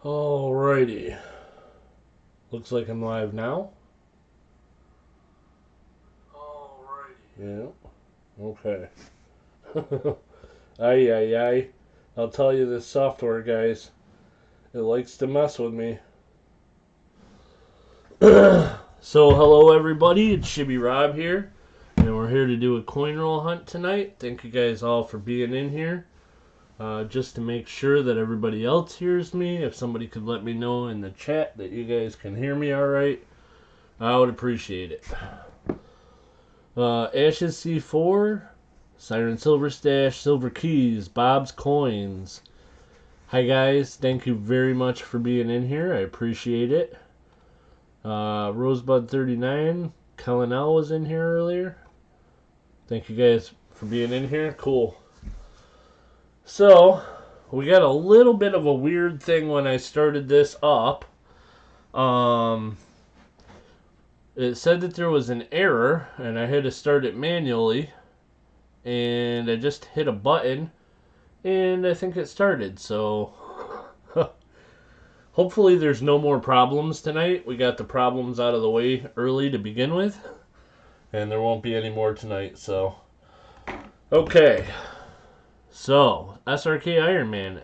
Alrighty. Looks like I'm live now. Alrighty. Yeah. Okay. Ay, ay, ay. I'll tell you, this software, guys, it likes to mess with me. So, hello everybody, it's Shibby Rob here, and we're here to do a coin roll hunt tonight. Thank you guys all for being in here. Just to make sure that everybody else hears me, if somebody could let me know in the chat that you guys can hear me alright, I would appreciate it. Ashes C4, Siren Silver Stash, Silver Keys, Bob's Coins. Hi guys, thank you very much for being in here. I appreciate it. Rosebud 39, Kellen L was in here earlier. Thank you guys for being in here. Cool. So, we got a little bit of a weird thing when I started this up. It said that there was an error, and I had to start it manually. And I just hit a button, and I think it started. So, hopefully there's no more problems tonight. We got the problems out of the way early to begin with. And there won't be any more tonight, so. Okay. So, SRK Iron Man,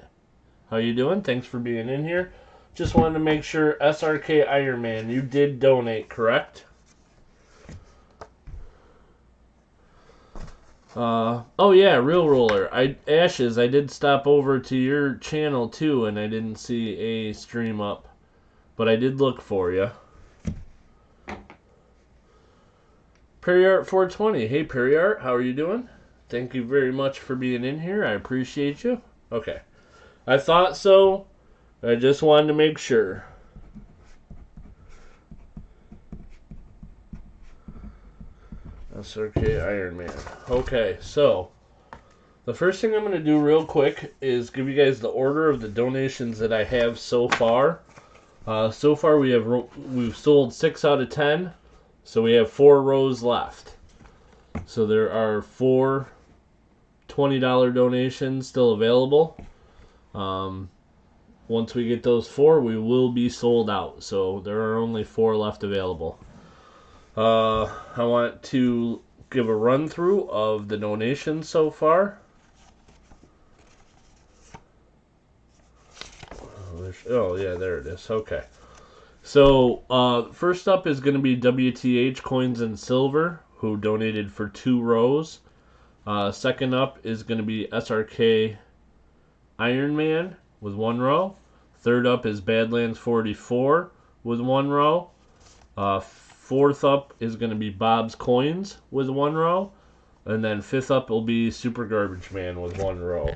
how you doing? Thanks for being in here. Just wanted to make sure, SRK Iron Man, you did donate, correct? Oh yeah, Real Roller. Ashes, I did stop over to your channel too, and I didn't see a stream up. But I did look for you. Perryart 420. Hey Perryart, how are you doing? Thank you very much for being in here. I appreciate you. Okay. I thought so. I just wanted to make sure. SRK Iron Man. Okay, so the first thing I'm going to do real quick is give you guys the order of the donations that I have so far. So far we've sold 6 out of 10, so we have 4 rows left. So there are 4 $20 donations still available. Once we get those 4, we will be sold out. So there are only 4 left available. I want to give a run through of the donations so far. Oh yeah, there it is. Okay. So first up is going to be WTH Coins and Silver, who donated for 2 rows. Second up is going to be SRK Iron Man with 1 row. Third up is Badlands 44 with 1 row. Fourth up is going to be Bob's Coins with 1 row. And then fifth up will be Super Garbage Man with 1 row.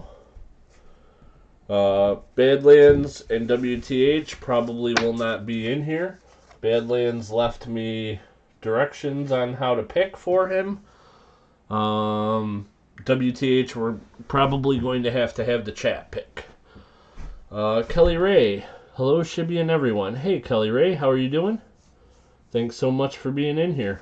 Badlands and WTH probably will not be in here. Badlands left me directions on how to pick for him. WTH, we're probably going to have the chat pick. Kelly Ray. Hello, Shibby and everyone. Hey, Kelly Ray, how are you doing? Thanks so much for being in here.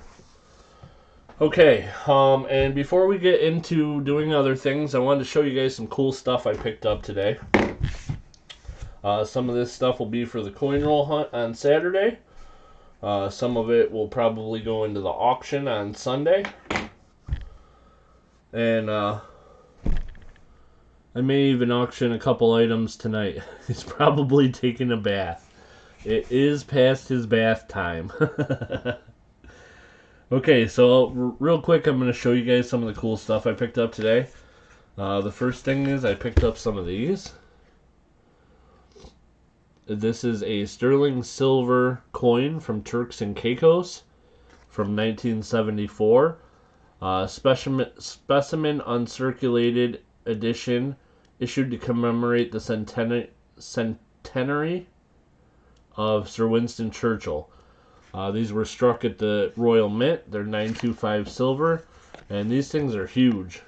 Okay, and before we get into doing other things, I wanted to show you guys some cool stuff I picked up today. Some of this stuff will be for the coin roll hunt on Saturday. Some of it will probably go into the auction on Sunday. And I may even auction a couple items tonight. He's probably taking a bath. It is past his bath time. Okay, so real quick, I'm going to show you guys some of the cool stuff I picked up today. The first thing is I picked up some of these. This is a sterling silver coin from Turks and Caicos from 1974. Specimen uncirculated edition issued to commemorate the centenary of Sir Winston Churchill. These were struck at the Royal Mint. They're 925 silver, and these things are huge.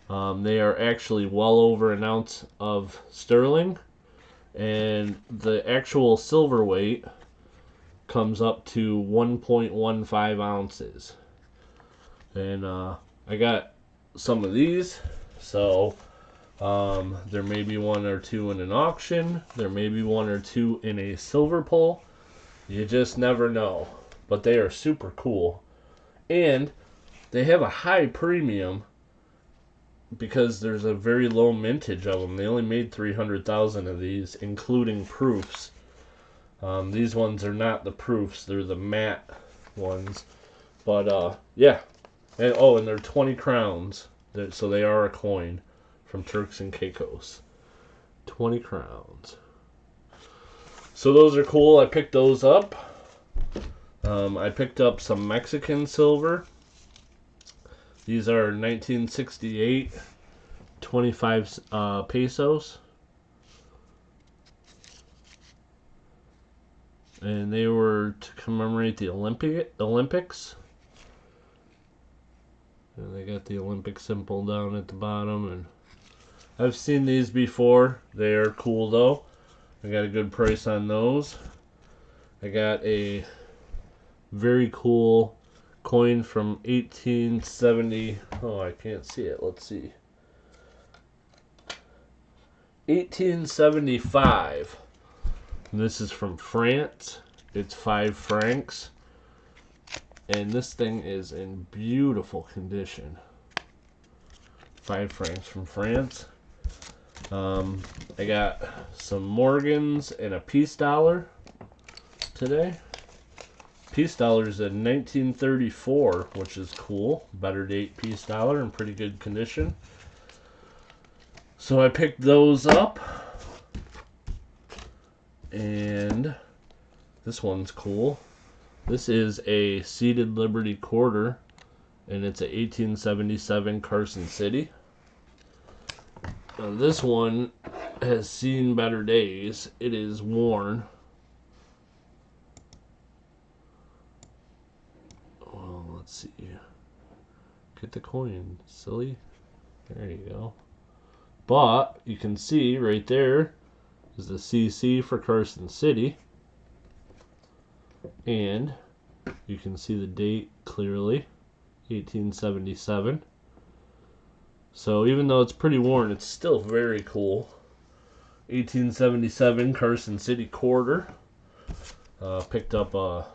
They are actually well over an ounce of sterling, and the actual silver weight comes up to 1.15 ounces. And I got some of these, so There may be one or two in an auction. There may be one or two in a silver pull. You just never know. But they are super cool. And they have a high premium because there's a very low mintage of them. They only made 300,000 of these, including proofs. These ones are not the proofs. They're the matte ones. But, yeah. And they're 20 crowns. So they are a coin from Turks and Caicos. 20 crowns. So those are cool. I picked those up. I picked up some Mexican silver. These are 1968 25 pesos. And they were to commemorate the Olympics. And they got the Olympic symbol down at the bottom. And I've seen these before. They are cool though. I got a good price on those. I got a very cool coin from 1870. Oh, I can't see it. Let's see. 1875. This is from France. It's 5 francs. And this thing is in beautiful condition. 5 francs from France. I got some Morgans and a peace dollar today. Peace dollar is in 1934, which is cool. Better date peace dollar in pretty good condition. So I picked those up. And this one's cool. This is a seated Liberty quarter, and it's a 1877 Carson City. Now this one has seen better days. It is worn. Well, let's see. Get the coin, silly. There you go. But you can see right there is the CC for Carson City. And you can see the date clearly, 1877. So even though it's pretty worn, it's still very cool. 1877 Carson City quarter. Picked up a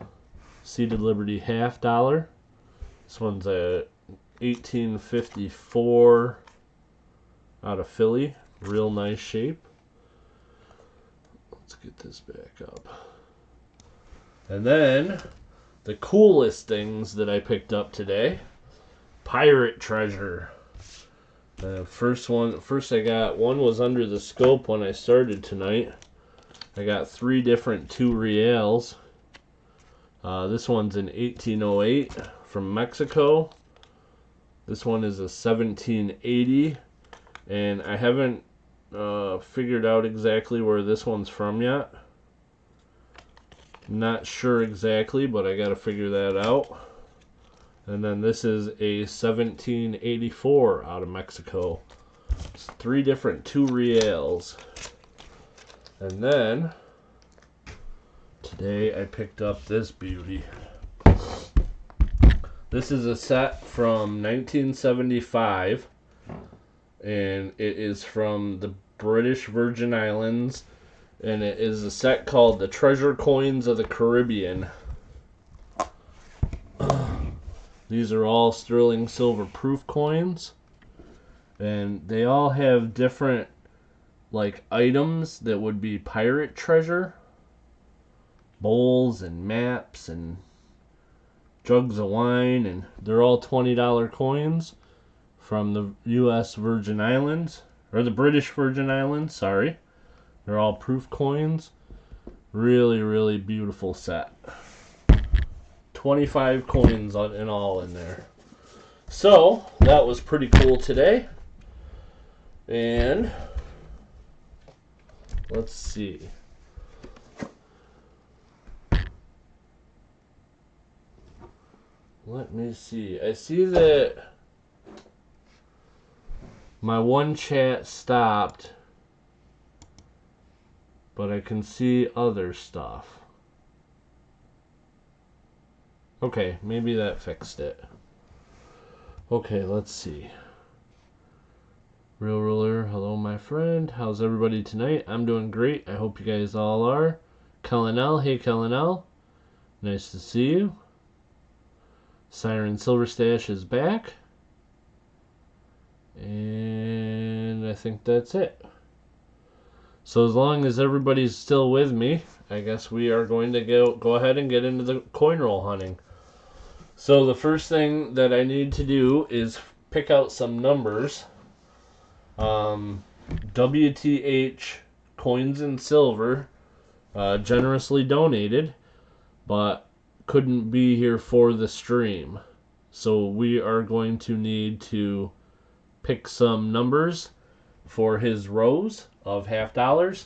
seated Liberty half dollar. This one's a 1854 out of Philly. Real nice shape. Let's get this back up. And then the coolest things that I picked up today. Pirate treasure. First I got one was under the scope when I started tonight. I got 3 different 2 reals. This one's an 1808 from Mexico. This one is a 1780, and I haven't figured out exactly where this one's from yet. Not sure exactly, but I gotta figure that out. And then this is a 1784 out of Mexico. It's 3 different 2 reals. And then today I picked up this beauty. This is a set from 1975, and it is from the British Virgin Islands, and it is a set called the Treasure Coins of the Caribbean. These are all sterling silver proof coins, and they all have different like items that would be pirate treasure, bowls and maps and jugs of wine, and they're all $20 coins from the U.S. Virgin Islands, or the British Virgin Islands, sorry. They're all proof coins. Really, really beautiful set. 25 coins in all in there. So, that was pretty cool today. And let's see. Let me see. I see that my one chat stopped, but I can see other stuff. Okay, maybe that fixed it. Okay, let's see. Real Ruler, hello, my friend. How's everybody tonight? I'm doing great. I hope you guys all are. Kellen L. Hey, Kellen L. Nice to see you. Siren Silver Stash is back. And I think that's it. So as long as everybody's still with me, I guess we are going to go ahead and get into the coin roll hunting. So the first thing that I need to do is pick out some numbers. WTH coins and silver, generously donated, but couldn't be here for the stream. So we are going to need to pick some numbers for his rows of $50.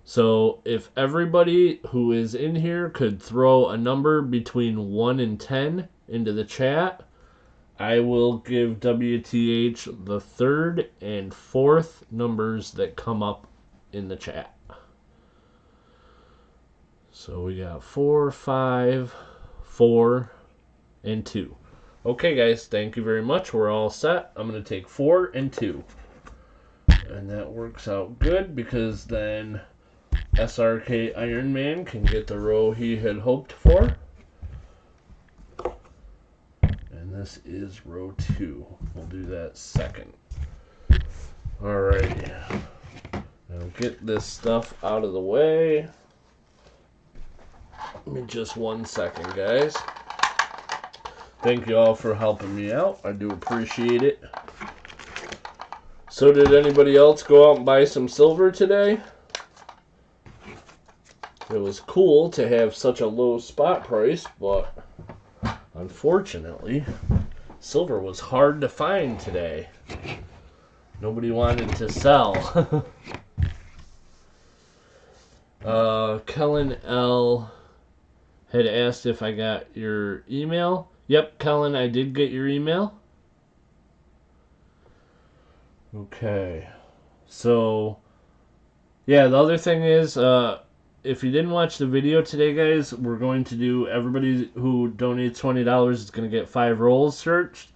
So if everybody who is in here could throw a number between 1 and 10 into the chat, I will give WTH the third and fourth numbers that come up in the chat. So we got 4, 5, 4, and 2. Okay, guys, thank you very much. We're all set. I'm going to take 4 and 2. And that works out good because then SRK Iron Man can get the row he had hoped for. This is row 2. We'll do that second. Alright. Now get this stuff out of the way. Give me just 1 second, guys. Thank you all for helping me out. I do appreciate it. So did anybody else go out and buy some silver today? It was cool to have such a low spot price, but unfortunately, silver was hard to find today. Nobody wanted to sell. Kellen L. had asked if I got your email. Yep, Kellen, I did get your email. Okay. So, yeah, the other thing is, if you didn't watch the video today, guys, we're going to do, everybody who donates $20 is going to get 5 rolls searched.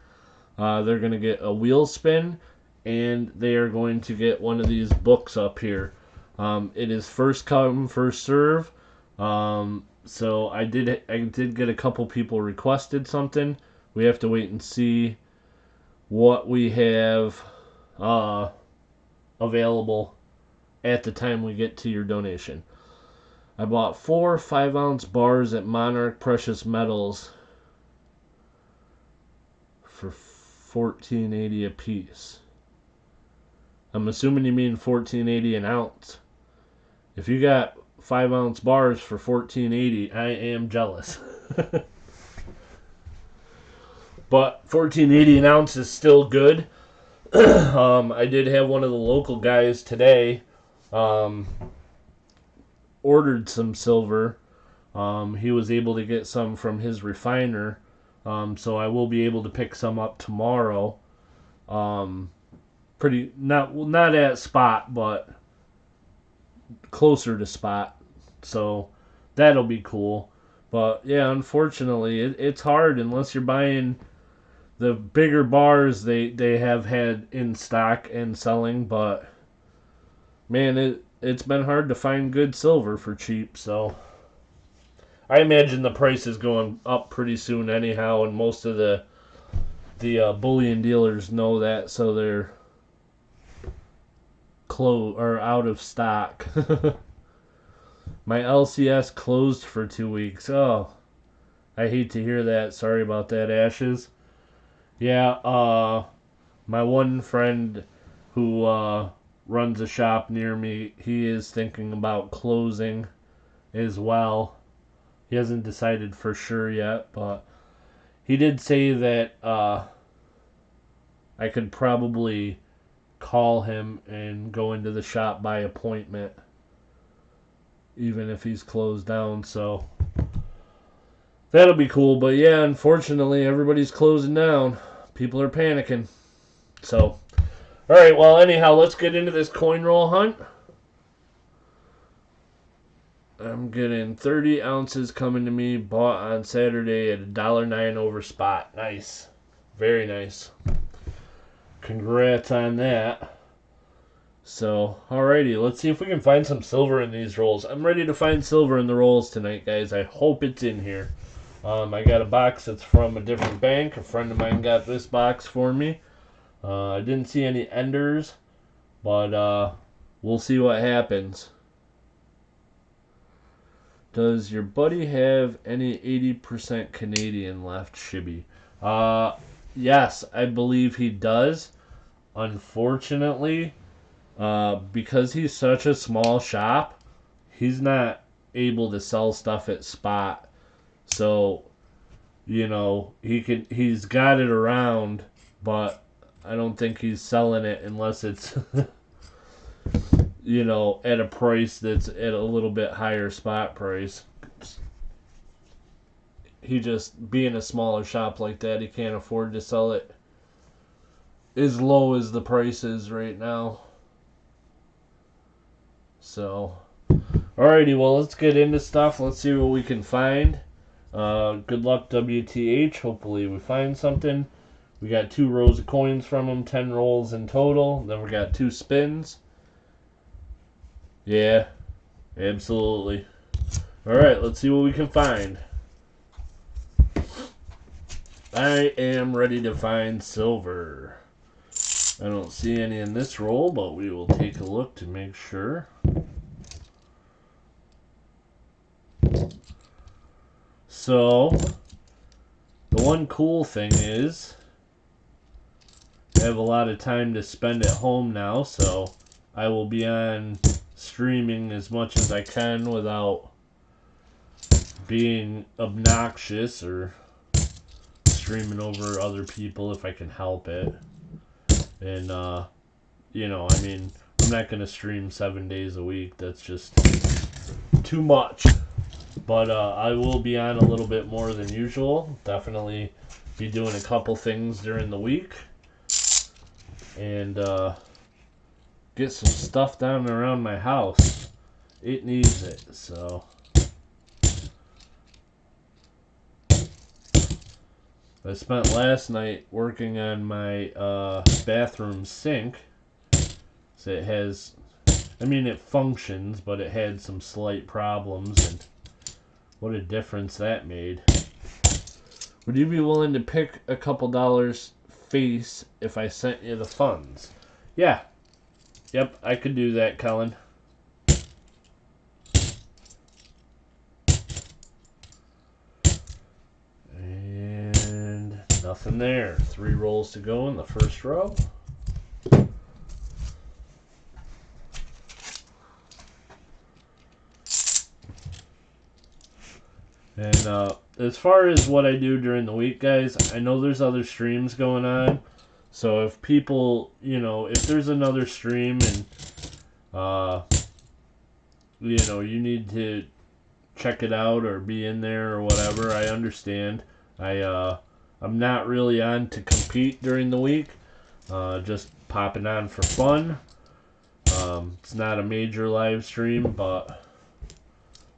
They're going to get a wheel spin, and they are going to get one of these books up here. It is first come, first serve. So I did get a couple people requested something. We have to wait and see what we have available at the time we get to your donation. I bought 4 5-ounce bars at Monarch Precious Metals for $14.80 a piece. I'm assuming you mean $14.80 an ounce. If you got 5-ounce bars for $14.80, I am jealous. But $14.80 an ounce is still good. I did have one of the local guys today ordered some silver. He was able to get some from his refiner, so I will be able to pick some up tomorrow. Pretty not at spot, but closer to spot, so that'll be cool. But yeah, unfortunately, it's hard unless you're buying the bigger bars they have had in stock and selling. But man, it's been hard to find good silver for cheap, so I imagine the price is going up pretty soon anyhow, and most of the bullion dealers know that, so they're out of stock. My LCS closed for 2 weeks. Oh, I hate to hear that. Sorry about that, Ashes. Yeah, my one friend who runs a shop near me, he is thinking about closing as well. He hasn't decided for sure yet, but he did say that I could probably call him and go into the shop by appointment, even if he's closed down, so that'll be cool. But yeah, unfortunately, everybody's closing down. People are panicking. So, alright, well, anyhow, let's get into this coin roll hunt. I'm getting 30 ounces coming to me, bought on Saturday at $1.09 over spot. Nice. Very nice. Congrats on that. So, alrighty, let's see if we can find some silver in these rolls. I'm ready to find silver in the rolls tonight, guys. I hope it's in here. I got a box that's from a different bank. A friend of mine got this box for me. I didn't see any enders, but we'll see what happens. Does your buddy have any 80% Canadian left, Shibby? Yes, I believe he does. Unfortunately, because he's such a small shop, he's not able to sell stuff at spot. So, he's got it around, but I don't think he's selling it unless it's at a price that's at a little bit higher spot price. He just, being a smaller shop like that, he can't afford to sell it as low as the price is right now. So, alrighty, well, let's get into stuff. Let's see what we can find. Good luck, WTH. Hopefully we find something. We got 2 rows of coins from him, 10 rolls in total. Then we got 2 spins. Yeah, absolutely. Alright, let's see what we can find. I am ready to find silver. I don't see any in this roll, but we will take a look to make sure. So, the one cool thing is, I have a lot of time to spend at home now, so I will be on streaming as much as I can without being obnoxious or streaming over other people if I can help it. And, I'm not going to stream 7 days a week. That's just too much. But I will be on a little bit more than usual. Definitely be doing a couple things during the week. And get some stuff down around my house. It needs it, so. I spent last night working on my bathroom sink. So it has, it functions, but it had some slight problems, and what a difference that made. Would you be willing to pick a couple dollars face if I sent you the funds? Yeah. Yep, I could do that, Cullen. And nothing there. 3 rolls to go in the first row. And as far as what I do during the week, guys, I know there's other streams going on. So if people, if there's another stream and, you need to check it out or be in there or whatever, I understand. I'm not really on to compete during the week. Just popping on for fun. It's not a major live stream, but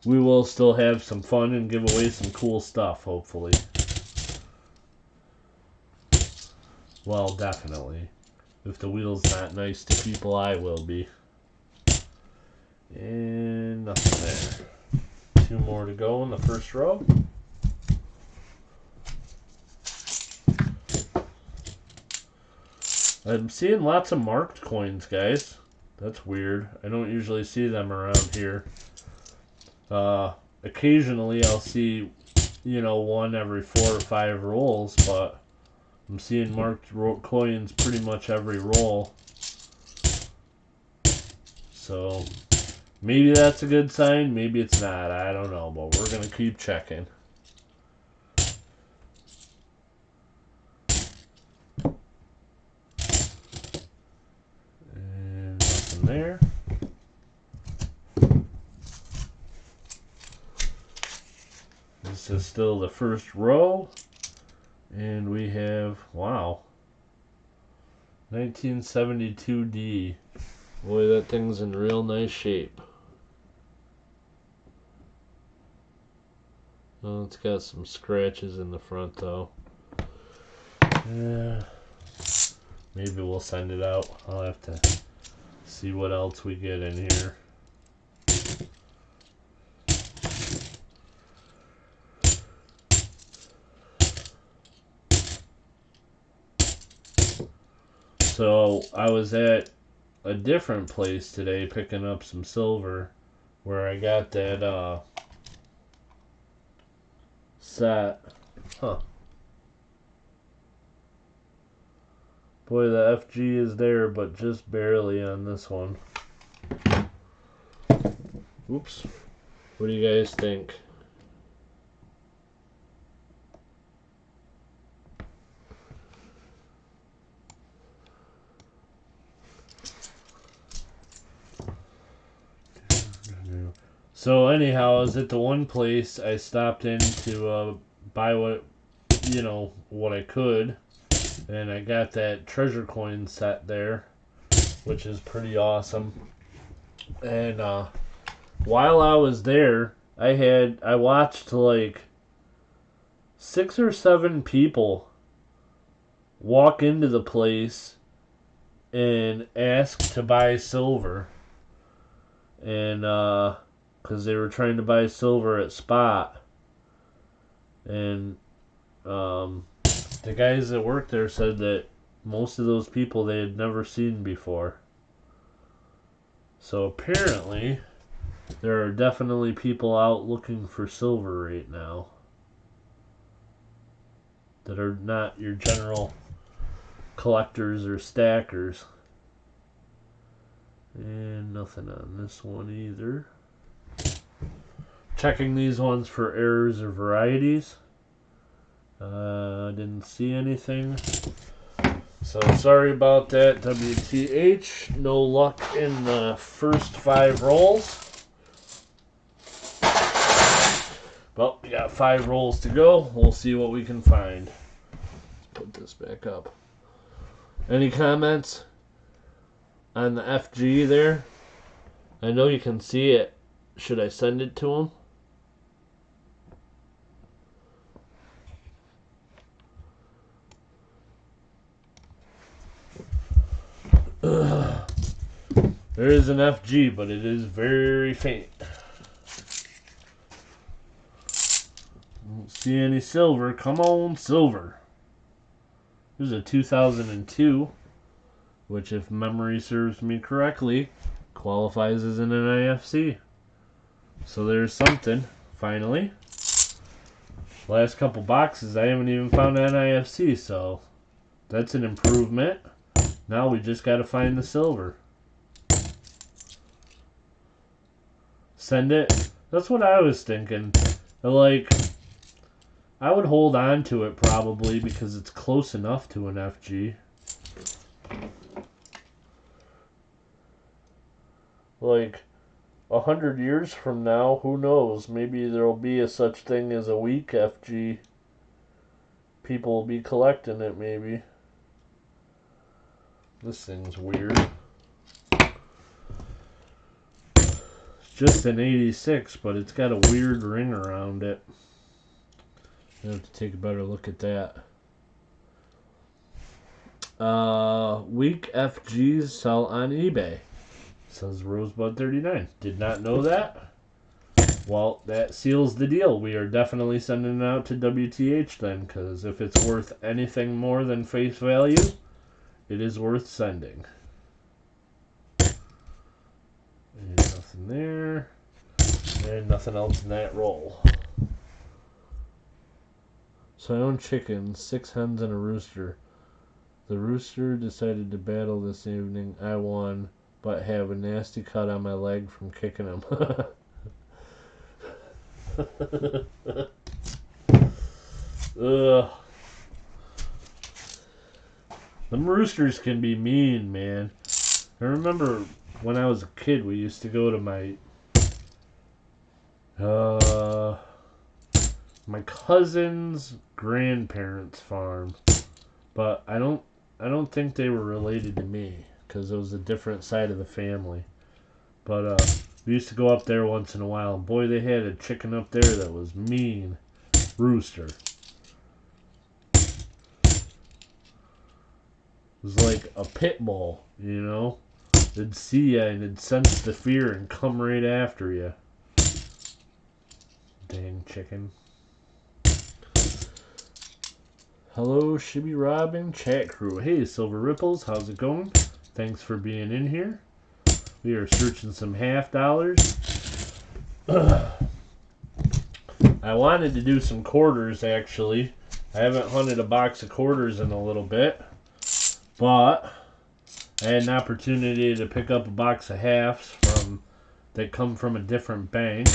we will still have some fun and give away some cool stuff, hopefully. Well, definitely. If the wheel's not nice to people, I will be. And nothing there. 2 more to go in the first row. I'm seeing lots of marked coins, guys. That's weird. I don't usually see them around here. Occasionally I'll see, 1 every 4 or 5 rolls, but I'm seeing marked coins pretty much every roll. So maybe that's a good sign, maybe it's not, I don't know, but we're going to keep checking. And nothing there. This is still the first row, and we have, wow, 1972D. Boy, that thing's in real nice shape. Oh, it's got some scratches in the front, though. Yeah, maybe we'll send it out. I'll have to See what else we get in here. So I was at a different place today picking up some silver where I got that set. Huh. Boy, the FG is there, but just barely on this one. Oops. What do you guys think? So anyhow, I was at the one place I stopped in to buy what I could, and I got that treasure coin set there, which is pretty awesome. And while I was there, I watched like 6 or 7 people walk into the place and ask to buy silver, and because they were trying to buy silver at spot, and the guys that worked there said that most of those people they had never seen before. So apparently there are definitely people out looking for silver right now that are not your general collectors or stackers. And nothing on this one either. Checking these ones for errors or varieties. I didn't see anything. So sorry about that, WTH. No luck in the first 5 rolls. Well, we got 5 rolls to go. We'll see what we can find. Let's put this back up. Any comments on the FG there? I know you can see it. Should I send it to him? There is an FG, but it is very faint. Don't see any silver. Come on, silver. There's a 2002, which, if memory serves me correctly, qualifies as an NIFC. So there's something, finally. Last couple boxes, I haven't even found NIFC, so that's an improvement. Now we just got to find the silver. Send it. That's what I was thinking. Like, I would hold on to it probably because it's close enough to an FG. Like, 100 years from now, who knows? Maybe there'll be a such thing as a weak FG. People will be collecting it, maybe. This thing's weird. It's just an 86, but it's got a weird ring around it. I have to take a better look at that. Weak FGs sell on eBay. Says Rosebud 39. Did not know that. Well, that seals the deal. We are definitely sending it out to WTH then, because if it's worth anything more than face value, it is worth sending. And nothing there. And nothing else in that roll. So I own chickens, 6 hens and a rooster. The rooster decided to battle this evening. I won, but have a nasty cut on my leg from kicking him. Ugh. Them roosters can be mean, man. I remember when I was a kid, we used to go to my cousin's grandparents' farm, but I don't think they were related to me because it was a different side of the family. But we used to go up there once in a while, and boy, they had a chicken up there that was mean. Rooster. It was like a pit bull, you know? It'd see ya and it'd sense the fear and come right after you. Dang chicken. Hello, Shibby Rob and chat crew. Hey, Silver Ripples, how's it going? Thanks for being in here. We are searching some half dollars. I wanted to do some quarters, actually. I haven't hunted a box of quarters in a little bit, but I had an opportunity to pick up a box of halves that come from a different bank,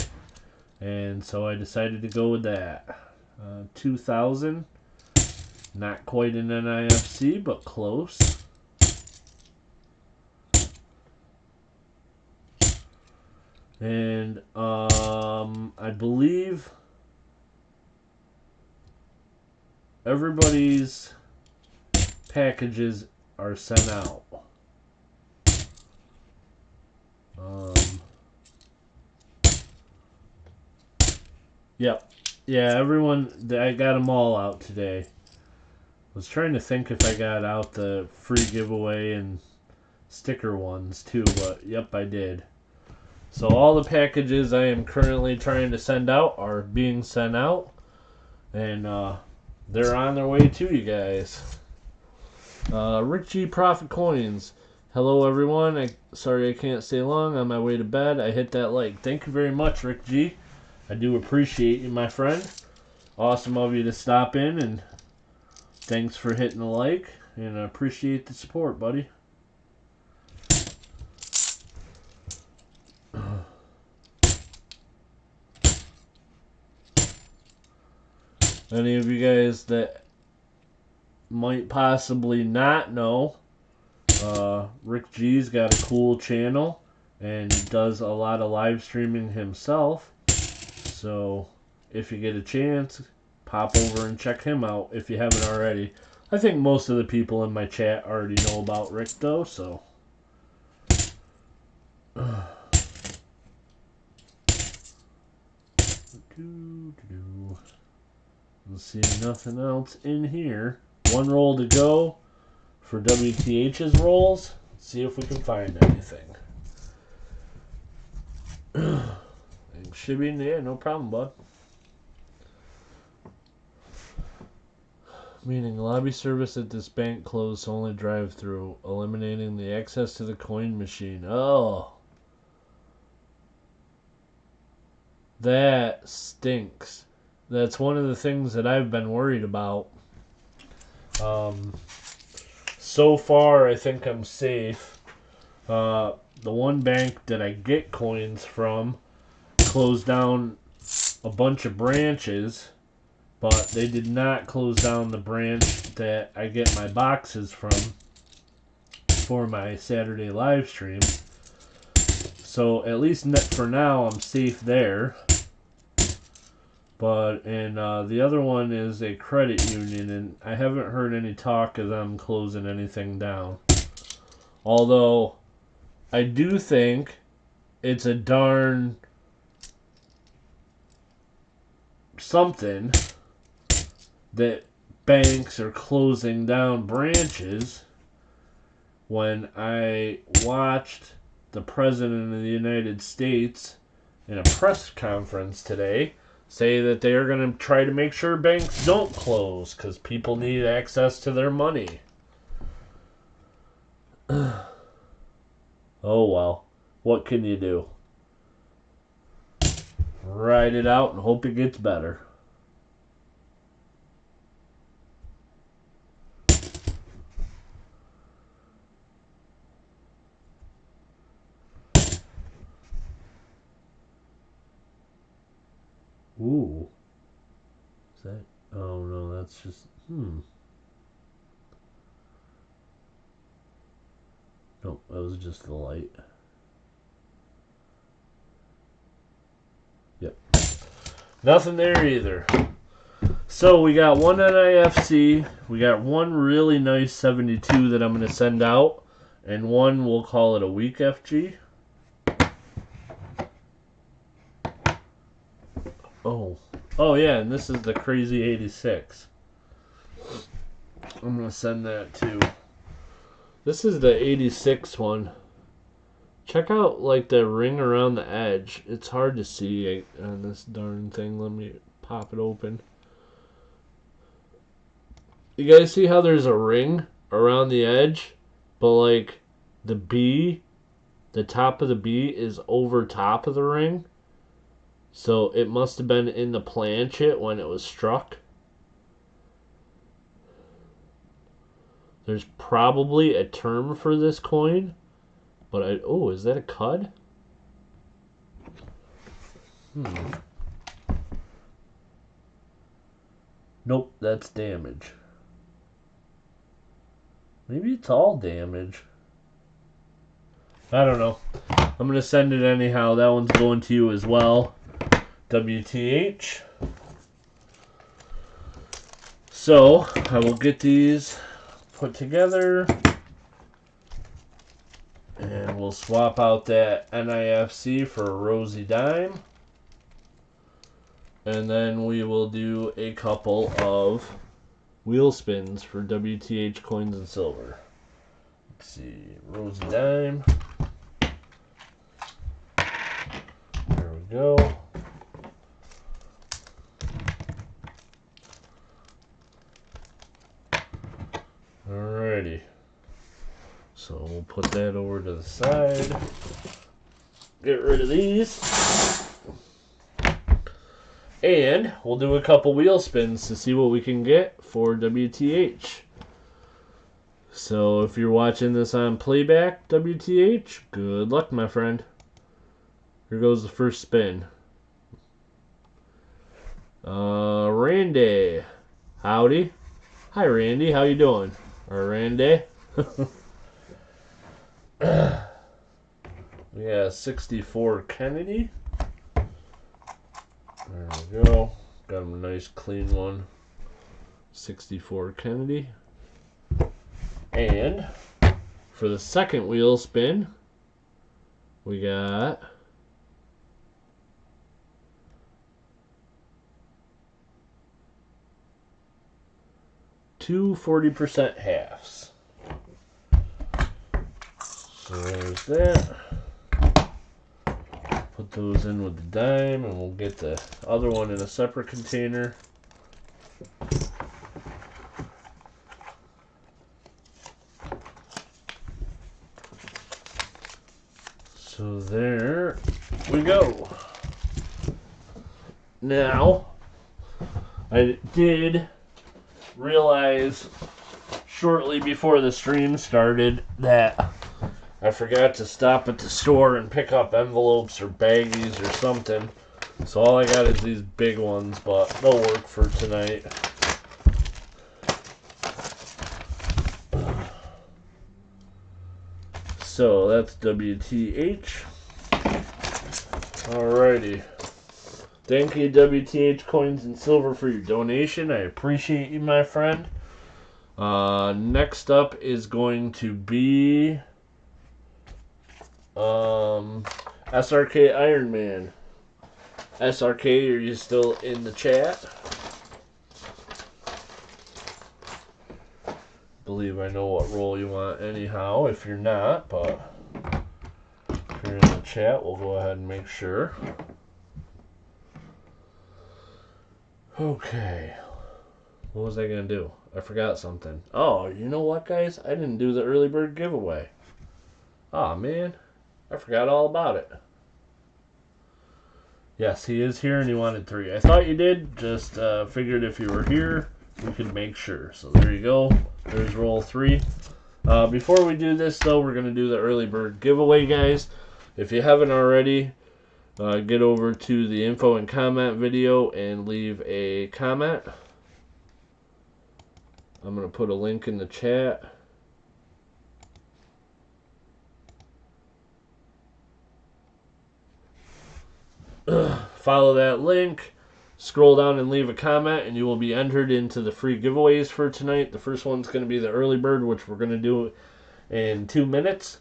and so I decided to go with that. 2000, not quite an NIFC, but close. And I believe everybody's packages are sent out. Yep. Yeah, everyone, I got them all out today. I was trying to think if I got out the free giveaway and sticker ones too, but yep, I did. So all the packages I am currently trying to send out are being sent out, and they're on their way to you guys. Rick G Profit Coins. Hello everyone. Sorry I can't stay long. On my way to bed, I hit that like. Thank you very much, Rick G. I do appreciate you, my friend. Awesome of you to stop in, and thanks for hitting the like, and I appreciate the support, buddy. Any of you guys that might possibly not know, Rick G's got a cool channel and does a lot of live streaming himself. So if you get a chance, pop over and check him out if you haven't already. I think most of the people in my chat already know about Rick though, so. Let's see, nothing else in here. One roll to go for WTH's rolls. Let's see if we can find anything. Shibby, yeah, no problem, bud. Meaning lobby service at this bank closed, so only drive-through, eliminating the access to the coin machine. Oh. That stinks. That's one of the things that I've been worried about. So far, I think I'm safe. The one bank that I get coins from closed down a bunch of branches, but they did not close down the branch that I get my boxes from for my Saturday live stream. So at least for now, I'm safe there. But the other one is a credit union, and I haven't heard any talk of them closing anything down. Although I do think it's a darn something that banks are closing down branches when I watched the President of the United States in a press conference today say that they are going to try to make sure banks don't close because people need access to their money. Oh well, what can you do? Ride it out and hope it gets better. Ooh. Is that? Oh no, that's just. Nope, that was just the light. Yep. Nothing there either. So we got one NIFC, we got one really nice 72 that I'm going to send out, and one we'll call it a weak FG. Oh yeah, and this is the crazy 86. I'm going to send that too. This is the 86 one. Check out like the ring around the edge. It's hard to see on this darn thing. Let me pop it open. You guys see how there's a ring around the edge, but like the B, the top of the B is over top of the ring. So it must have been in the planchet when it was struck. There's probably a term for this coin, but oh, is that a cud? Nope, that's damage. Maybe it's all damage. I don't know. I'm going to send it anyhow. That one's going to you as well. WTH. So, I will get these put together. And we'll swap out that NIFC for a rosy dime. And then we will do a couple of wheel spins for WTH coins and silver. Let's see, rosy dime. There we go. Alrighty. So we'll put that over to the side. Get rid of these. And we'll do a couple wheel spins to see what we can get for WTH. So if you're watching this on playback, WTH, good luck, my friend. Here goes the first spin. Randy. Howdy. Hi, Randy. How you doing? Or Randy. Yeah, 64 Kennedy. There we go. Got him a nice clean one. 64 Kennedy. And for the second wheel spin, we got two 40% halves. So there's that. Put those in with the dime, and we'll get the other one in a separate container. So there we go. Now, I did realize shortly before the stream started that I forgot to stop at the store and pick up envelopes or baggies or something. So all I got is these big ones, but they'll work for tonight. So that's WTH. Alrighty. Thank you, WTH Coins and Silver, for your donation. I appreciate you, my friend. Next up is going to be SRK Iron Man. SRK, are you still in the chat? Believe I know what role you want anyhow. If you're not, but if you're in the chat, we'll go ahead and make sure. Okay. What was I going to do? I forgot something. Oh, you know what, guys? I didn't do the early bird giveaway. Aw, man. I forgot all about it. Yes, he is here and he wanted 3. I thought you did. Just figured if you were here, we could make sure. So there you go. There's roll 3. Before we do this, though, we're going to do the early bird giveaway, guys. If you haven't already, get over to the info and comment video and leave a comment. I'm going to put a link in the chat. Follow that link, scroll down and leave a comment, and you will be entered into the free giveaways for tonight. The first one's going to be the early bird, which we're going to do in 2 minutes.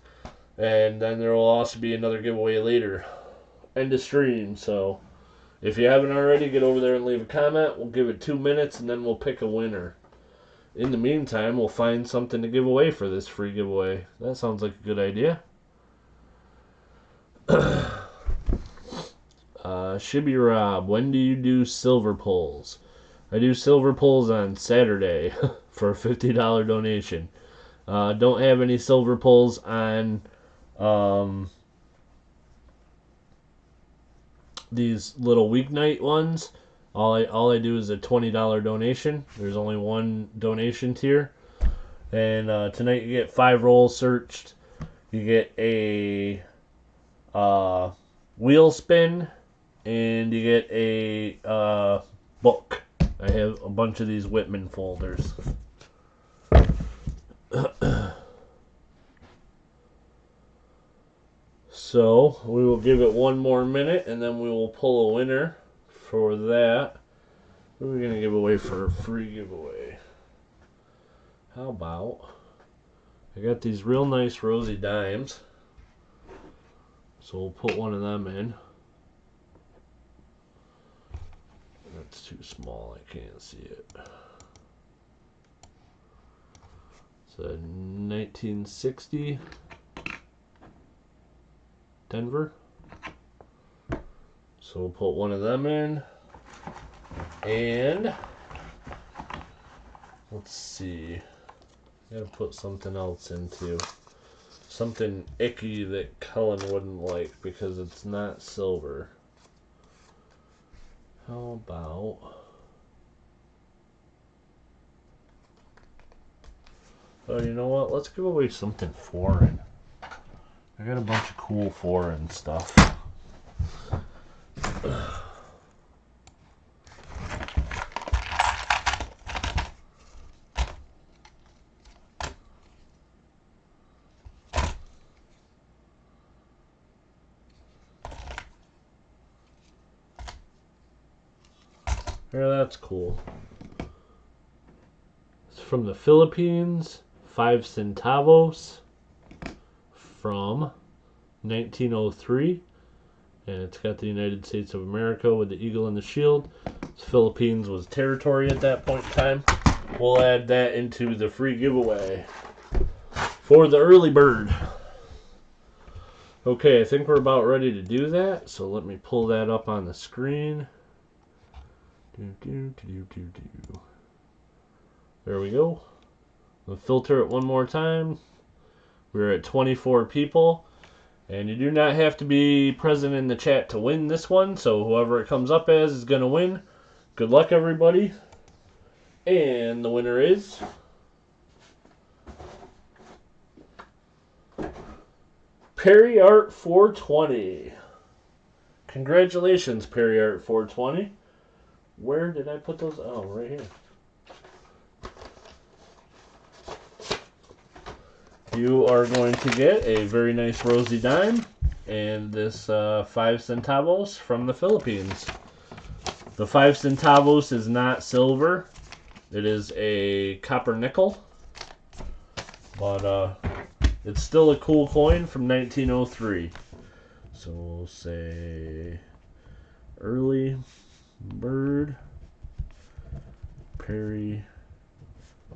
And then there will also be another giveaway later. End of stream. So if you haven't already, get over there and leave a comment. We'll give it 2 minutes, and then we'll pick a winner. In the meantime, we'll find something to give away for this free giveaway. That sounds like a good idea. Shibby Rob, when do you do silver pulls? I do silver pulls on Saturday for a $50 donation. Don't have any silver pulls on these little weeknight ones. All I do is a $20 donation. There's only one donation tier. And tonight you get 5 rolls searched. You get a wheel spin, and you get a book. I have a bunch of these Whitman folders. So we will give it one more minute, and then we will pull a winner for that. What are we going to give away for a free giveaway? How about, I got these real nice rosy dimes, so we'll put one of them in. That's too small, I can't see it. It's a 1960 Denver. So we'll put one of them in. And let's see. I gotta put something else into. Something icky that Cullen wouldn't like because it's not silver. How about, oh, you know what? Let's give away something foreign. I got a bunch of cool foreign stuff. Yeah, that's cool. It's from the Philippines, 5 centavos from 1903, and it's got the United States of America with the eagle and the shield. The Philippines was territory at that point in time. We'll add that into the free giveaway for the early bird. Okay, I think we're about ready to do that, so let me pull that up on the screen. There we go. We'll filter it one more time. We're at 24 people, and you do not have to be present in the chat to win this one, so whoever it comes up as is going to win. Good luck, everybody. And the winner is Perry Art 420. Congratulations, Perry Art 420. Where did I put those? Oh, right here. You are going to get a very nice rosy dime and this 5 centavos from the Philippines. The 5 centavos is not silver. It is a copper nickel. But it's still a cool coin from 1903. So we'll say early bird Perry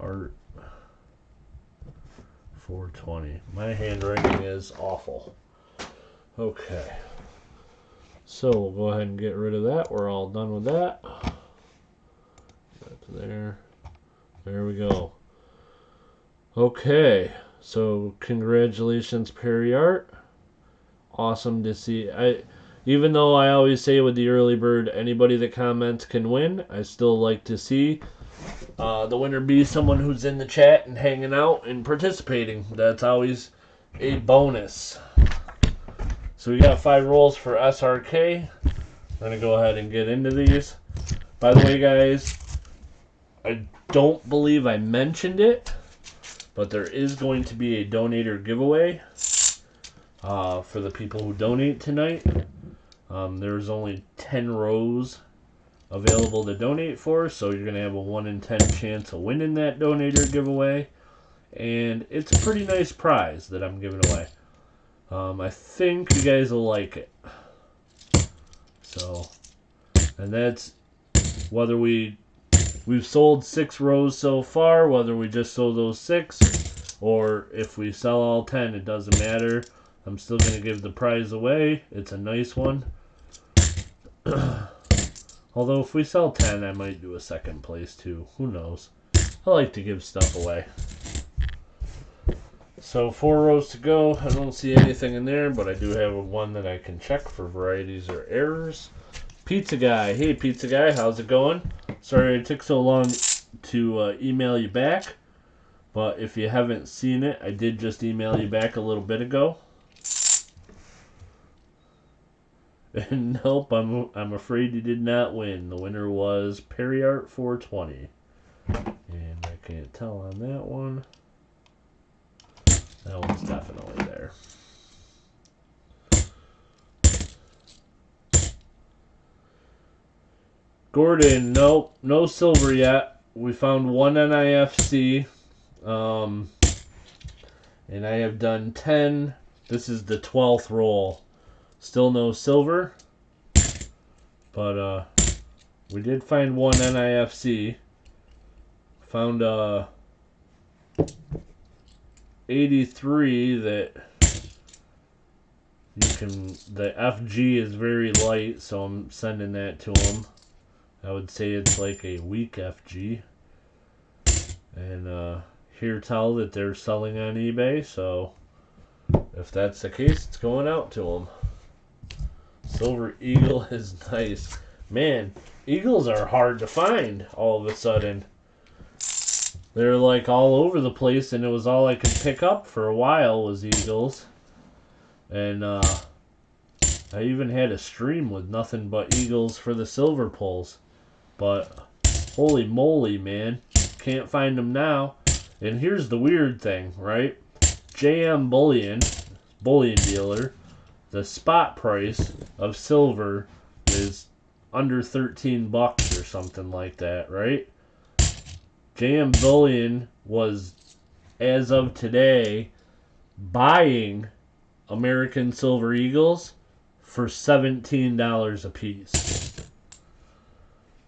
Art 420. My handwriting is awful. Okay. So we'll go ahead and get rid of that. We're all done with that. Up there. There we go. Okay. So congratulations, Perry Art. Awesome to see. Even though I always say with the early bird, anybody that comments can win, I still like to see the winner be someone who's in the chat and hanging out and participating. That's always a bonus. So we got 5 rolls for SRK. I'm going to go ahead and get into these. By the way, guys, I don't believe I mentioned it, but there is going to be a donator giveaway for the people who donate tonight. There's only 10 rows available to donate for, so you're going to have a 1 in 10 chance of winning that donator giveaway. And it's a pretty nice prize that I'm giving away. I think you guys will like it. So, and that's whether we've sold 6 rows so far, whether we just sold those 6, or if we sell all 10, it doesn't matter. I'm still going to give the prize away. It's a nice one. Although if we sell 10, I might do a second place too. Who knows? I like to give stuff away. So 4 rows to go. I don't see anything in there, but I do have one that I can check for varieties or errors. Pizza Guy. Hey, Pizza Guy. How's it going? Sorry it took so long to email you back. But if you haven't seen it, I did just email you back a little bit ago. And nope, I'm afraid you did not win. The winner was Perryart 420. And I can't tell on that one. That one's definitely there. Gordon, nope, no silver yet. We found one NIFC. And I have done 10. This is the 12th roll. Still no silver. But we did find one NIFC. Found 83 that you can, the FG is very light, so I'm sending that to him. I would say it's like a weak FG. And here tell that they're selling on eBay, so if that's the case, it's going out to them. Silver Eagle is nice. Man, Eagles are hard to find all of a sudden. They're like all over the place, and it was all I could pick up for a while was Eagles. And I even had a stream with nothing but Eagles for the silver pulls. But holy moly, man. Can't find them now. And here's the weird thing, right? JM Bullion dealer, the spot price of silver is under 13 bucks or something like that, right? JM Bullion was, as of today, buying American Silver Eagles for $17 a piece.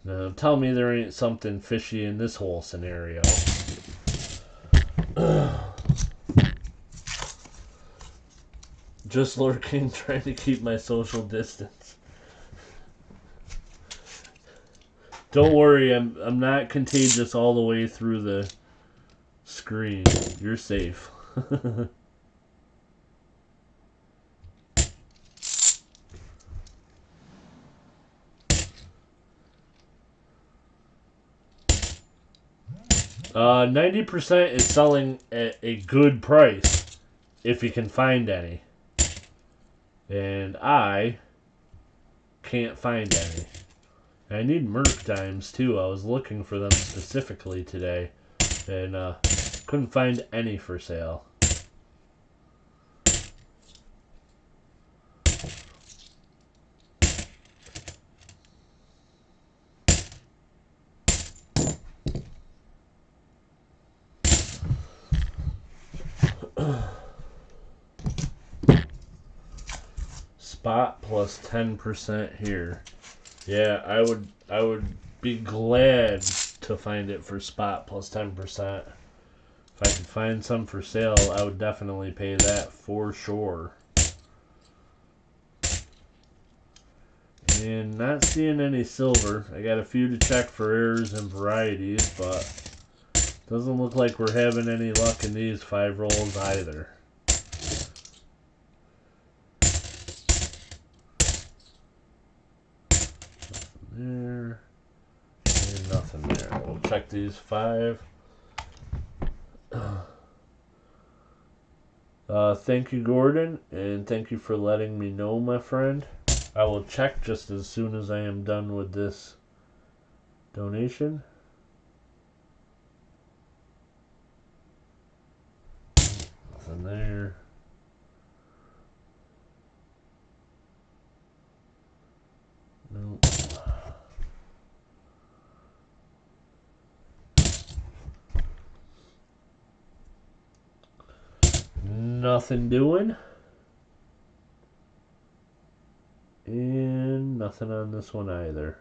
Now, tell me there ain't something fishy in this whole scenario. Just lurking, trying to keep my social distance. Don't worry, I'm not contagious all the way through the screen. You're safe. 90% is selling at a good price if you can find any. And I can't find any. I need Merc dimes too. I was looking for them specifically today and couldn't find any for sale. Spot plus 10% here. Yeah, I would be glad to find it for spot plus 10%. If I could find some for sale, I would definitely pay that for sure. And not seeing any silver. I got a few to check for errors and varieties, but doesn't look like we're having any luck in these 5 rolls either. There and nothing there. We'll check these 5. Thank you, Gordon, and thank you for letting me know, my friend. I will check just as soon as I am done with this donation. Nothing there. Nope. Nothing doing. And nothing on this one either.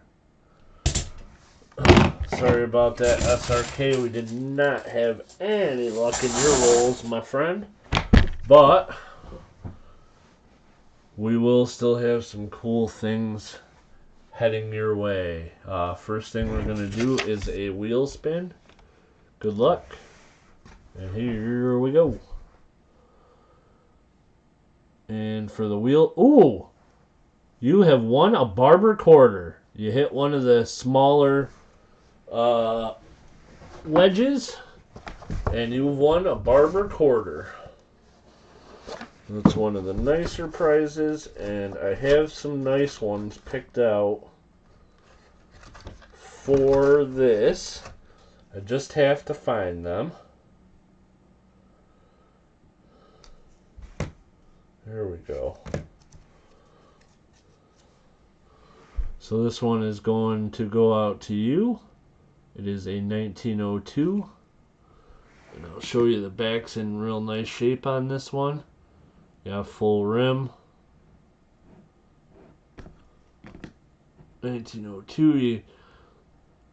Sorry about that, SRK. We did not have any luck in your rolls, my friend. But we will still have some cool things heading your way. First thing we're going to do is a wheel spin. Good luck. And here we go. And for the wheel, ooh! You have won a barber quarter. You hit one of the smaller wedges, and you've won a barber quarter. That's one of the nicer prizes, and I have some nice ones picked out for this. I just have to find them. There we go. So this one is going to go out to you. It is a 1902. And I'll show you the back's in real nice shape on this one. Got full rim. 1902.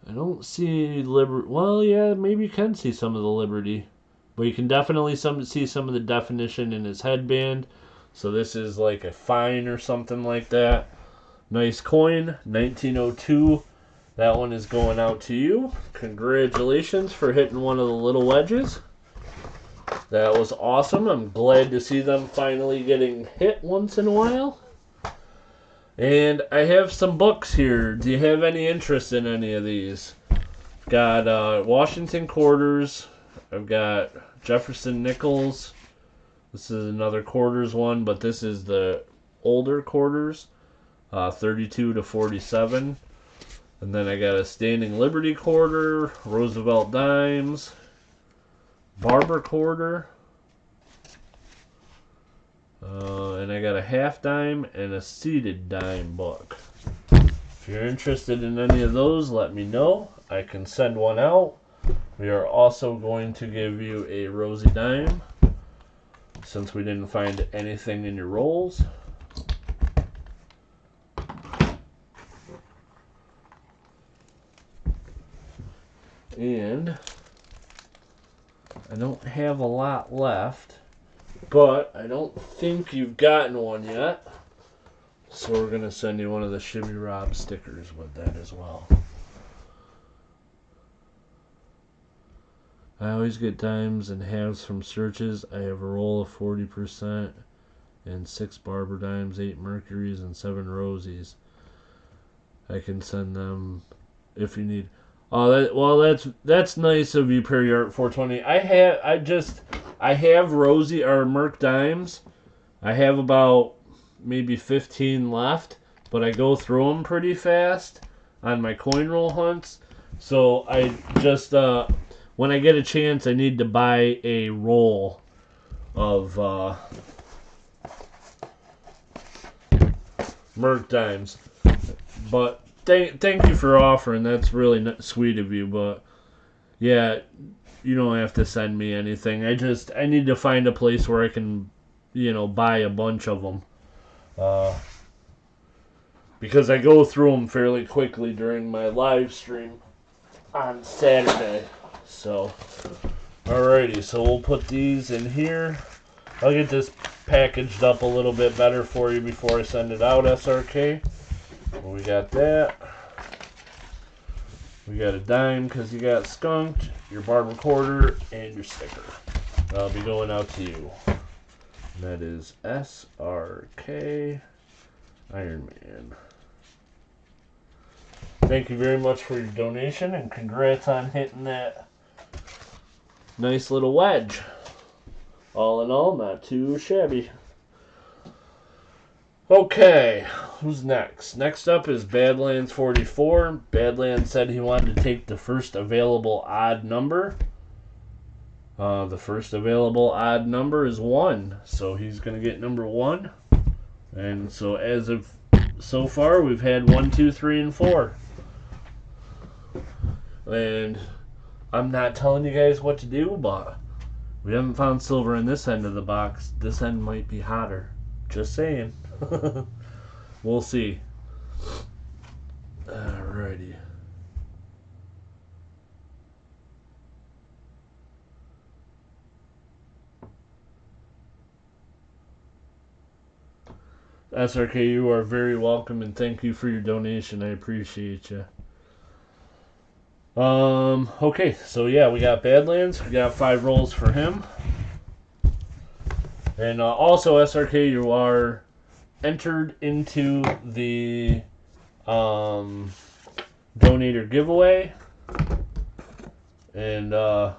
I don't see any Liberty. Well, yeah, maybe you can see some of the Liberty. But you can definitely see some of the definition in his headband. So this is like a fine or something like that. Nice coin, 1902. That one is going out to you. Congratulations for hitting one of the little wedges. That was awesome. I'm glad to see them finally getting hit once in a while. And I have some books here. Do you have any interest in any of these? Got Washington Quarters. I've got Jefferson Nichols. This is another quarters one, but this is the older quarters. 32 to 47. And then I got a Standing Liberty quarter, Roosevelt dimes, Barber quarter, and I got a half dime and a seated dime book. If you're interested in any of those, let me know. I can send one out. We are also going to give you a Rosie dime since we didn't find anything in your rolls. And I don't have a lot left, but I don't think you've gotten one yet. So we're going to send you one of the Shibby Rob stickers with that as well. I always get dimes and halves from searches. I have a roll of 40% and 6 Barber dimes, 8 Mercuries, and 7 Rosies. I can send them if you need. Oh, that's nice of you, Perry Art 420. I have Rosie or Merc dimes. I have about maybe 15 left, but I go through them pretty fast on my coin roll hunts. So I just when I get a chance, I need to buy a roll of Merc dimes. But thank you for offering. That's really sweet of you. But yeah, you don't have to send me anything. I need to find a place where I can, buy a bunch of them. Because I go through them fairly quickly during my live stream on Saturday. So, alrighty. So we'll put these in here. I'll get this packaged up a little bit better for you before I send it out, SRK. We got that. We got a dime because you got skunked, your barber quarter, and your sticker. That'll be going out to you. And that is SRK Iron Man. Thank you very much for your donation, and congrats on hitting that nice little wedge. All in all, not too shabby. Okay, who's next? Next up is Badlands 44. Badlands said he wanted to take the first available odd number. The first available odd number is 1, so he's going to get number 1. And so as of so far, we've had 1, 2, 3, and 4. And I'm not telling you guys what to do, but we haven't found silver in this end of the box. This end might be hotter. Just saying. We'll see. Alrighty. SRK, you are very welcome, and thank you for your donation. I appreciate you. Okay, so yeah, we got Badlands. We got 5 rolls for him. And also, SRK, you are entered into the donator giveaway. And so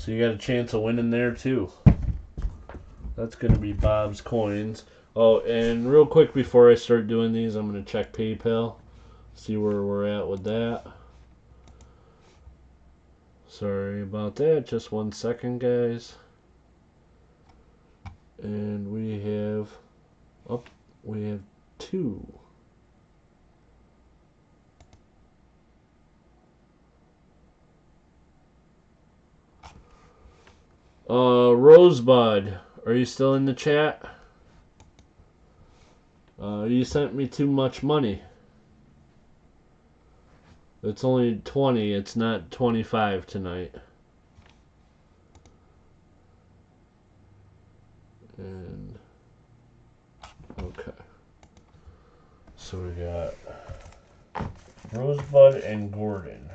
you got a chance of winning there too. That's going to be Bob's Coins. Oh, and real quick before I start doing these, I'm going to check PayPal. See where we're at with that. Sorry about that. Just 1 second, guys. And we have... Oh, we have 2. Rosebud, are you still in the chat? You sent me too much money. It's only 20, it's not 25 tonight. And okay. So we got Rosebud and Gordon.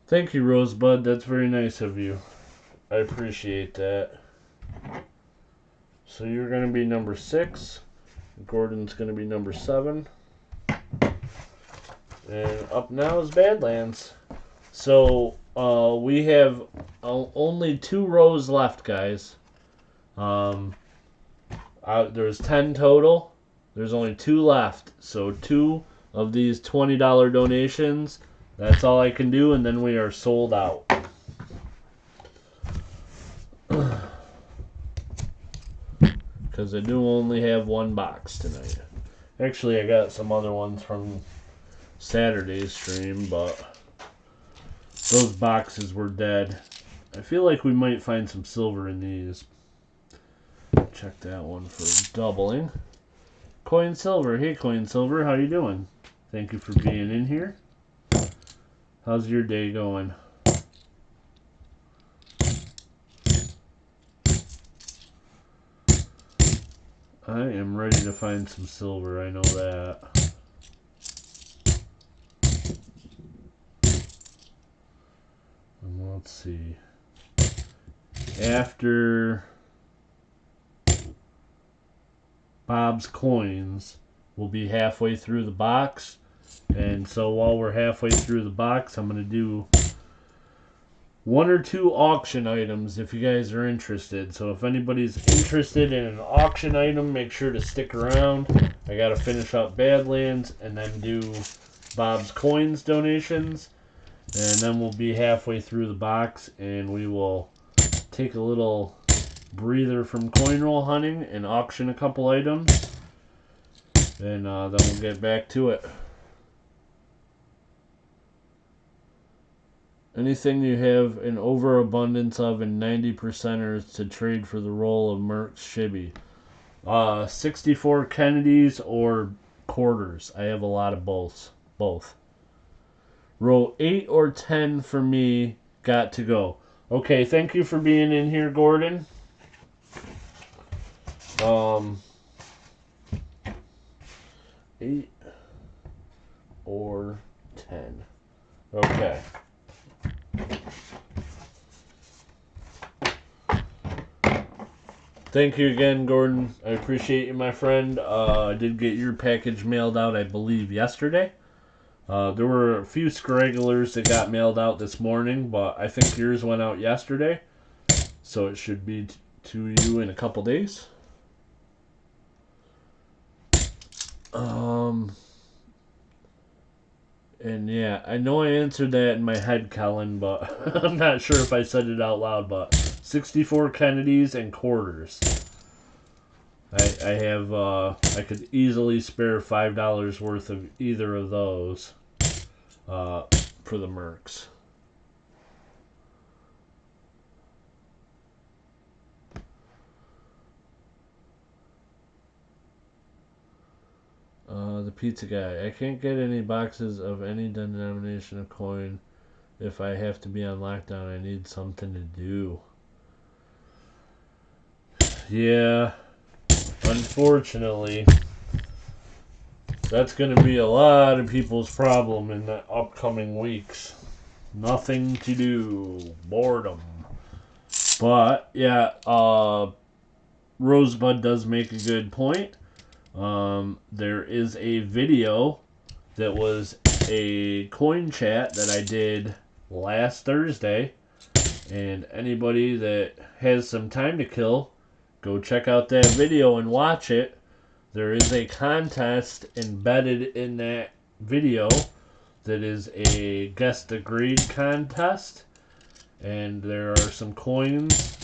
Thank you, Rosebud. That's very nice of you. I appreciate that. So you're going to be number 6. Gordon's going to be number 7. And up now is Badlands. So we have only 2 rows left, guys. There's 10 total. There's only 2 left. So 2 of these $20 donations. That's all I can do, and then we are sold out. Because I do only have 1 box tonight. Actually, I got some other ones from Saturday's stream, but those boxes were dead. I feel like we might find some silver in these. Check that one for doubling. Coin Silver. Hey, Coin Silver, how you doing? Thank you for being in here. How's your day going? I am ready to find some silver, I know that. And let's see. After Bob's Coins, we'll be halfway through the box. And so while we're halfway through the box, I'm going to do 1 or 2 auction items if you guys are interested. So if anybody's interested in an auction item, make sure to stick around. I got to finish up Badlands and then do Bob's Coins donations. And then we'll be halfway through the box and we will take a little breather from coin roll hunting and auction a couple items. And then we'll get back to it. Anything you have an overabundance of and 90%ers to trade for the roll of Merck's Shibby. 64 Kennedys or quarters. I have a lot of both. Row 8 or 10 for me. Got to go. Okay, thank you for being in here, Gordon. 8 or 10. Okay. Thank you again, Gordon. I appreciate you, my friend. I did get your package mailed out, I believe, yesterday. There were a few stragglers that got mailed out this morning, but I think yours went out yesterday. So it should be to you in a couple days. And yeah, I know I answered that in my head, Kellen, but I'm not sure if I said it out loud, but 64 Kennedys and quarters. I have, I could easily spare $5 worth of either of those for the Mercs. The pizza guy. I can't get any boxes of any denomination of coin if I have to be on lockdown. I need something to do. Yeah, unfortunately, that's going to be a lot of people's problem in the upcoming weeks. Nothing to do. Boredom. But, yeah, Rosebud does make a good point. There is a video that was a coin chat that I did last Thursday. And anybody that has some time to kill, go check out that video and watch it. There is a contest embedded in that video that is a guess the grade contest. And there are some coins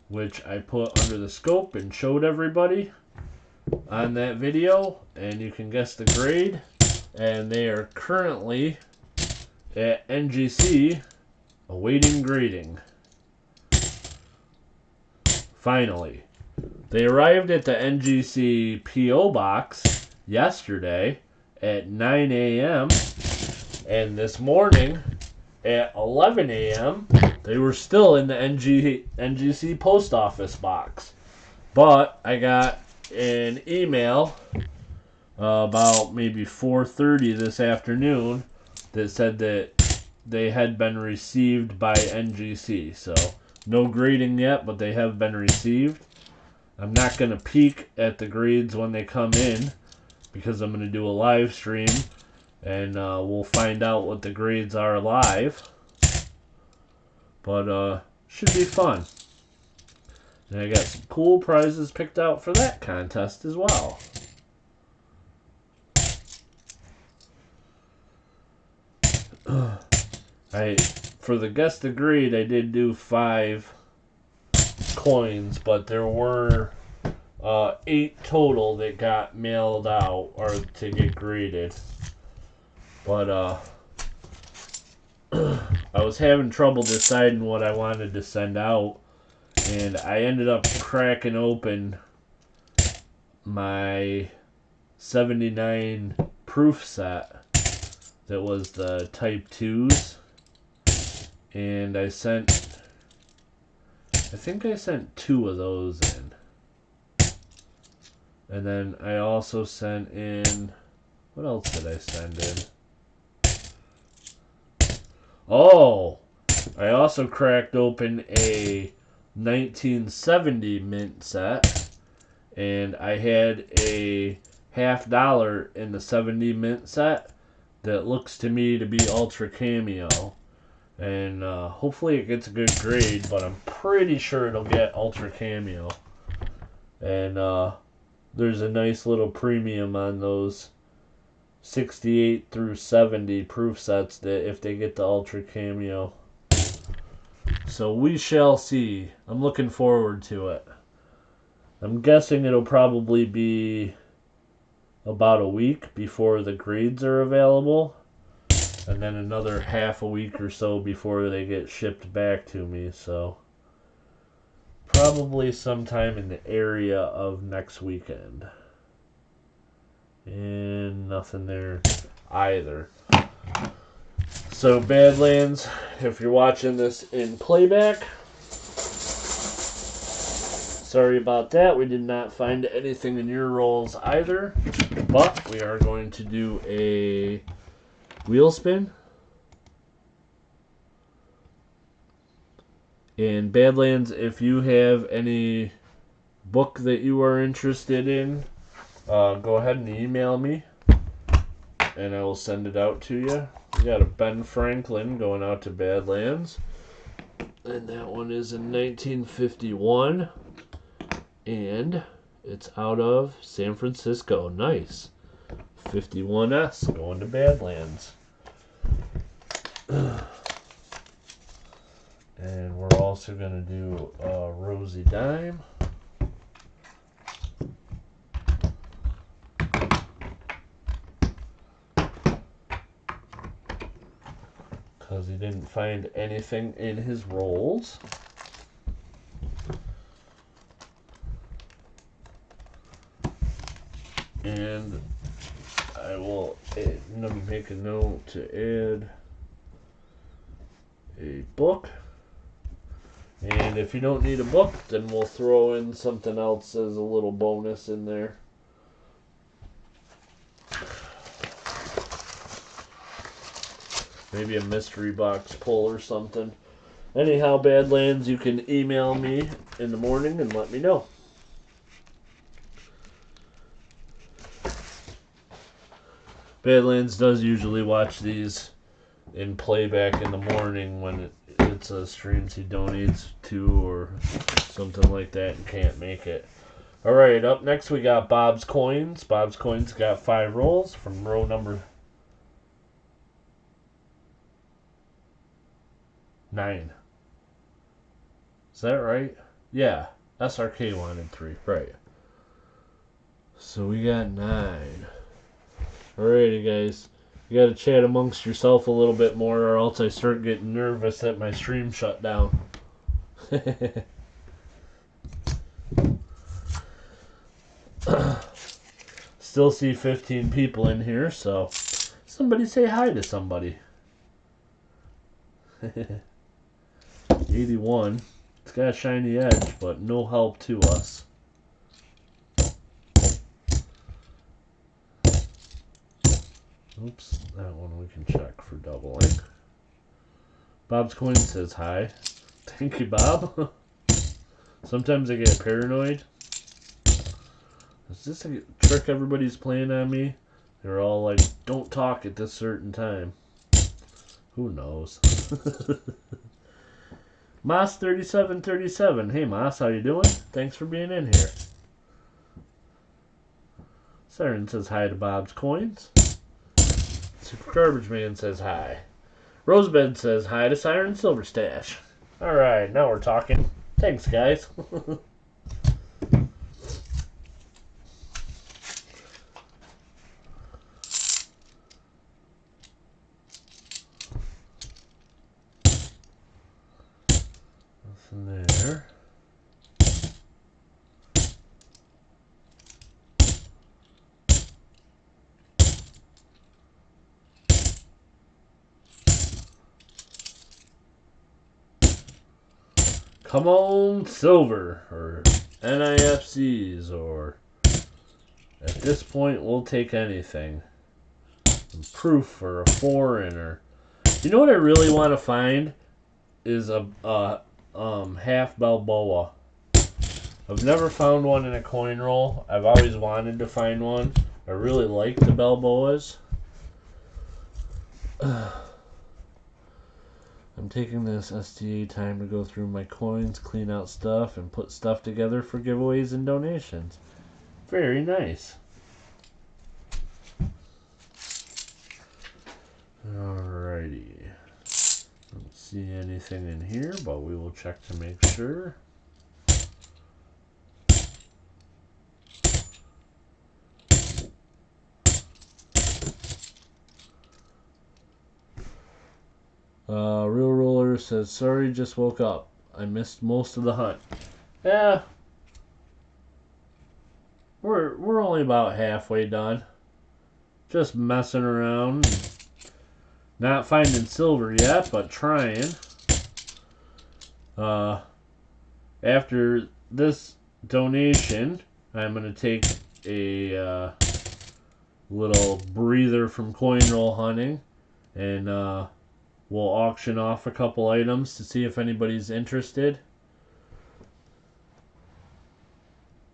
which I put under the scope and showed everybody on that video. And you can guess the grade. And they are currently at NGC awaiting grading. Finally. They arrived at the NGC P.O. box yesterday at 9 a.m. And this morning at 11 a.m. they were still in the NGC post office box. But I got an email about maybe 4:30 this afternoon that said that they had been received by NGC. So no grading yet, but they have been received. I'm not going to peek at the grades when they come in because I'm going to do a live stream and we'll find out what the grades are live. But should be fun. And I got some cool prizes picked out for that contest as well. For the guess the grade, I did do 5 coins, but there were 8 total that got mailed out or to get graded. But I was having trouble deciding what I wanted to send out, and I ended up cracking open my 79 proof set that was the Type 2s, and I think I sent 2 of those in. And then I also sent in, what else did I send in? Oh, I also cracked open a 1970 mint set, and I had a $50 in the 70 mint set that looks to me to be ultra cameo. And hopefully it gets a good grade, but I'm pretty sure it'll get ultra cameo. And there's a nice little premium on those 68 through 70 proof sets that if they get the ultra cameo. So we shall see. I'm looking forward to it. I'm guessing it'll probably be about a week before the grades are available. And then another half a week or so before they get shipped back to me. So probably sometime in the area of next weekend. And nothing there either. So Badlands, if you're watching this in playback, sorry about that. We did not find anything in your rolls either. But we are going to do a wheel spin. And Badlands, if you have any book that you are interested in, go ahead and email me and I will send it out to you. We got a Ben Franklin going out to Badlands, and that one is in 1951, and it's out of San Francisco. Nice. 51S going to Badlands. And we're also going to do a Rosie Dime. Because he didn't find anything in his rolls. And I will make a note to add a book. And if you don't need a book, then we'll throw in something else as a little bonus in there. Maybe a mystery box pull or something. Anyhow, Badlands, you can email me in the morning and let me know. Badlands does usually watch these in playback in the morning when it's a streams he donates to or something like that and can't make it. Alright, up next we got Bob's Coins. Bob's Coins got 5 rolls from row number 9. Is that right? Yeah. SRK wanted 3. Right. So we got 9. Alrighty, guys. You gotta chat amongst yourself a little bit more, or else I start getting nervous that my stream shut down. Still see 15 people in here, so somebody say hi to somebody. 81. It's got a shiny edge, but no help to us. Oops, that one we can check for doubling. Bob's Coin says hi. Thank you, Bob. Sometimes I get paranoid. Is this a trick everybody's playing on me? They're all like, don't talk at this certain time. Who knows? Moss3737. Hey, Moss, how you doing? Thanks for being in here. Siren says hi to Bob's Coins. Super Garbage Man says hi. Rosebed says hi to Siren Silverstash. Alright, now we're talking. Thanks, guys. Nothing there. Come on, silver, or NIFCs, or at this point, we'll take anything. Some proof for a foreign, or you know what I really want to find is a half Balboa. I've never found one in a coin roll. I've always wanted to find one. I really like the Balboas. I'm taking this STA time to go through my coins, clean out stuff, and put stuff together for giveaways and donations. Very nice. Alrighty. Don't see anything in here, but we will check to make sure. Real Roller says, sorry, just woke up. I missed most of the hunt. Yeah. We're only about halfway done. Just messing around. Not finding silver yet, but trying. After this donation, I'm going to take a little breather from coin roll hunting, and we'll auction off a couple items to see if anybody's interested.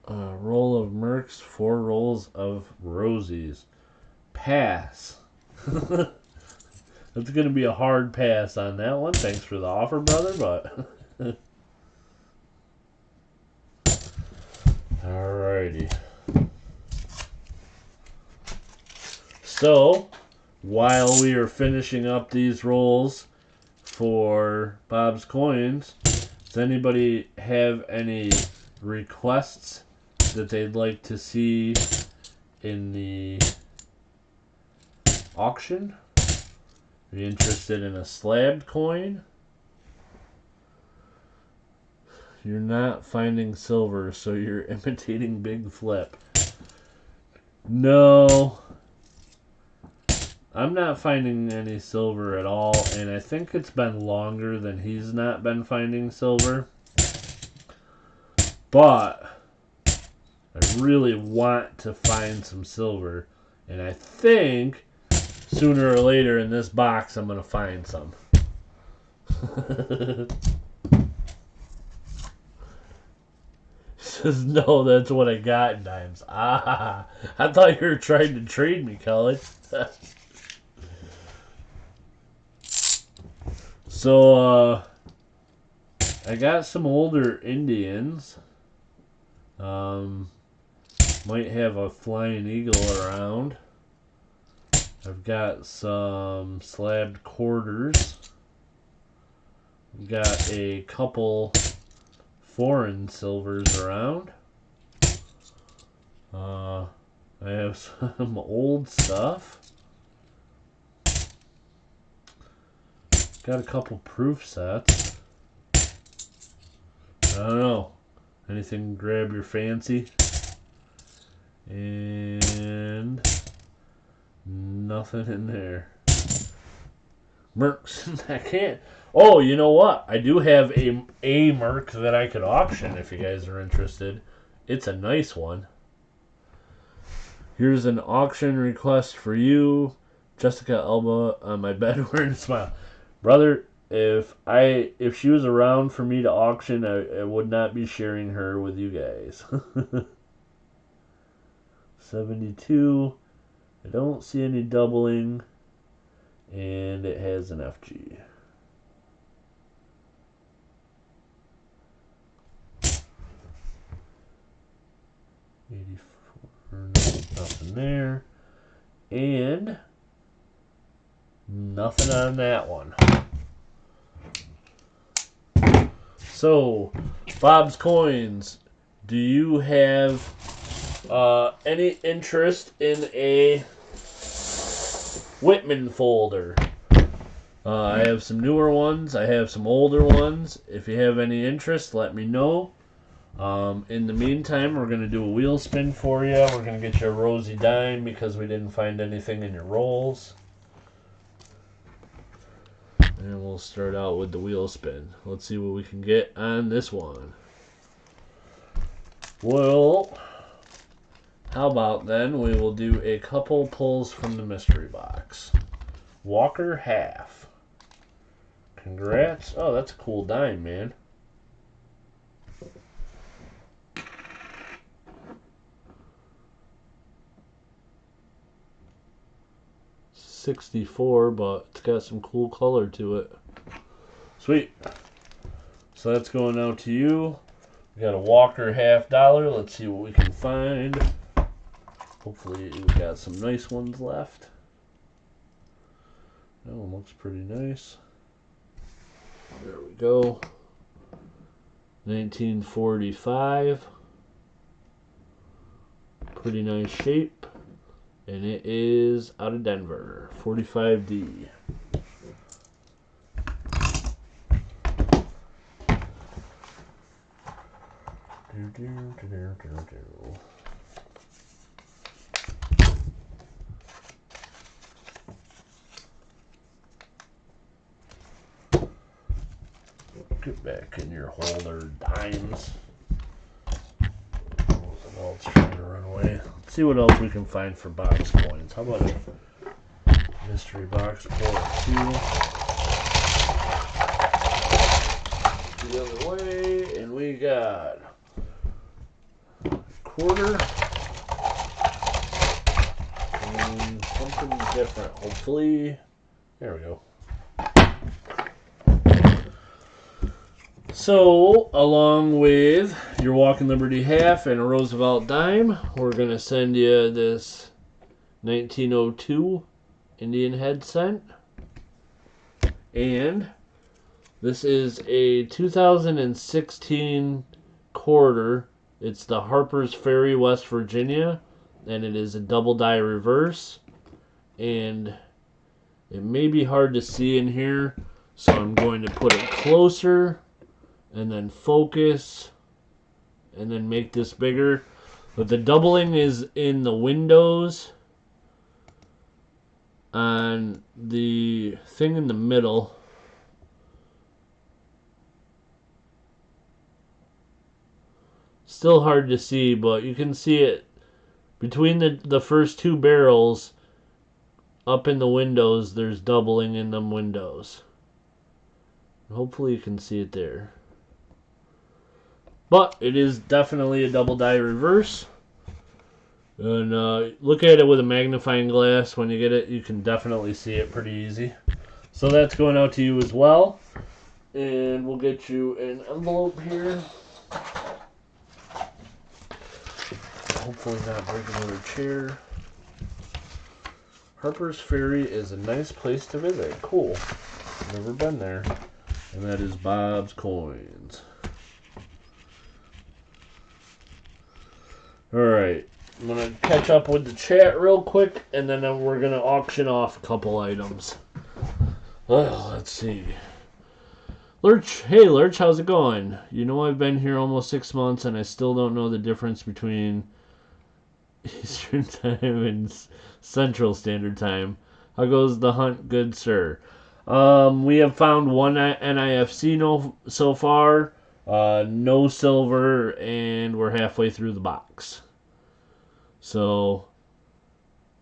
Roll of Mercs, 4 rolls of Rosies. Pass. It's going to be a hard pass on that one. Thanks for the offer, brother, but... Alrighty. So, while we are finishing up these rolls for Bob's Coins, does anybody have any requests that they'd like to see in the auction? Are you interested in a slabbed coin? You're not finding silver, so you're imitating Big Flip. No. I'm not finding any silver at all, and I think it's been longer than he's not been finding silver. But I really want to find some silver, and I think sooner or later in this box I'm going to find some. Says, no, that's what I got in dimes. Ah, I thought you were trying to trade me, Kelly. So, I got some older Indians. Might have a flying eagle around. I've got some slabbed quarters. Got a couple foreign silvers around. I have some old stuff. Got a couple proof sets. I don't know. Anything grab your fancy? And nothing in there. Mercs. I can't. Oh, you know what? I do have a Merc that I could auction if you guys are interested. It's a nice one. Here's an auction request for you. Jessica Elba on my bed wearing a smile. Brother, if she was around for me to auction, I would not be sharing her with you guys. 72. I don't see any doubling. And it has an FG. Nothing there. And nothing on that one. So, Bob's Coins, do you have any interest in a Whitman folder? I have some newer ones. I have some older ones. If you have any interest, let me know. In the meantime, we're going to do a wheel spin for you. We're going to get you a rosy dime because we didn't find anything in your rolls. And we'll start out with the wheel spin. Let's see what we can get on this one. Well, how about then we will do a couple pulls from the mystery box. Walker half. Congrats. Oh, that's a cool dime, man. $64, but it's got some cool color to it. Sweet. So that's going out to you. We got a Walker $50. Let's see what we can find. Hopefully we got some nice ones left. That one looks pretty nice. There we go. 1945. Pretty nice shape. And it is out of Denver, 45D. Get back in your holder, dimes. Else trying to run away. Let's see what else we can find for box coins. How about a mystery box pull or two? The other way, and we got a quarter and something different. Hopefully, there we go. So, along with your Walking Liberty half and a Roosevelt dime, we're going to send you this 1902 Indian head cent. And this is a 2016 quarter. It's the Harper's Ferry, West Virginia, and it is a double die reverse. And it may be hard to see in here, so I'm going to put it closer and then focus and then make this bigger. But the doubling is in the windows on the thing in the middle. Still hard to see, but you can see it between the first two barrels up in the windows. There's doubling in them windows. Hopefully you can see it there. But it is definitely a double die reverse. And look at it with a magnifying glass. When you get it, you can definitely see it pretty easy. So that's going out to you as well. And we'll get you an envelope here. Hopefully not break another chair. Harper's Ferry is a nice place to visit. Cool. Never been there. And that is Bob's Coins. Alright. I'm going to catch up with the chat real quick, and then we're going to auction off a couple items. Well, let's see. Lurch, hey Lurch, how's it going? You know I've been here almost 6 months, and I still don't know the difference between Eastern Time and Central Standard Time. How goes the hunt, good sir? We have found one NIFC so far, no silver, and we're halfway through the box. So,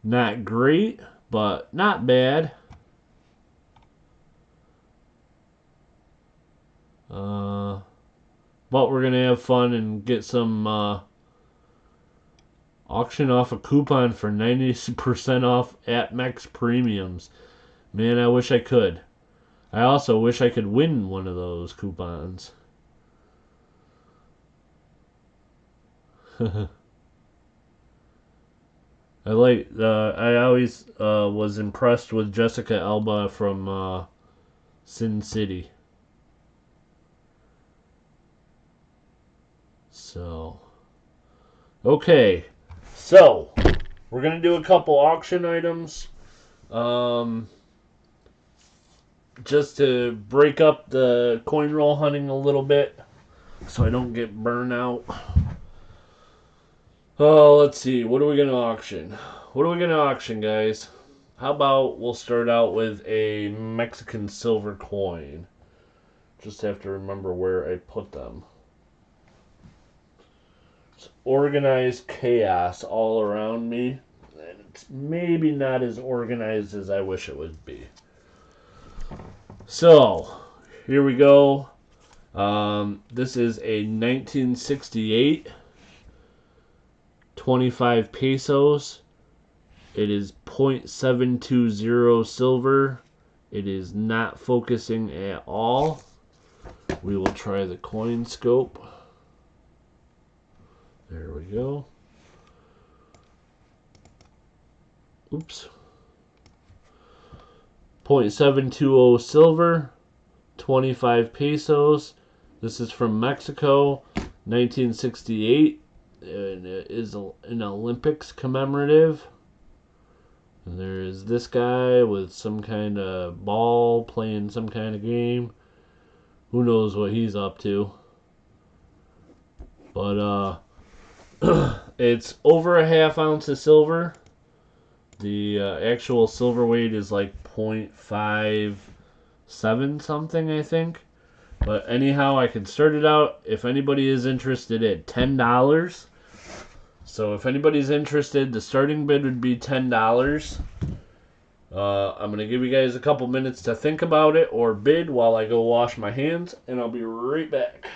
not great, but not bad. But we're going to have fun and get some auction off a coupon for 90% off AppMex premiums. Man, I wish I could. I also wish I could win one of those coupons. I always was impressed with Jessica Alba from Sin City. So, okay. So, we're going to do a couple auction items. Just to break up the coin roll hunting a little bit so I don't get burned out. Oh, let's see. What are we going to auction? What are we going to auction, guys? How about we'll start out with a Mexican silver coin. Just have to remember where I put them. It's organized chaos all around me. And it's maybe not as organized as I wish it would be. So, here we go. This is a 1968 25 pesos. It is 0.720 silver. It is not focusing at all. We will try the coin scope. There we go. Oops. 0.720 silver, 25 pesos. This is from Mexico, 1968. And it is an Olympics commemorative. And there is this guy with some kind of ball playing some kind of game. Who knows what he's up to. But it's over a half ounce of silver. The actual silver weight is like 0.57 something, I think. But anyhow, I can start it out if anybody is interested at $10. So if anybody's interested, the starting bid would be $10. I'm going to give you guys a couple minutes to think about it or bid while I go wash my hands, and I'll be right back.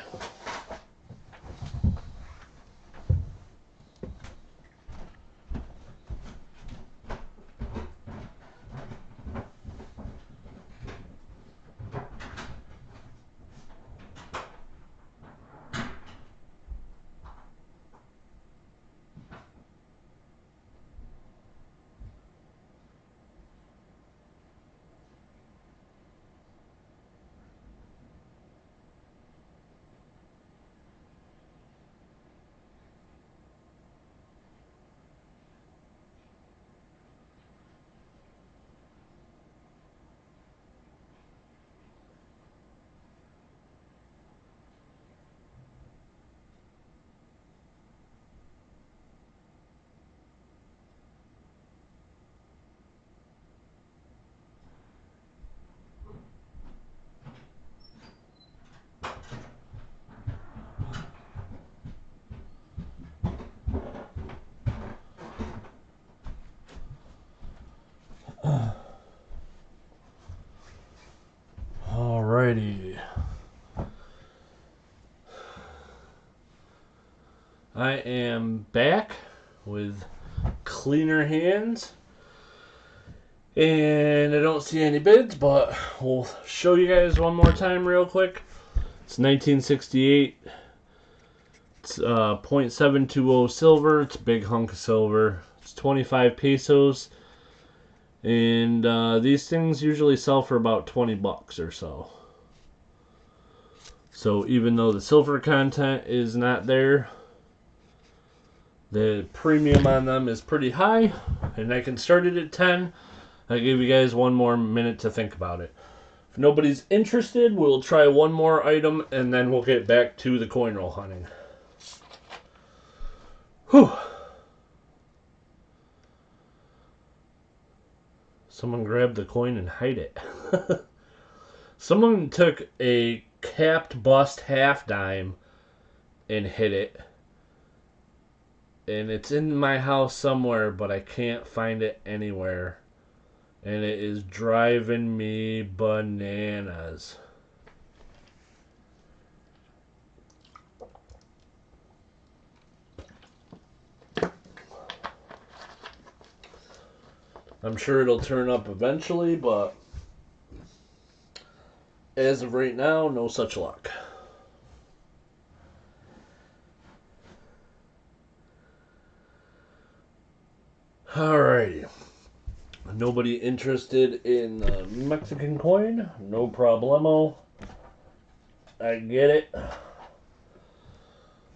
I am back with cleaner hands, and I don't see any bids, but we'll show you guys one more time real quick. It's 1968. It's .720 silver. It's a big hunk of silver. It's 25 pesos, and these things usually sell for about 20 bucks or so. So even though the silver content is not there, the premium on them is pretty high, and I can start it at 10. I give you guys one more minute to think about it. If nobody's interested, we'll try one more item, and then we'll get back to the coin roll hunting. Whew. Someone grabbed the coin and hide it. Someone took a capped bust half dime and hid it. And it's in my house somewhere, but I can't find it anywhere. And it is driving me bananas. I'm sure it'll turn up eventually, but as of right now, no such luck. Alrighty. Nobody interested in the Mexican coin? No problemo. I get it.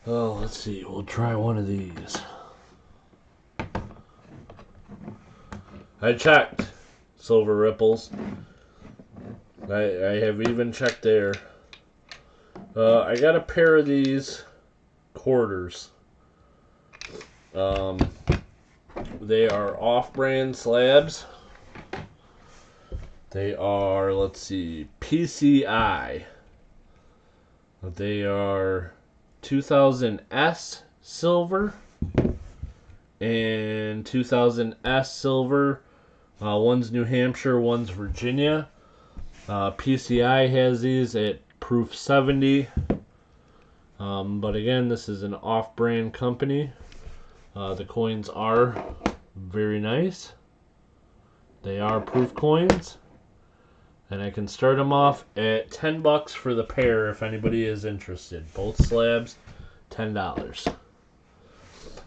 Oh, let's see. We'll try one of these. I checked silver ripples. I have even checked there. I got a pair of these quarters. They are off-brand slabs. They are, let's see, PCI. They are 2000S silver and 2000S silver. One's New Hampshire, one's Virginia. PCI has these at proof 70. But again, this is an off-brand company. The coins are very nice. They are proof coins. And I can start them off at 10 bucks for the pair if anybody is interested. Both slabs, $10.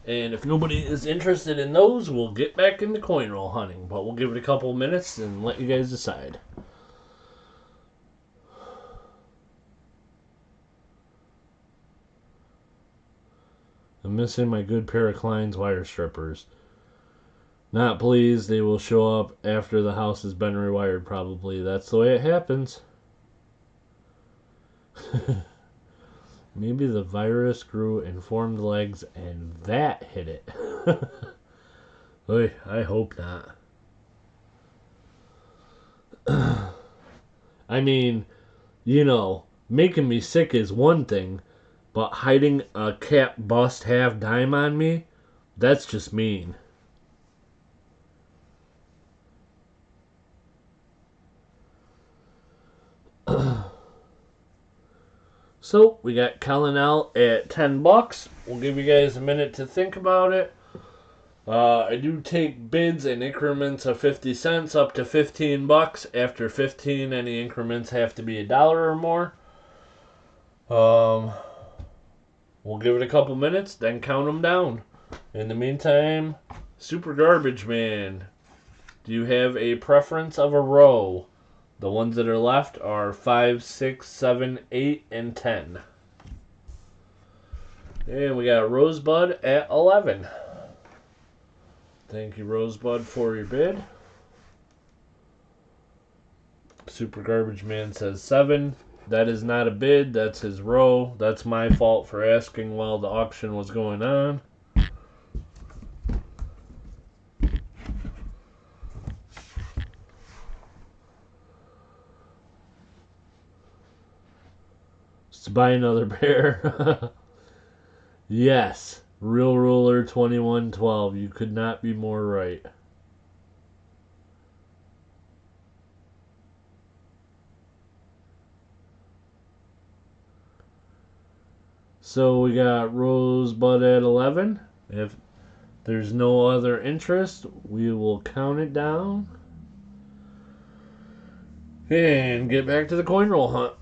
And if nobody is interested in those, we'll get back into coin roll hunting. But we'll give it a couple of minutes and let you guys decide. I'm missing my good pair of Klein's wire strippers. Not pleased, they will show up after the house has been rewired probably. That's the way it happens. Maybe the virus grew informed legs and that hit it. Oy, I hope not. I mean, you know, making me sick is one thing, but hiding a cap bust half dime on me, that's just mean. So we got Colonel at 10 bucks. We'll give you guys a minute to think about it. I do take bids in increments of 50 cents up to 15 bucks. After 15, any increments have to be $1 or more. We'll give it a couple minutes, then count them down. In the meantime, Super Garbage Man, do you have a preference of a row? The ones that are left are 5, 6, 7, 8, and 10. And we got Rosebud at 11. Thank you, Rosebud, for your bid. Super Garbage Man says 7. That is not a bid. That's his row. That's my fault for asking while the auction was going on. To buy another pair. Yes, Real Ruler 2112. You could not be more right. So we got Rosebud at 11. If there's no other interest, we will count it down and get back to the coin roll hunt.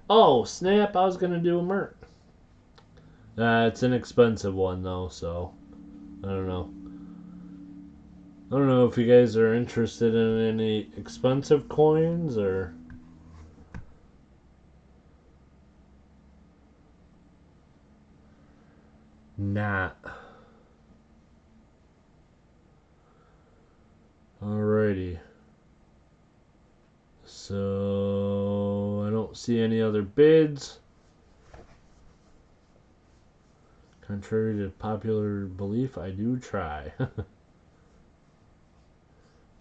Oh, snap, I was going to do a Merc. It's an expensive one, though, so I don't know. I don't know if you guys are interested in any expensive coins or... Not. Alrighty. So I don't see any other bids. Contrary to popular belief, I do try.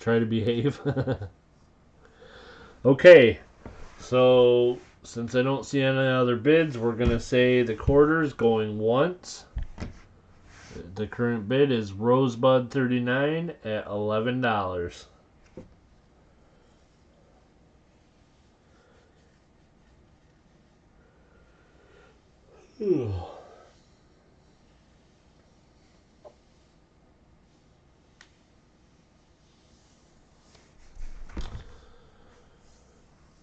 Try to behave. Okay. So since I don't see any other bids, we're going to say the quarters going once. The current bid is Rosebud 39 at $11.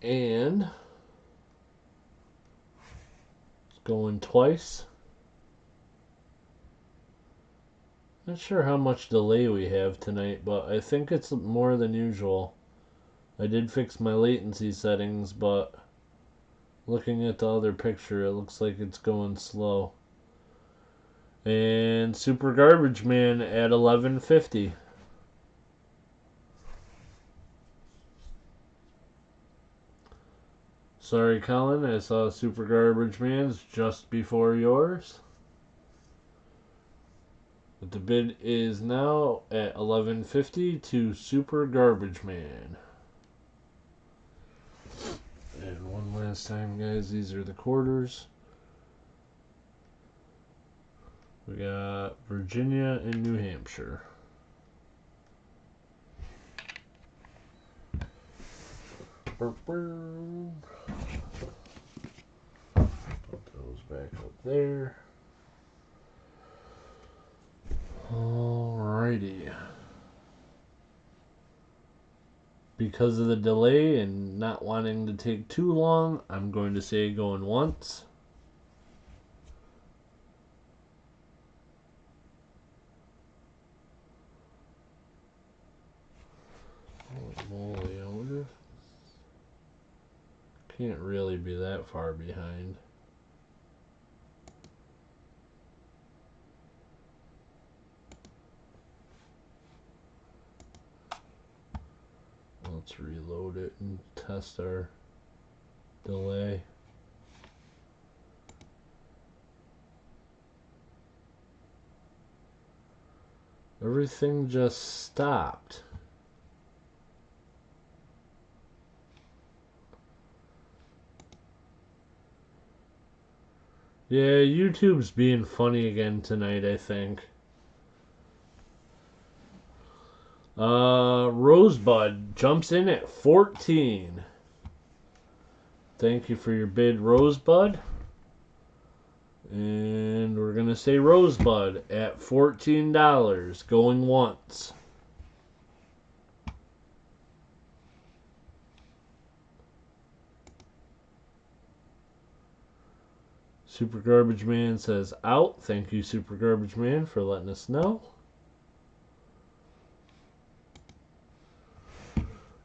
And it's going twice. Not sure how much delay we have tonight, but I think it's more than usual. I did fix my latency settings, but looking at the other picture, it looks like it's going slow. And Super Garbage Man at $11.50. Sorry, Colin, I saw Super Garbage Man's just before yours. But the bid is now at $11.50 to Super Garbage Man. And one last time, guys, these are the quarters. We got Virginia and New Hampshire. Put those back up there. Alrighty. Because of the delay and not wanting to take too long, I'm going to say going once. Holy moly, I wonder if... Can't really be that far behind. Let's reload it and test our delay. Everything just stopped. Yeah, YouTube's being funny again tonight, I think. Rosebud jumps in at 14. Thank you for your bid, Rosebud. And we're going to say Rosebud at $14, going once. Super Garbage Man says out. Thank you, Super Garbage Man, for letting us know.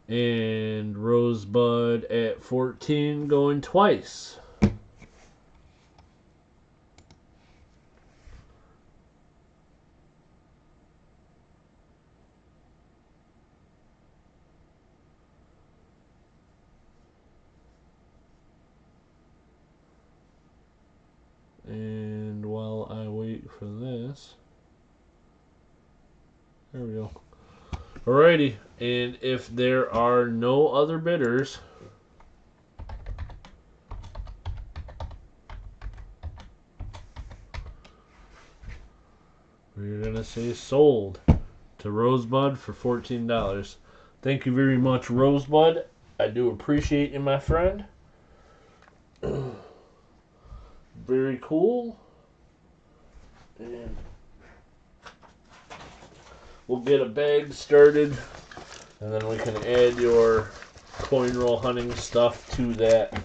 And Rosebud at 14 going twice. And while I wait for this, there we go. Alrighty, and if there are no other bidders, we're gonna say sold to Rosebud for $14. Thank you very much, Rosebud. I do appreciate you, my friend. cool. And we'll get a bag started, and then we can add your coin roll hunting stuff to that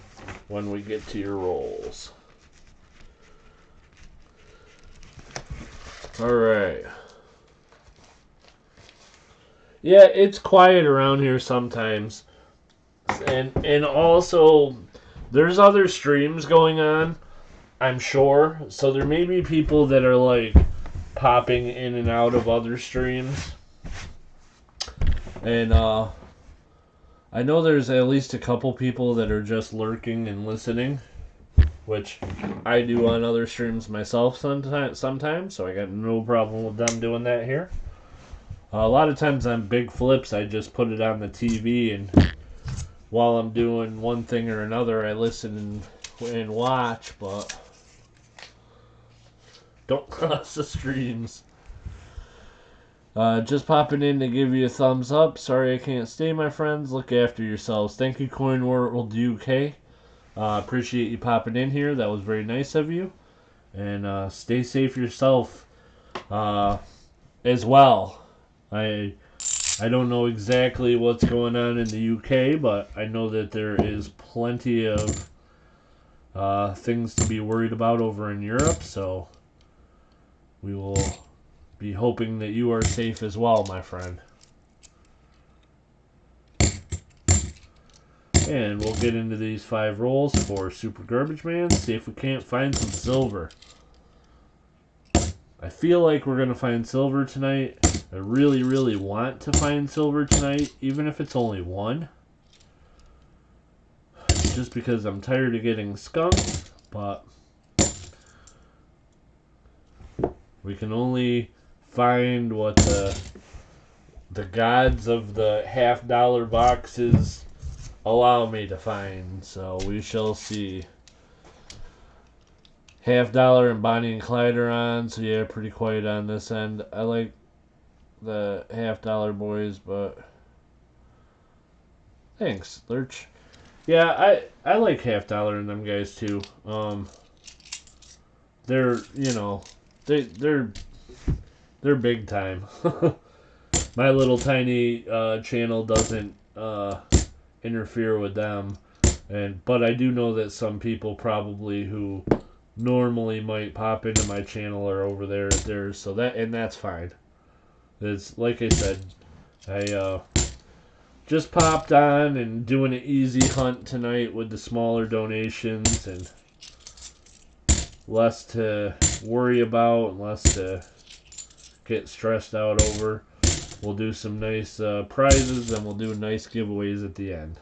when we get to your rolls. Alright. Yeah, it's quiet around here sometimes. And also, there's other streams going on, I'm sure. So there may be people that are like popping in and out of other streams. And I know there's at least a couple people that are just lurking and listening, which I do on other streams myself sometimes, so I got no problem with them doing that here. A lot of times on big flips, I just put it on the TV, and while I'm doing one thing or another, I listen and watch, but don't cross the streams. Just popping in to give you a thumbs up. Sorry I can't stay, my friends. Look after yourselves. Thank you, Coin World UK. Appreciate you popping in here. That was very nice of you. And stay safe yourself as well. I don't know exactly what's going on in the UK, but I know that there is plenty of things to be worried about over in Europe, so we will be hoping that you are safe as well, my friend. And we'll get into these 5 rolls for Super Garbage Man, see if we can't find some silver. I feel like we're going to find silver tonight. I really, really want to find silver tonight, even if it's only 1. Just because I'm tired of getting skunked, but we can only find what the gods of the $50 boxes allow me to find, so we shall see. $50 and Bonnie and Clyde are on, so yeah, pretty quiet on this end. I like the $50 boys, but thanks, Lurch. Yeah, I like $50 and them guys too. They're, you know, they're big time. My little tiny channel doesn't interfere with them, but I do know that some people probably who normally might pop into my channel are over there at theirs, so that's fine. It's like I said, I just popped on and doing an easy hunt tonight with the smaller donations and less to worry about and less to get stressed out over. We'll do some nice prizes and we'll do nice giveaways at the end.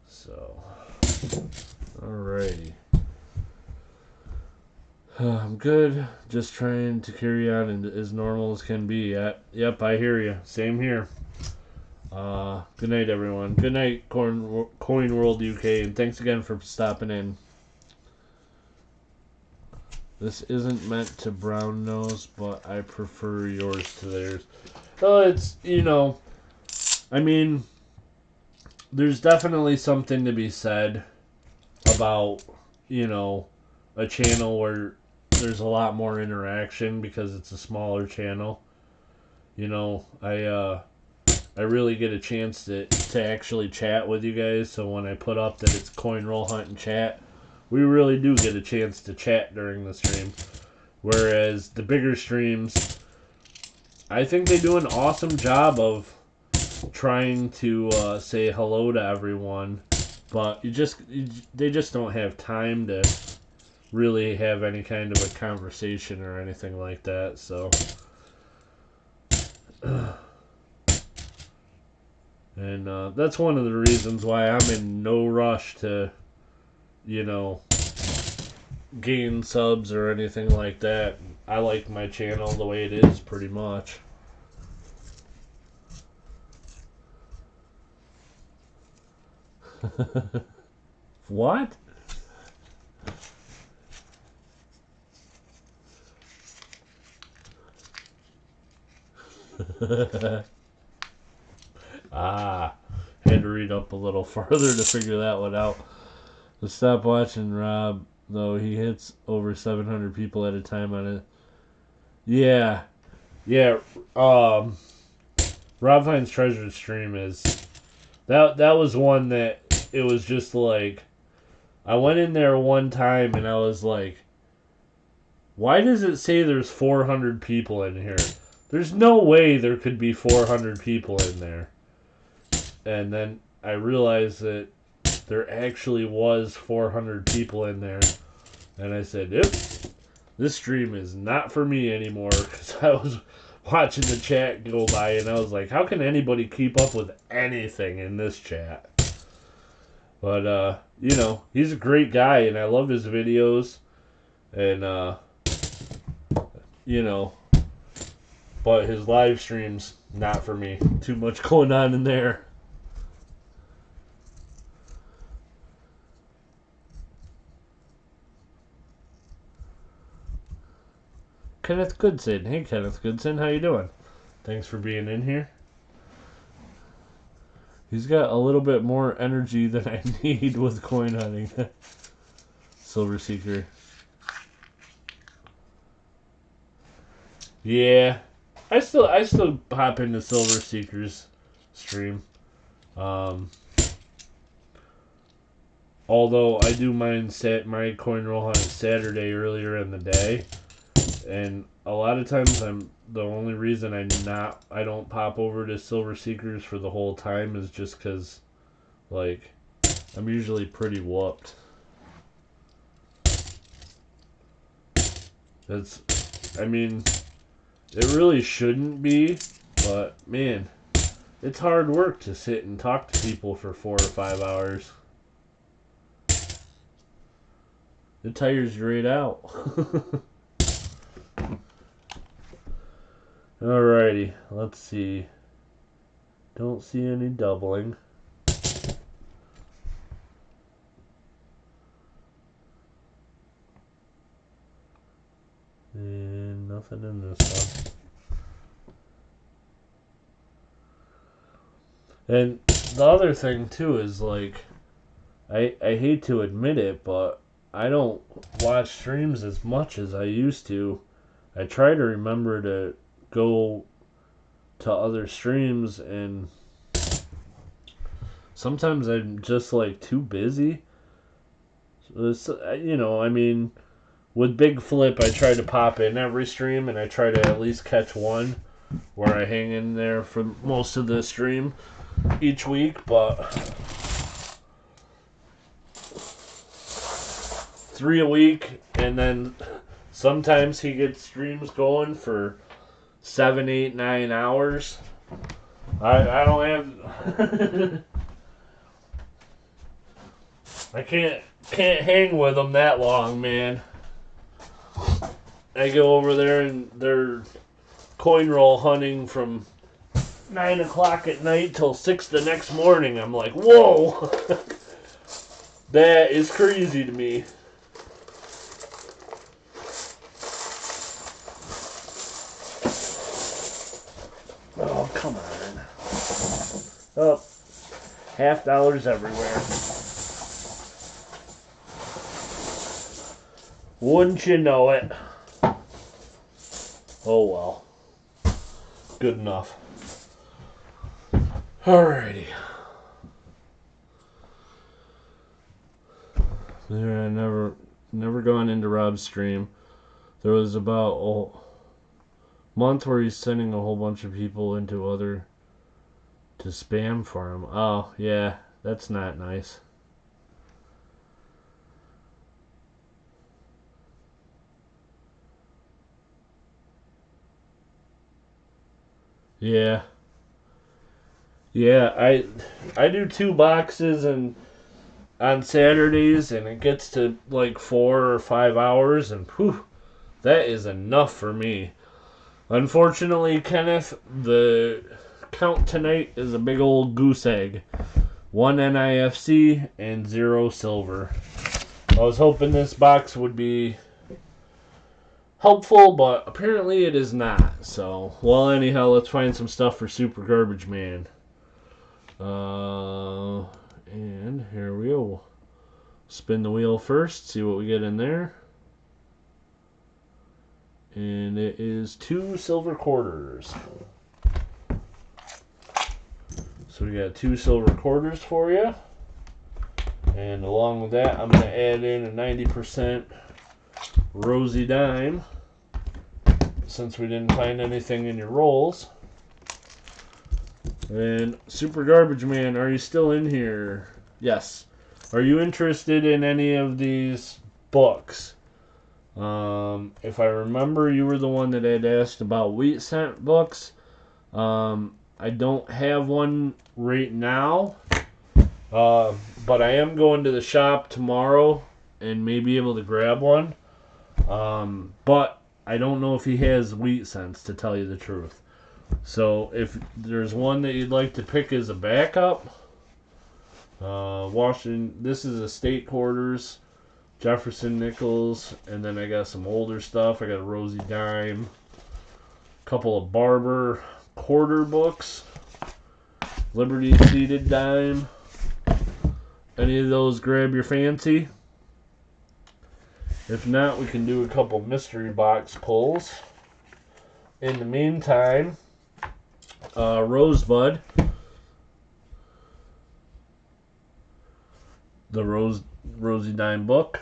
So, alrighty. I'm good. Just trying to carry on and as normal as can be. Yep, I hear you. Same here. Good night, everyone. Good night, Coin World UK, and thanks again for stopping in. This isn't meant to brown nose, but I prefer yours to theirs. It's, you know, I mean, there's definitely something to be said about, you know, a channel where there's a lot more interaction because it's a smaller channel. You know, I really get a chance to actually chat with you guys, so when I put up that it's Coin Roll Hunt and Chat, we really do get a chance to chat during the stream. Whereas the bigger streams, I think they do an awesome job of trying to say hello to everyone, but they just don't have time to really have any kind of a conversation or anything like that, so and that's one of the reasons why I'm in no rush to, you know, gain subs or anything like that. I like my channel the way it is pretty much. What? Had to read up a little further to figure that one out. But stop watching Rob, though. He hits over 700 people at a time on it. Yeah. Yeah. Rob Finds Treasure stream is... That was one that it was just like... I went in there one time and I was like, why does it say there's 400 people in here? There's no way there could be 400 people in there. And then I realized that there actually was 400 people in there. And I said, yep, this stream is not for me anymore. Because I was watching the chat go by and I was like, how can anybody keep up with anything in this chat? But, you know, he's a great guy and I love his videos. And, you know, but his live streams, not for me. Too much going on in there. Kenneth Goodson. Hey, Kenneth Goodson, how you doing? Thanks for being in here. He's got a little bit more energy than I need with coin hunting. Silver Seeker. Yeah, I still pop into Silver Seeker's stream. Although I do mind set my coin roll on Saturday earlier in the day, and a lot of times the only reason I don't pop over to Silver Seekers for the whole time is just because, like, I'm usually pretty whooped. I mean, it really shouldn't be, but man, it's hard work to sit and talk to people for 4 or 5 hours. It tires you right out. Alrighty, let's see. Don't see any doubling. And nothing in this one. And the other thing too is, like, I hate to admit it, but I don't watch streams as much as I used to. I try to remember to go to other streams, and sometimes I'm just, like, too busy. So, you know, I mean, with Big Flip, I try to pop in every stream, and I try to at least catch one where I hang in there for most of the stream each week, but 3 a week, and then sometimes he gets streams going for 7, 8, 9 hours. I don't have... I can't hang with them that long, man. I go over there and they're coin roll hunting from 9 o'clock at night till 6 the next morning. I'm like, whoa! That is crazy to me. Oh, come on. Oh, $50 everywhere. Wouldn't you know it? Oh well. Good enough. Alrighty. There, I never gone into Rob's stream. There was about a month where he's sending a whole bunch of people to spam for him. Oh, yeah, that's not nice. Yeah. Yeah, I do 2 boxes and on Saturdays, and it gets to like 4 or 5 hours, and whew, that is enough for me. Unfortunately, Kenneth, the count tonight is a big old goose egg. 1 NIFC and 0 silver. I was hoping this box would be helpful, but apparently it is not. So, well, anyhow, let's find some stuff for Super Garbage Man. And here we go. Spin the wheel first, see what we get in there. And it is 2 silver quarters. So we got 2 silver quarters for you. And along with that, I'm going to add in a 90% rosy dime, since we didn't find anything in your rolls. And Super Garbage Man, are you still in here? Yes. Are you interested in any of these books? If I remember, you were the one that had asked about wheat cent books. I don't have one right now, but I am going to the shop tomorrow and may be able to grab one. But I don't know if he has wheat cents, to tell you the truth. So if there's one that you'd like to pick as a backup, Washington, this is a state quarters, Jefferson nickels, and then I got some older stuff. I got a rosy dime, a couple of Barber quarter books, Liberty seeded dime. Any of those grab your fancy? If not, we can do a couple mystery box pulls. In the meantime, Rosebud, the Rosy Dime book.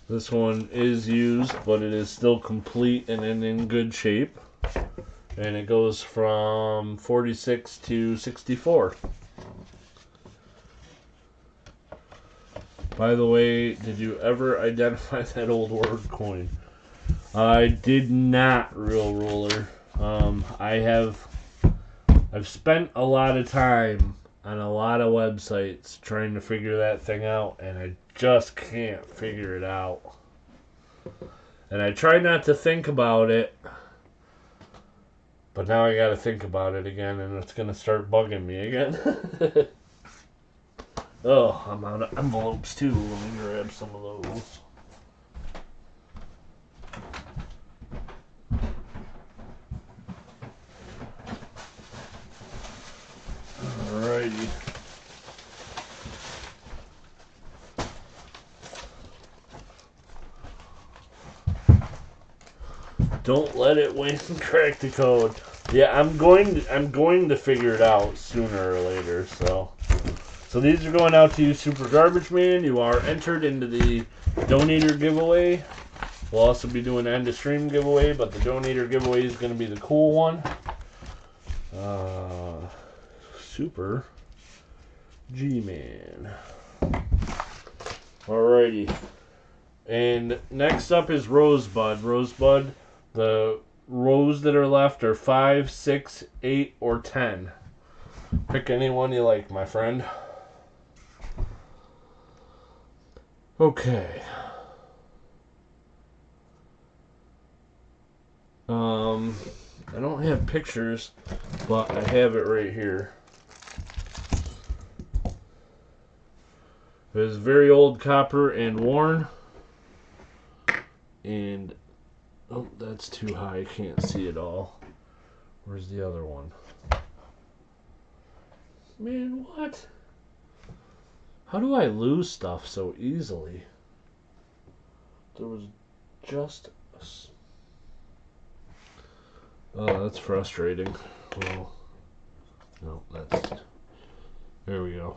This one is used, but it is still complete and in good shape. And it goes from 46 to 64. By the way, did you ever identify that old word coin? I did not, Real Ruler. I've spent a lot of time on a lot of websites trying to figure that thing out, and I just can't figure it out. And I try not to think about it, but now I gotta think about it again, and it's gonna start bugging me again. Oh, I'm out of envelopes too. Let me grab some of those. Alrighty. Don't let it win. Crack the code. Yeah, I'm going to figure it out sooner or later. So these are going out to you, Super Garbage Man. You are entered into the donator giveaway. We'll also be doing an end of stream giveaway, but the donator giveaway is going to be the cool one. Super G-Man. Alrighty. And next up is Rosebud. Rosebud, the rows that are left are 5, 6, 8, or 10. Pick any one you like, my friend. Okay. I don't have pictures, but I have it right here. It is very old copper and worn. And, oh, that's too high. I can't see it all. Where's the other one? Man, what? How do I lose stuff so easily? There was just a... Oh, that's frustrating. Well, no, that's... There we go.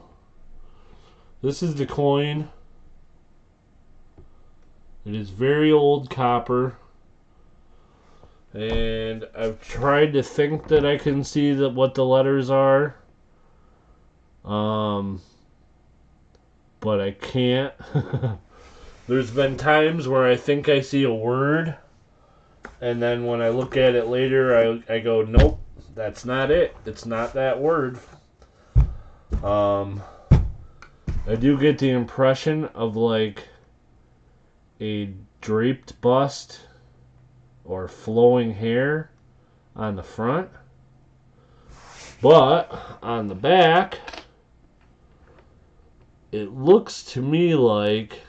This is the coin. It is very old copper. And I've tried to think that I can see what the letters are. But I can't. There's been times where I think I see a word, and then when I look at it later, I go, nope, that's not it. It's not that word. I do get the impression of like a draped bust or flowing hair on the front. But on the back, it looks to me like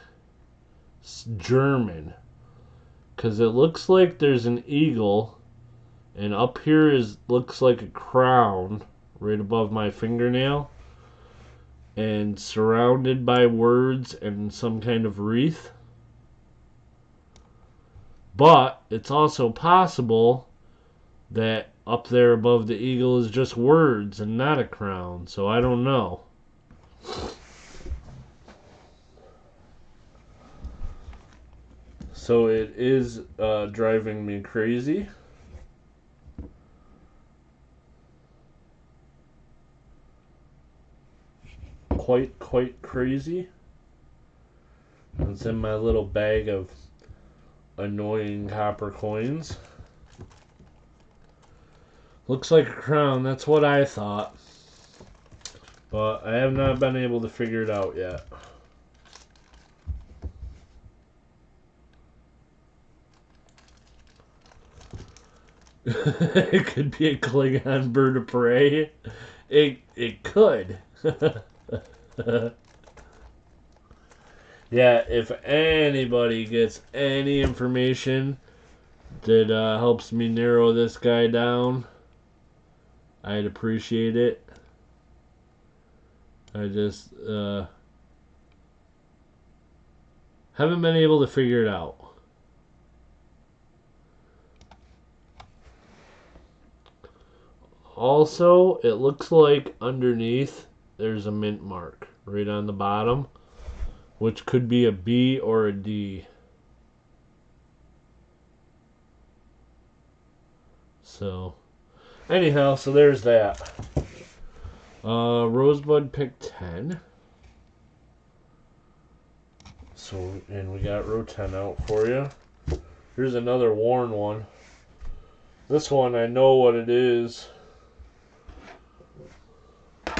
German, because it looks like there's an eagle, and up here looks like a crown right above my fingernail, and surrounded by words and some kind of wreath. But it's also possible that up there above the eagle is just words and not a crown, so I don't know. So it is driving me crazy. Quite crazy. It's in my little bag of annoying copper coins. Looks like a crown, that's what I thought. But I have not been able to figure it out yet. It could be a Klingon bird of prey. It could. Yeah, if anybody gets any information that helps me narrow this guy down, I'd appreciate it. I just haven't been able to figure it out. Also, it looks like underneath there's a mint mark right on the bottom, which could be a B or a D. So, anyhow, so there's that. Rosebud picked 10. So, and we got row 10 out for you. Here's another worn one. This one, I know what it is.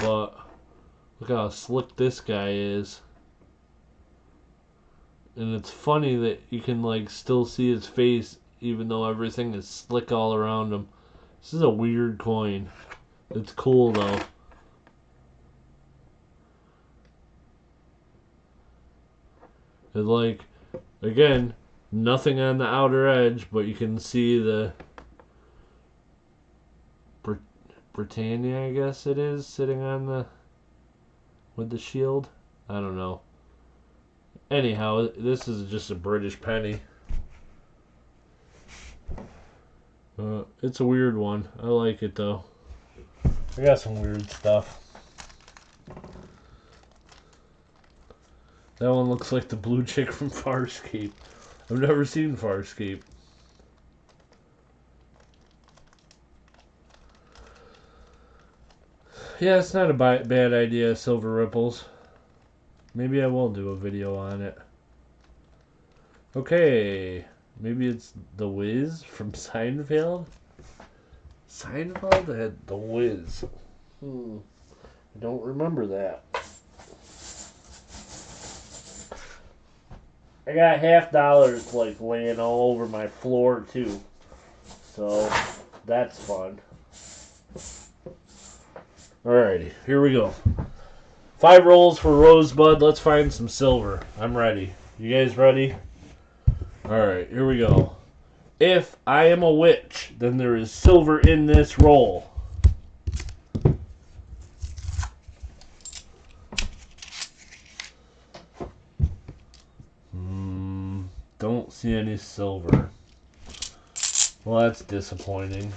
But, look how slick this guy is. And it's funny that you can, like, still see his face even though everything is slick all around him. This is a weird coin. It's cool, though. It's like, again, nothing on the outer edge, but you can see the Britannia, I guess it is, sitting on the with the shield. I don't know. Anyhow, this is just a British penny. It's a weird one. I like it though. I got some weird stuff. That one looks like the blue chick from Farscape. I've never seen Farscape. Yeah, it's not a bad idea, Silver Ripples. Maybe I will do a video on it. Okay, maybe it's The Wiz from Seinfeld? Seinfeld had The Wiz. I don't remember that. I got $50 like laying all over my floor too. So that's fun. Alrighty, here we go. 5 rolls for Rosebud. Let's find some silver. I'm ready. You guys ready? Alright, here we go. If I am a witch, then there is silver in this roll. Don't see any silver. Well, that's disappointing.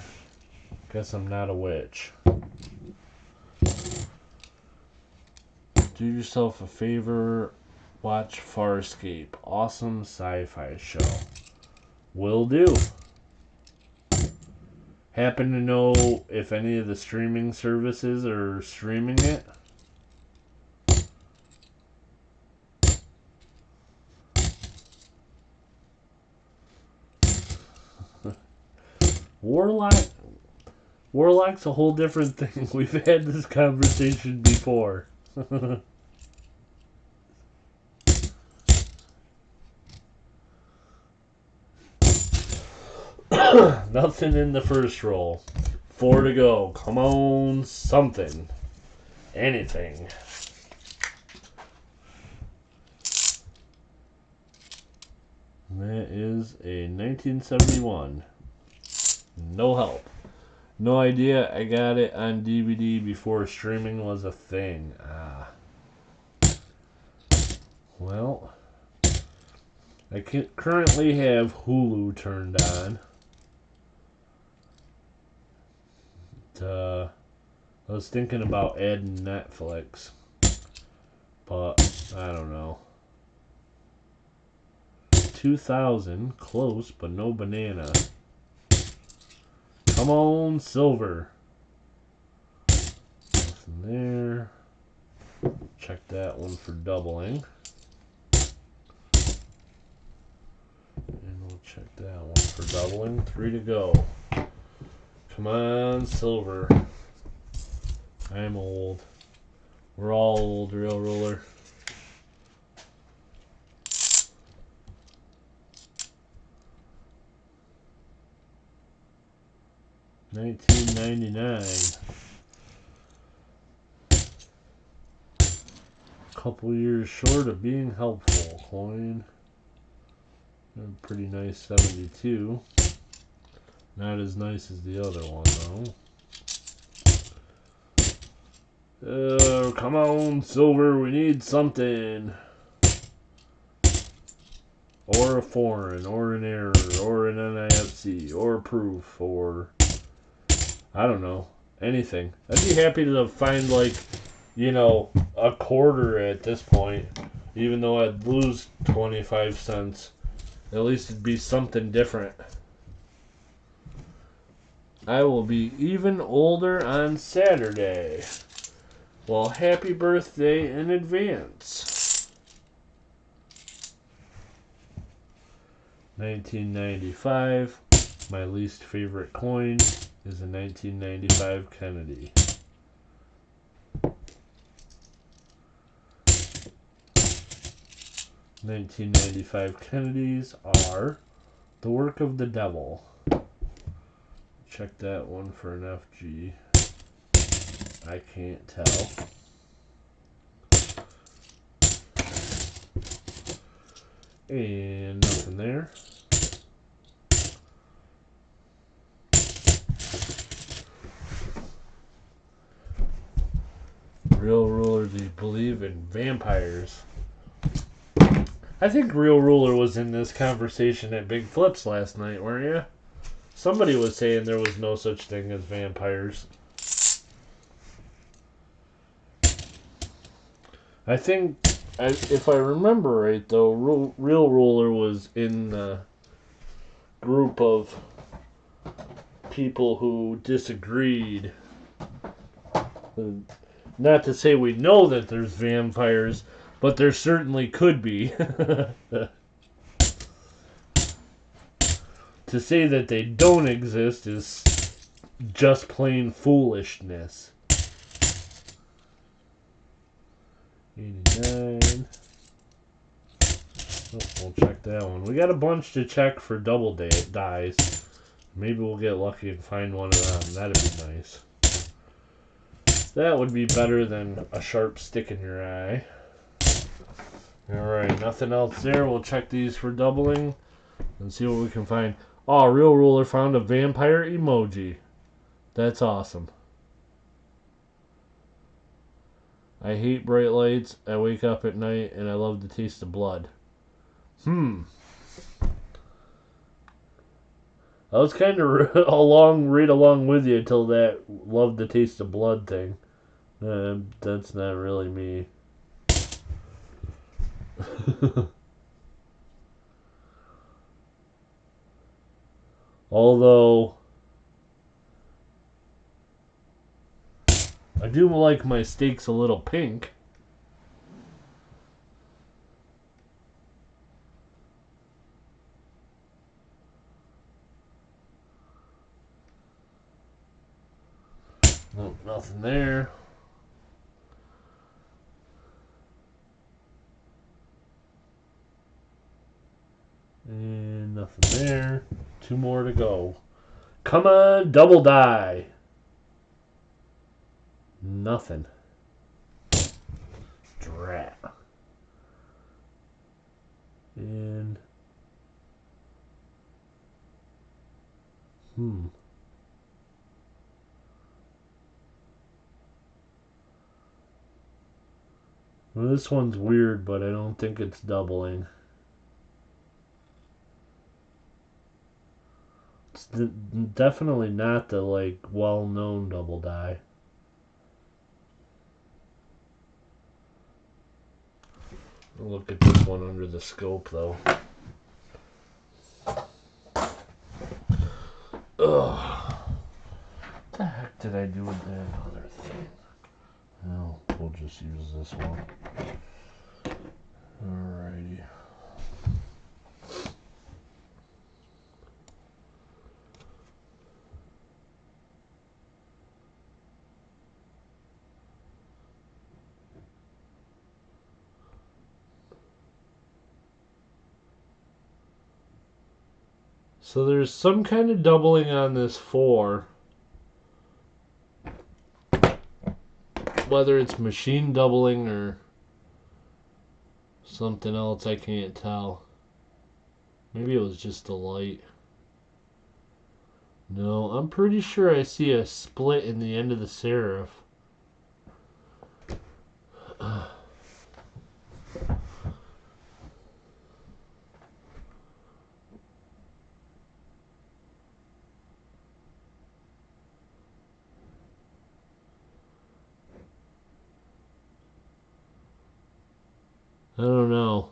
Guess I'm not a witch. Do yourself a favor. Watch Farscape. Awesome sci-fi show. Will do. Happen to know if any of the streaming services are streaming it? Warlock's a whole different thing. We've had this conversation before. Nothing in the first roll. 4 to go. Come on, something. Anything. That is a 1971. No help. No idea. I got it on DVD before streaming was a thing. Well, I currently have Hulu turned on. I was thinking about adding Netflix, but I don't know. 2000, close, but no banana. Come on, silver. Nothing there. Check that one for doubling. And we'll check that one for doubling. 3 to go. Come on, silver. I'm old. We're all old, Real Ruler. $19.99. Couple years short of being helpful. Coin. A pretty nice 72. Not as nice as the other one, though. Come on, silver. We need something. Or a foreign, or an error, or an NIFC, or proof, or I don't know, anything. I'd be happy to find, like, you know, a quarter at this point, even though I'd lose 25 cents. At least it'd be something different. I will be even older on Saturday. Well, happy birthday in advance. 1995. My least favorite coin is a 1995 Kennedy. $19.95 Kennedys are the work of the devil. Check that one for an FG. I can't tell. And nothing there. Real Ruler, do you believe in vampires? I think Real Ruler was in this conversation at Big Flips last night, weren't you? Somebody was saying there was no such thing as vampires. I think, if I remember right, though, Real Ruler was in the group of people who disagreed. Not to say we know that there's vampires, but there certainly could be. To say that they don't exist is just plain foolishness. 89. Oh, we'll check that one. We got a bunch to check for double dies. Maybe we'll get lucky and find one of them. That'd be nice. That would be better than a sharp stick in your eye. Alright, nothing else there. We'll check these for doubling and see what we can find. Oh, Real Ruler found a vampire emoji. That's awesome. I hate bright lights. I wake up at night and I love the taste of blood. I was kind of right along with you until that love the taste of blood thing. That's not really me. Although I do like my steaks a little pink. Nope, nothing there. And nothing there. 2 more to go. Come on, double die. Nothing. Drat. And Well, this one's weird, but I don't think it's doubling. It's definitely not the like well-known double die. Look at this one under the scope though. Ugh. What the heck did I do with that other thing? Well, we'll just use this one. Alrighty. So there's some kind of doubling on this 4. Whether it's machine doubling or something else, I can't tell. Maybe it was just the light. No, I'm pretty sure I see a split in the end of the serif. I don't know.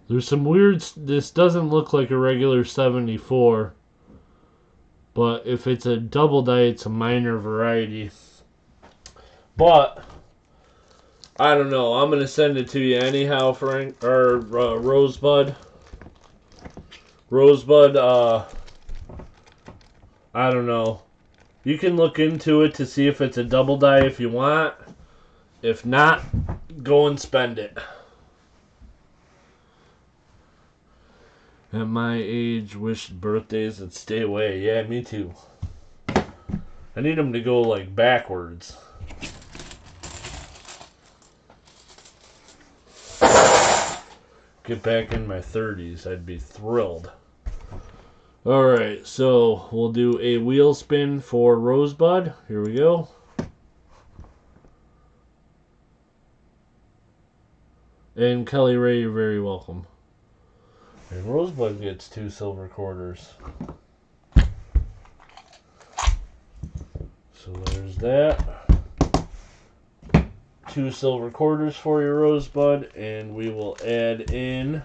There's some weird... This doesn't look like a regular 74. But if it's a double die, it's a minor variety. But I don't know. I'm going to send it to you anyhow, Frank. Or Rosebud. Rosebud, I don't know. You can look into it to see if it's a double die if you want. If not, go and spend it. At my age, wished birthdays would stay away. Yeah, me too. I need them to go like backwards. Get back in my 30s. I'd be thrilled. Alright, so we'll do a wheel spin for Rosebud. Here we go. And Kelly Ray, you're very welcome. And Rosebud gets 2 silver quarters. So there's that. 2 silver quarters for your Rosebud. And we will add in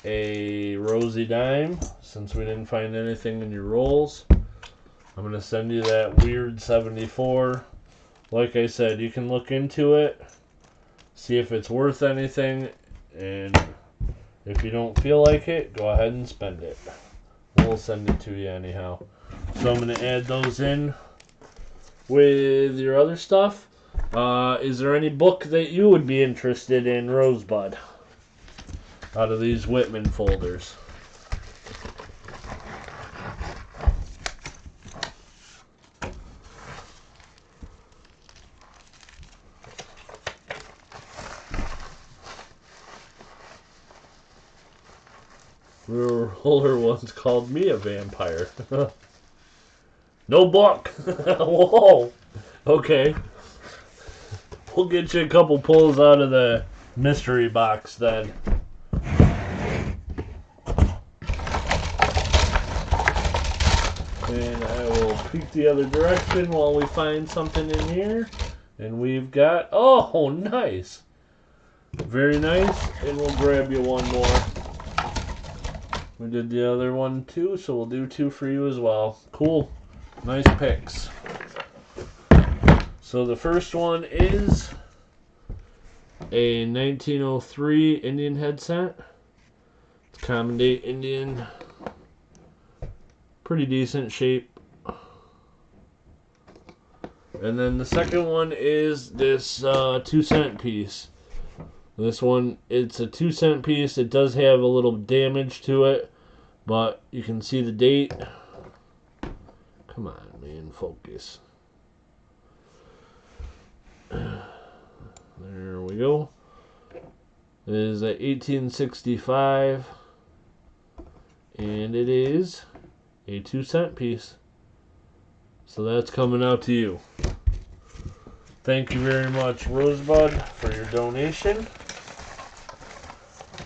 a rosy dime since we didn't find anything in your rolls. I'm going to send you that weird 74. Like I said, you can look into it, see if it's worth anything, and if you don't feel like it, go ahead and spend it. We'll send it to you anyhow. So I'm going to add those in with your other stuff. Is there any book that you would be interested in, Rosebud, out of these Whitman folders? Roller once called me a vampire. No book. Whoa. Okay. We'll get you a couple pulls out of the mystery box then. And I will peek the other direction while we find something in here. And we've got... Oh, nice. Very nice. And we'll grab you one more. We did the other one too, so we'll do 2 for you as well. Cool. Nice picks. So the first one is a 1903 Indian headset. It's common date Indian. Pretty decent shape. And then the second one is this 2-cent piece. This one, it's a 2-cent piece. It does have a little damage to it, but you can see the date. Come on, man, focus. There we go. It is a 1865, and it is a 2-cent piece. So that's coming out to you. Thank you very much, Rosebud, for your donation.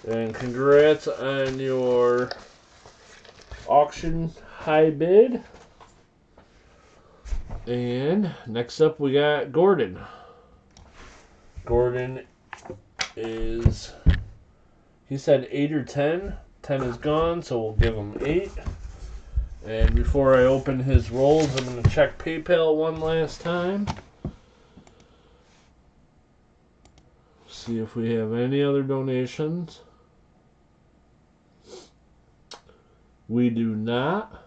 And congrats on your auction high bid. And next up we got Gordon. Gordon is, he said 8 or 10. 10 is gone, so we'll give him 8. And before I open his rolls, I'm going to check PayPal one last time. See if we have any other donations. We do not.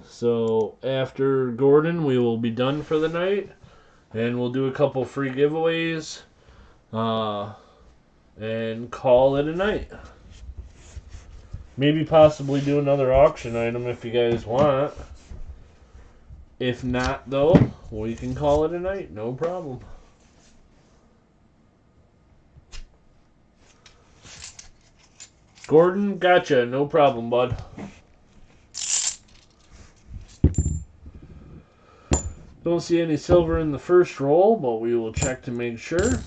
So after Gordon, we will be done for the night. And we'll do a couple free giveaways. And call it a night. Maybe possibly do another auction item if you guys want. If not, though, we can call it a night. No problem. Gordon, gotcha. No problem, bud. Don't see any silver in the first roll, but we will check to make sure.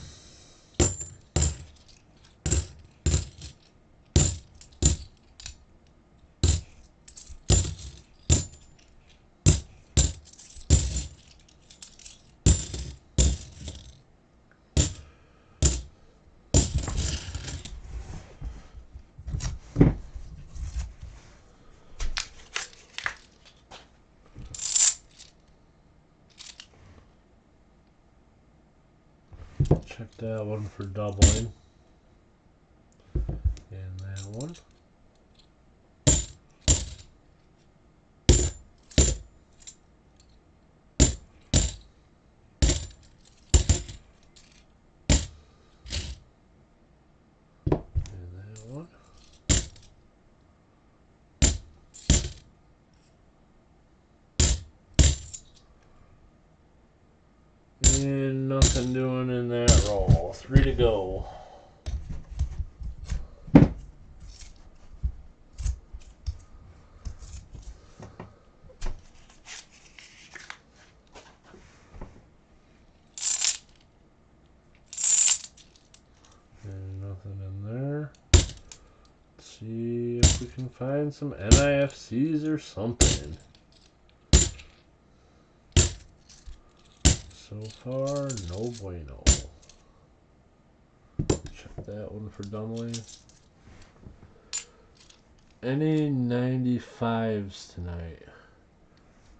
Check that one for doubling. And that one. And that one. And nothing doing in that roll. 3 to go. And nothing in there. Let's see if we can find some NIFCs or something. So far, no bueno. Check that one for doubling. Any 95s tonight?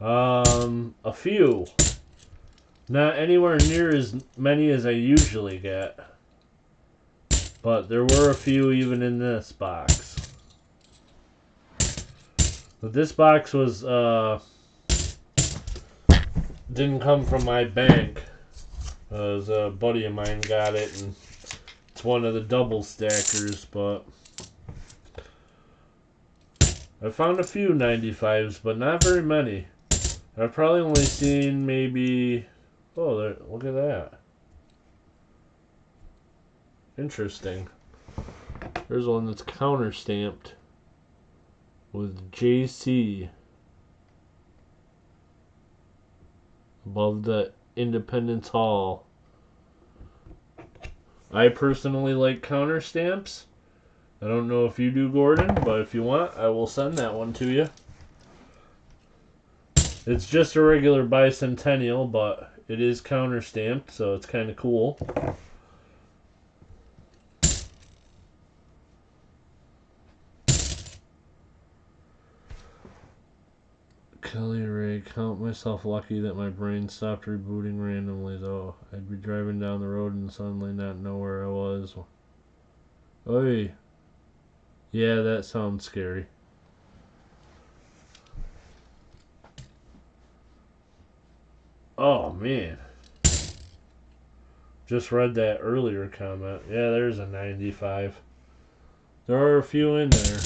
A few. Not anywhere near as many as I usually get. But there were a few even in this box. But this box was, didn't come from my bank. A buddy of mine got it, and it's one of the double stackers, but I found a few 95s, but not very many. I've probably only seen maybe, oh, there, look at that. Interesting. There's one that's counter stamped with JC above the Independence Hall. I personally like counter stamps. I don't know if you do, Gordon, but if you want, I will send that one to you. It's just a regular bicentennial, but it is counter stamped, so it's kind of cool. Kelly Ray, count myself lucky that my brain stopped rebooting randomly, though. I'd be driving down the road and suddenly not know where I was. Oy. Yeah, that sounds scary. Oh, man. Just read that earlier comment. Yeah, there's a 95. There are a few in there.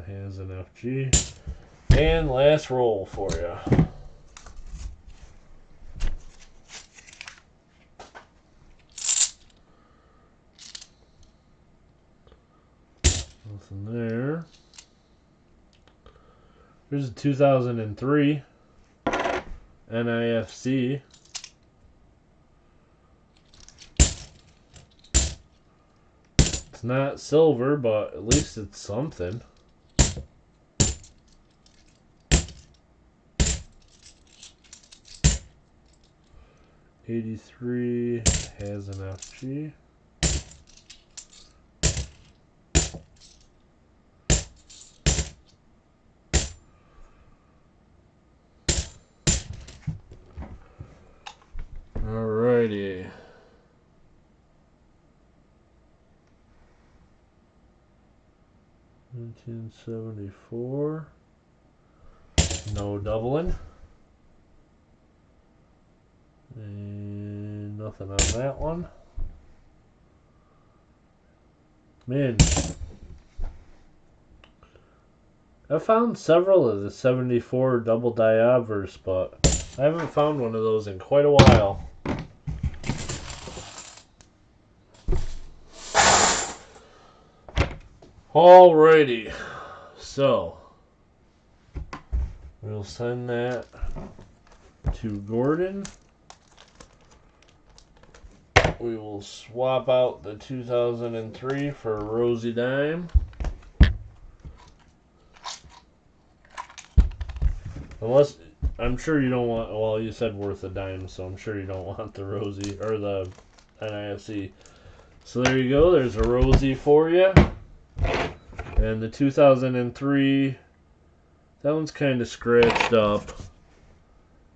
Has an FG. And last roll for you. Nothing there. Here's a 2003 NIFC. It's not silver, but at least it's something. '83 has an FG. Alrighty. $1974. No doubling. And nothing on that one. Man, I found several of the 74 double diobverse, but I haven't found one of those in quite a while. Alrighty, so we'll send that to Gordon. We will swap out the 2003 for a Rosie Dime. Unless, I'm sure you don't want, well, you said worth a dime, so I'm sure you don't want the Rosie, or the NIFC. So there you go, there's a Rosie for you. And the 2003, that one's kind of scratched up.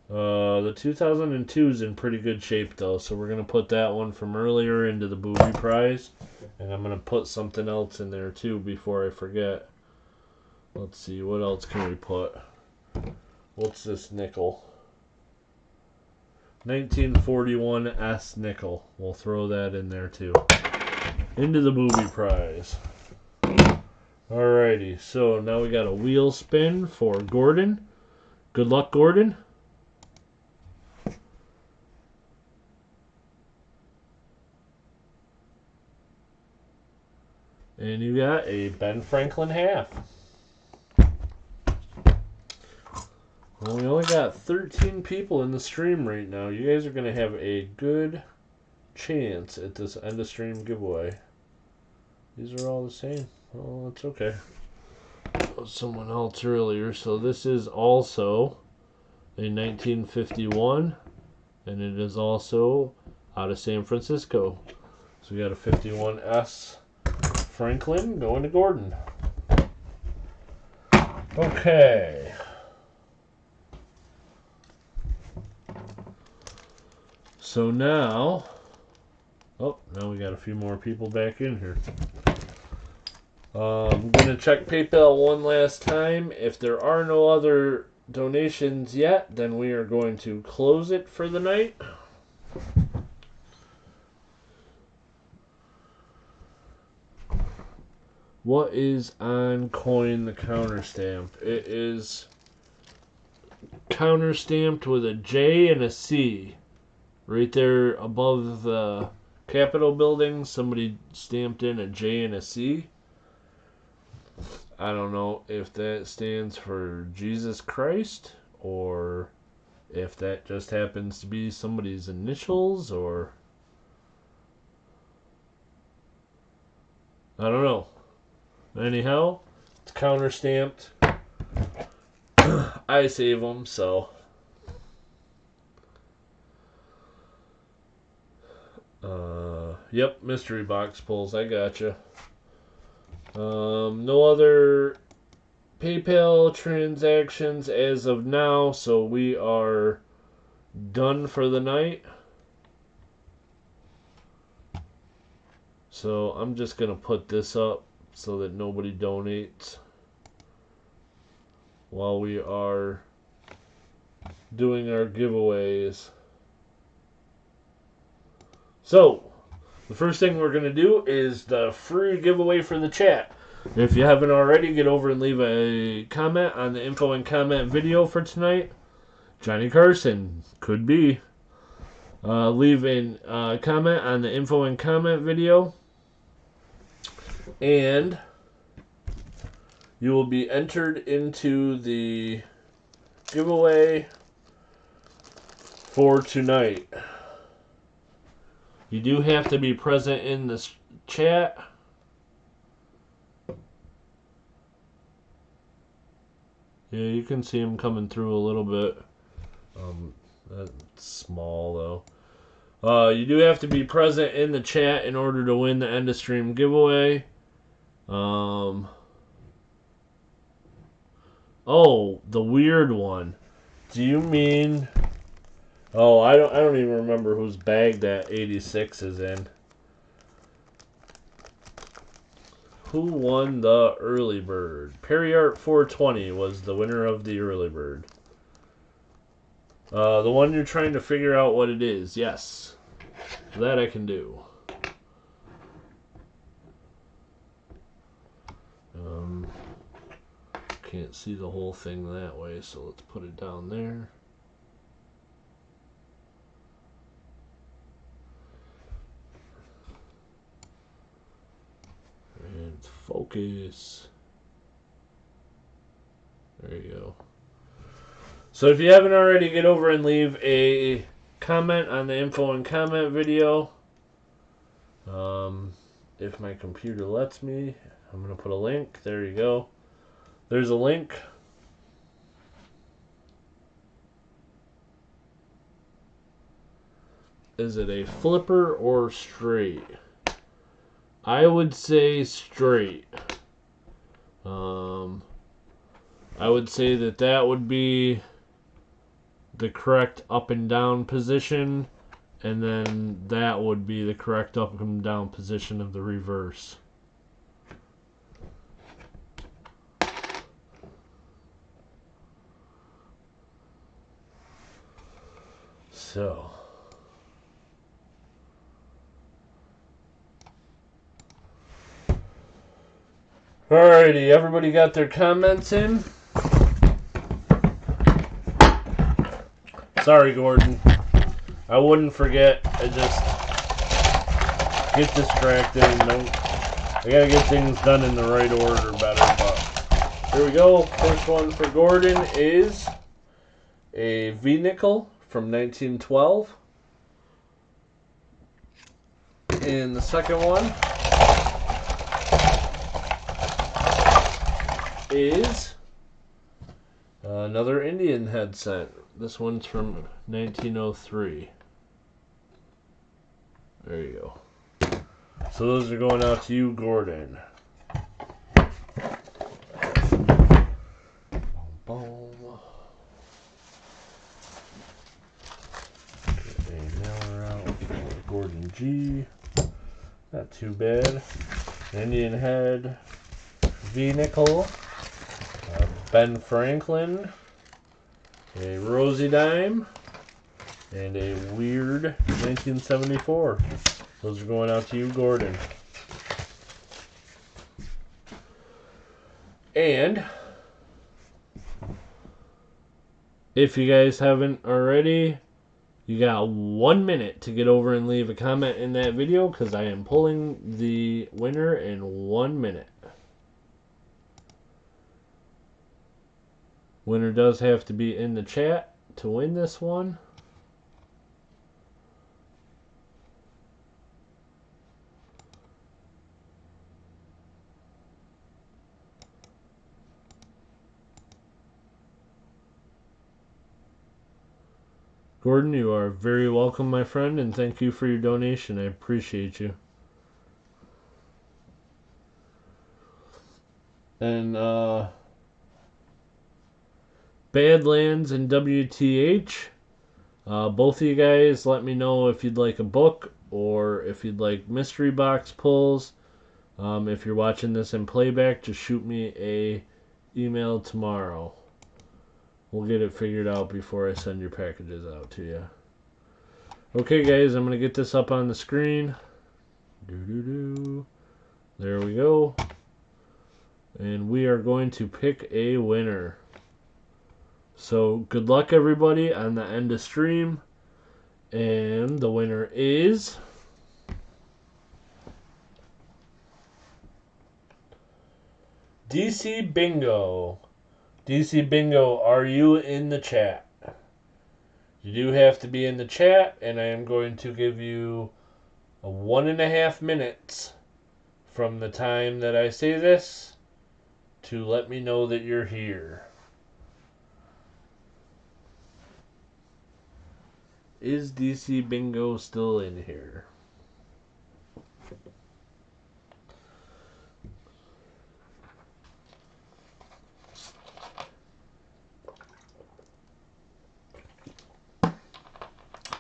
The 2002 is in pretty good shape though, so we're going to put that one from earlier into the booby prize. And I'm going to put something else in there too before I forget. Let's see, what else can we put? What's this nickel? 1941 S nickel. We'll throw that in there too. Into the booby prize. Alrighty, so now we got a wheel spin for Gordon. Good luck, Gordon. And you got a Ben Franklin half. Well, we only got 13 people in the stream right now. You guys are going to have a good chance at this end of stream giveaway. These are all the same. Oh, that's okay. That was someone else earlier. So this is also a 1951, and it is also out of San Francisco. So we got a 51S Franklin going to Gordon. Okay. So now, oh, now we got a few more people back in here. I'm going to check PayPal one last time. If there are no other donations yet, then we are going to close it for the night. What is on coin the counter stamp? It is counter stamped with a J and a C. Right there above the Capitol building, somebody stamped in a J and a C. I don't know if that stands for Jesus Christ or if that just happens to be somebody's initials, or I don't know. Anyhow, it's counter stamped. I save them, so yep, mystery box pulls. I gotcha. No other PayPal transactions as of now, so we are done for the night. So I'm just going to put this up so that nobody donates while we are doing our giveaways. So, the first thing we're going to do is the free giveaway for the chat. If you haven't already, get over and leave a comment on the info and comment video for tonight. Johnny Carson, could be. Leave a comment on the info and comment video. And you will be entered into the giveaway for tonight. You do have to be present in this chat. Yeah, you can see them coming through a little bit. That's small though. You do have to be present in the chat in order to win the end of stream giveaway. Oh, the weird one. Do you mean? Oh, I don't even remember whose bag that 86 is in. Who won the early bird? Perryart 420 was the winner of the early bird. The one you're trying to figure out what it is. Yes, that I can do. Can't see the whole thing that way, so let's put it down there. And focus. There you go. So if you haven't already, get over and leave a comment on the info and comment video. If my computer lets me, I'm going to put a link. There you go. There's a link. Is it a flipper or straight? I would say straight. I would say that would be the correct up and down position, and then that would be the correct up and down position of the reverse. So, alrighty, everybody got their comments in? Sorry, Gordon. I wouldn't forget. I just get distracted and I gotta get things done in the right order better. But here we go. First one for Gordon is a V-nickel from 1912. And the second one is another Indian headset. This one's from 1903. There you go. So those are going out to you, Gordon. Boom. Get a mailer out for Gordon G. Not too bad. Indian head. V-nickel. Ben Franklin. A Rosie Dime, and a weird 1974. Those are going out to you, Gordon. And if you guys haven't already, you got 1 minute to get over and leave a comment in that video, because I am pulling the winner in 1 minute. Winner does have to be in the chat to win this one. Gordon, you are very welcome, my friend, and thank you for your donation. I appreciate you. And Badlands and WTH, both of you guys, let me know if you'd like a book or if you'd like mystery box pulls. If you're watching this in playback, just shoot me a email tomorrow. We'll get it figured out before I send your packages out to you. Okay, guys, I'm going to get this up on the screen. There we go. And we are going to pick a winner. So good luck, everybody, on the end of stream. And the winner is DC Bingo. DC Bingo, are you in the chat? You do have to be in the chat, and I am going to give you 1.5 minutes from the time that I say this to let me know that you're here. Is DC Bingo still in here?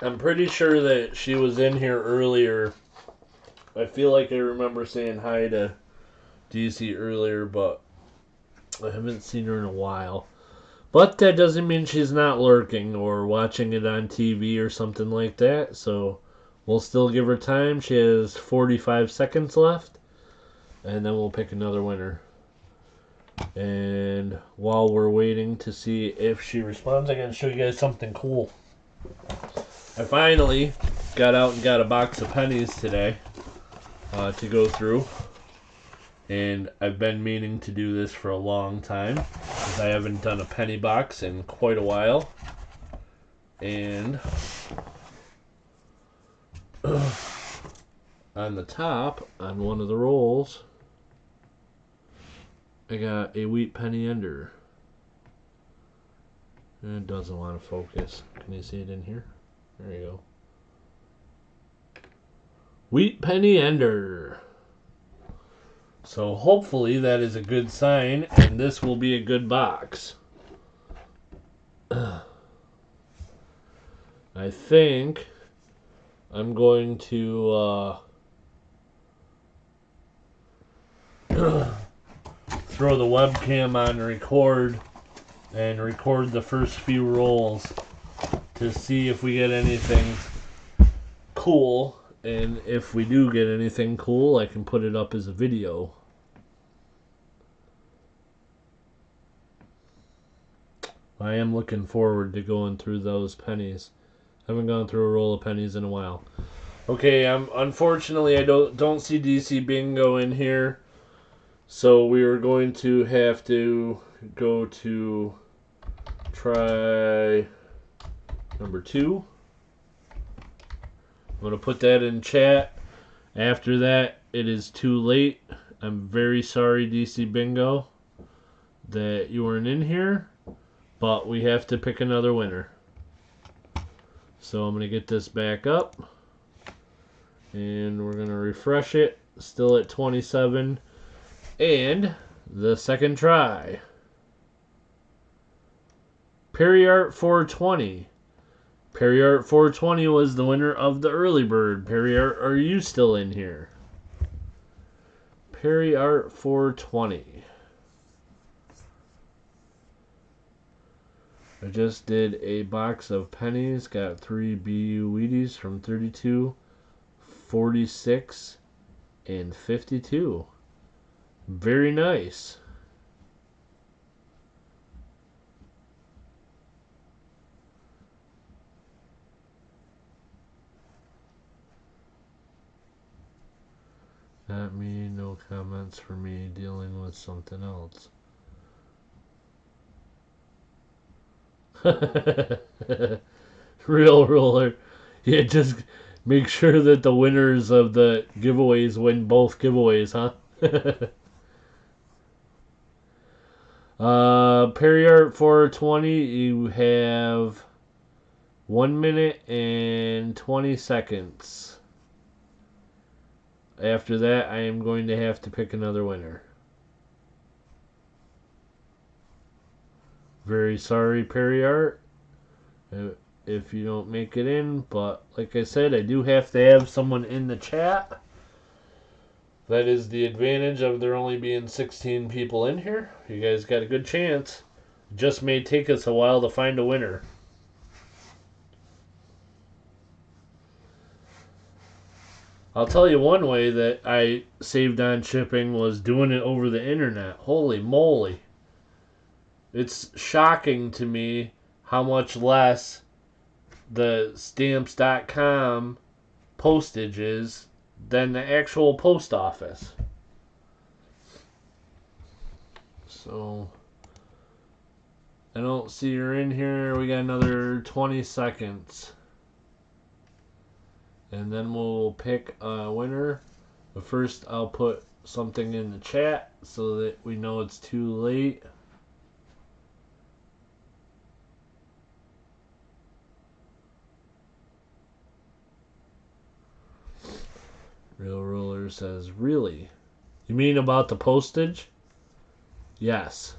I'm pretty sure that she was in here earlier. I feel like I remember saying hi to DC earlier, but I haven't seen her in a while. But that doesn't mean she's not lurking or watching it on TV or something like that. So we'll still give her time. She has 45 seconds left. And then we'll pick another winner. And while we're waiting to see if she responds, I'm going to show you guys something cool. I finally got out and got a box of pennies today to go through. And I've been meaning to do this for a long time because I haven't done a penny box in quite a while. And on the top, on one of the rolls, I got a wheat penny ender. And it doesn't want to focus. Can you see it in here? There you go. Wheat penny ender. So hopefully that is a good sign, and this will be a good box. I think I'm going to throw the webcam on and record the first few rolls to see if we get anything cool. And if we do get anything cool, I can put it up as a video. I am looking forward to going through those pennies. I haven't gone through a roll of pennies in a while. Okay, unfortunately I don't see DC Bingo in here. So we are going to have to go to try number 2. I'm going to put that in chat. After that, it is too late. I'm very sorry, DC Bingo, that you weren't in here, but we have to pick another winner. So I'm going to get this back up, and we're going to refresh it. Still at 27, and the second try. Perry Art 420. Perry Art 420 was the winner of the early bird. Perry Art, are you still in here? Perry Art 420. I just did a box of pennies. Got 3 BU Wheaties from 32, 46, and 52. Very nice. Not me, no comments for me, dealing with something else. Real roller. Yeah, just make sure that the winners of the giveaways win both giveaways, huh? Perry Art 420, you have 1 minute and 20 seconds. After that, I am going to have to pick another winner. Very sorry, Perry Art, if you don't make it in, but like I said, I do have to have someone in the chat. That is the advantage of there only being 16 people in here. You guys got a good chance. Just may take us a while to find a winner. I'll tell you one way that I saved on shipping was doing it over the internet. Holy moly. It's shocking to me how much less the stamps.com postage is than the actual post office. So I don't see her in here. We got another 20 seconds. And then we'll pick a winner. But first I'll put something in the chat so that we know it's too late. Real Ruler says, really? You mean about the postage? Yes.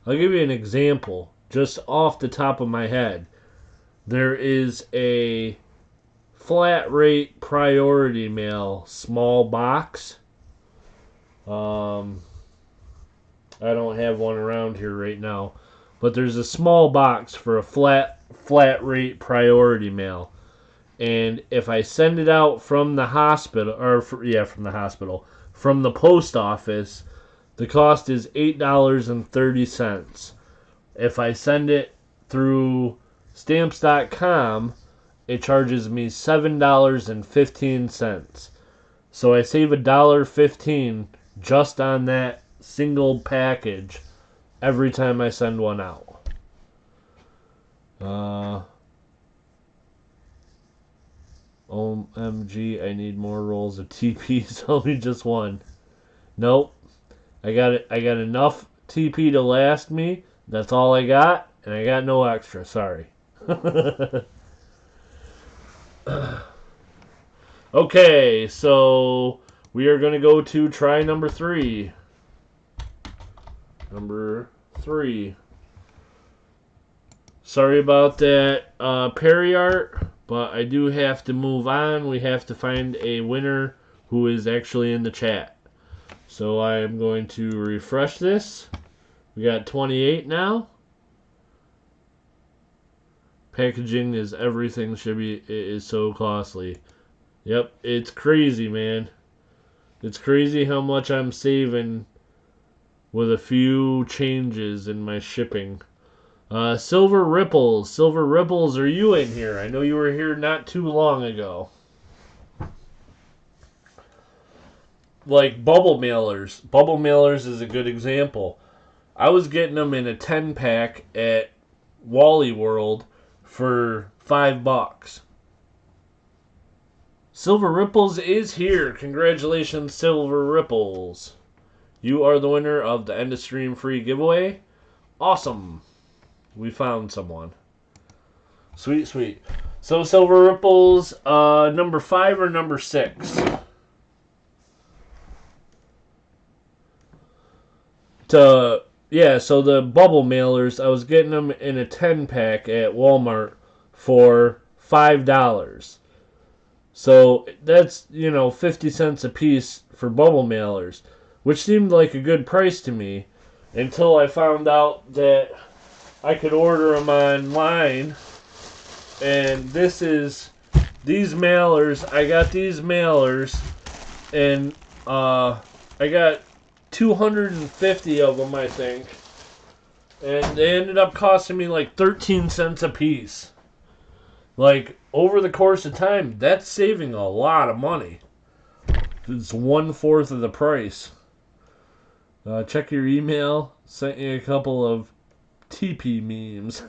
I'll give you an example, just off the top of my head. There is a flat rate priority mail small box. I don't have one around here right now, but there's a small box for a flat rate priority mail. And if I send it out from the hospital, from the post office, the cost is $8.30. If I send it through stamps.com, it charges me $7.15. So I save $1.15 just on that single package every time I send one out. OMG, I need more rolls of TP. Only just one. Nope. I got enough TP to last me. That's all I got, and I got no extra. Sorry. Okay, so we are going to go to try number 3. Number 3. Sorry about that, Perry art, but I do have to move on. We have to find a winner who is actually in the chat. So I am going to refresh this. We got 28 now. Packaging is everything, Shibby. It is so costly. Yep, it's crazy, man. It's crazy how much I'm saving with a few changes in my shipping. Silver Ripples. Silver Ripples, are you in here? I know you were here not too long ago. Like bubble mailers. Bubble mailers is a good example. I was getting them in a 10-pack at Wally World for $5. Silver Ripples is here. Congratulations, Silver Ripples. You are the winner of the end of stream free giveaway. Awesome. We found someone. Sweet, sweet. So Silver Ripples, number 5 or number 6? So the bubble mailers, I was getting them in a 10-pack at Walmart for $5. So that's, 50 cents a piece for bubble mailers, which seemed like a good price to me until I found out that I could order them online. And these mailers, I got these mailers, and I got 250 of them, I think. And they ended up costing me like 13 cents a piece. Like, over the course of time, that's saving a lot of money. It's 1/4 of the price. Check your email. Sent you a couple of TP memes.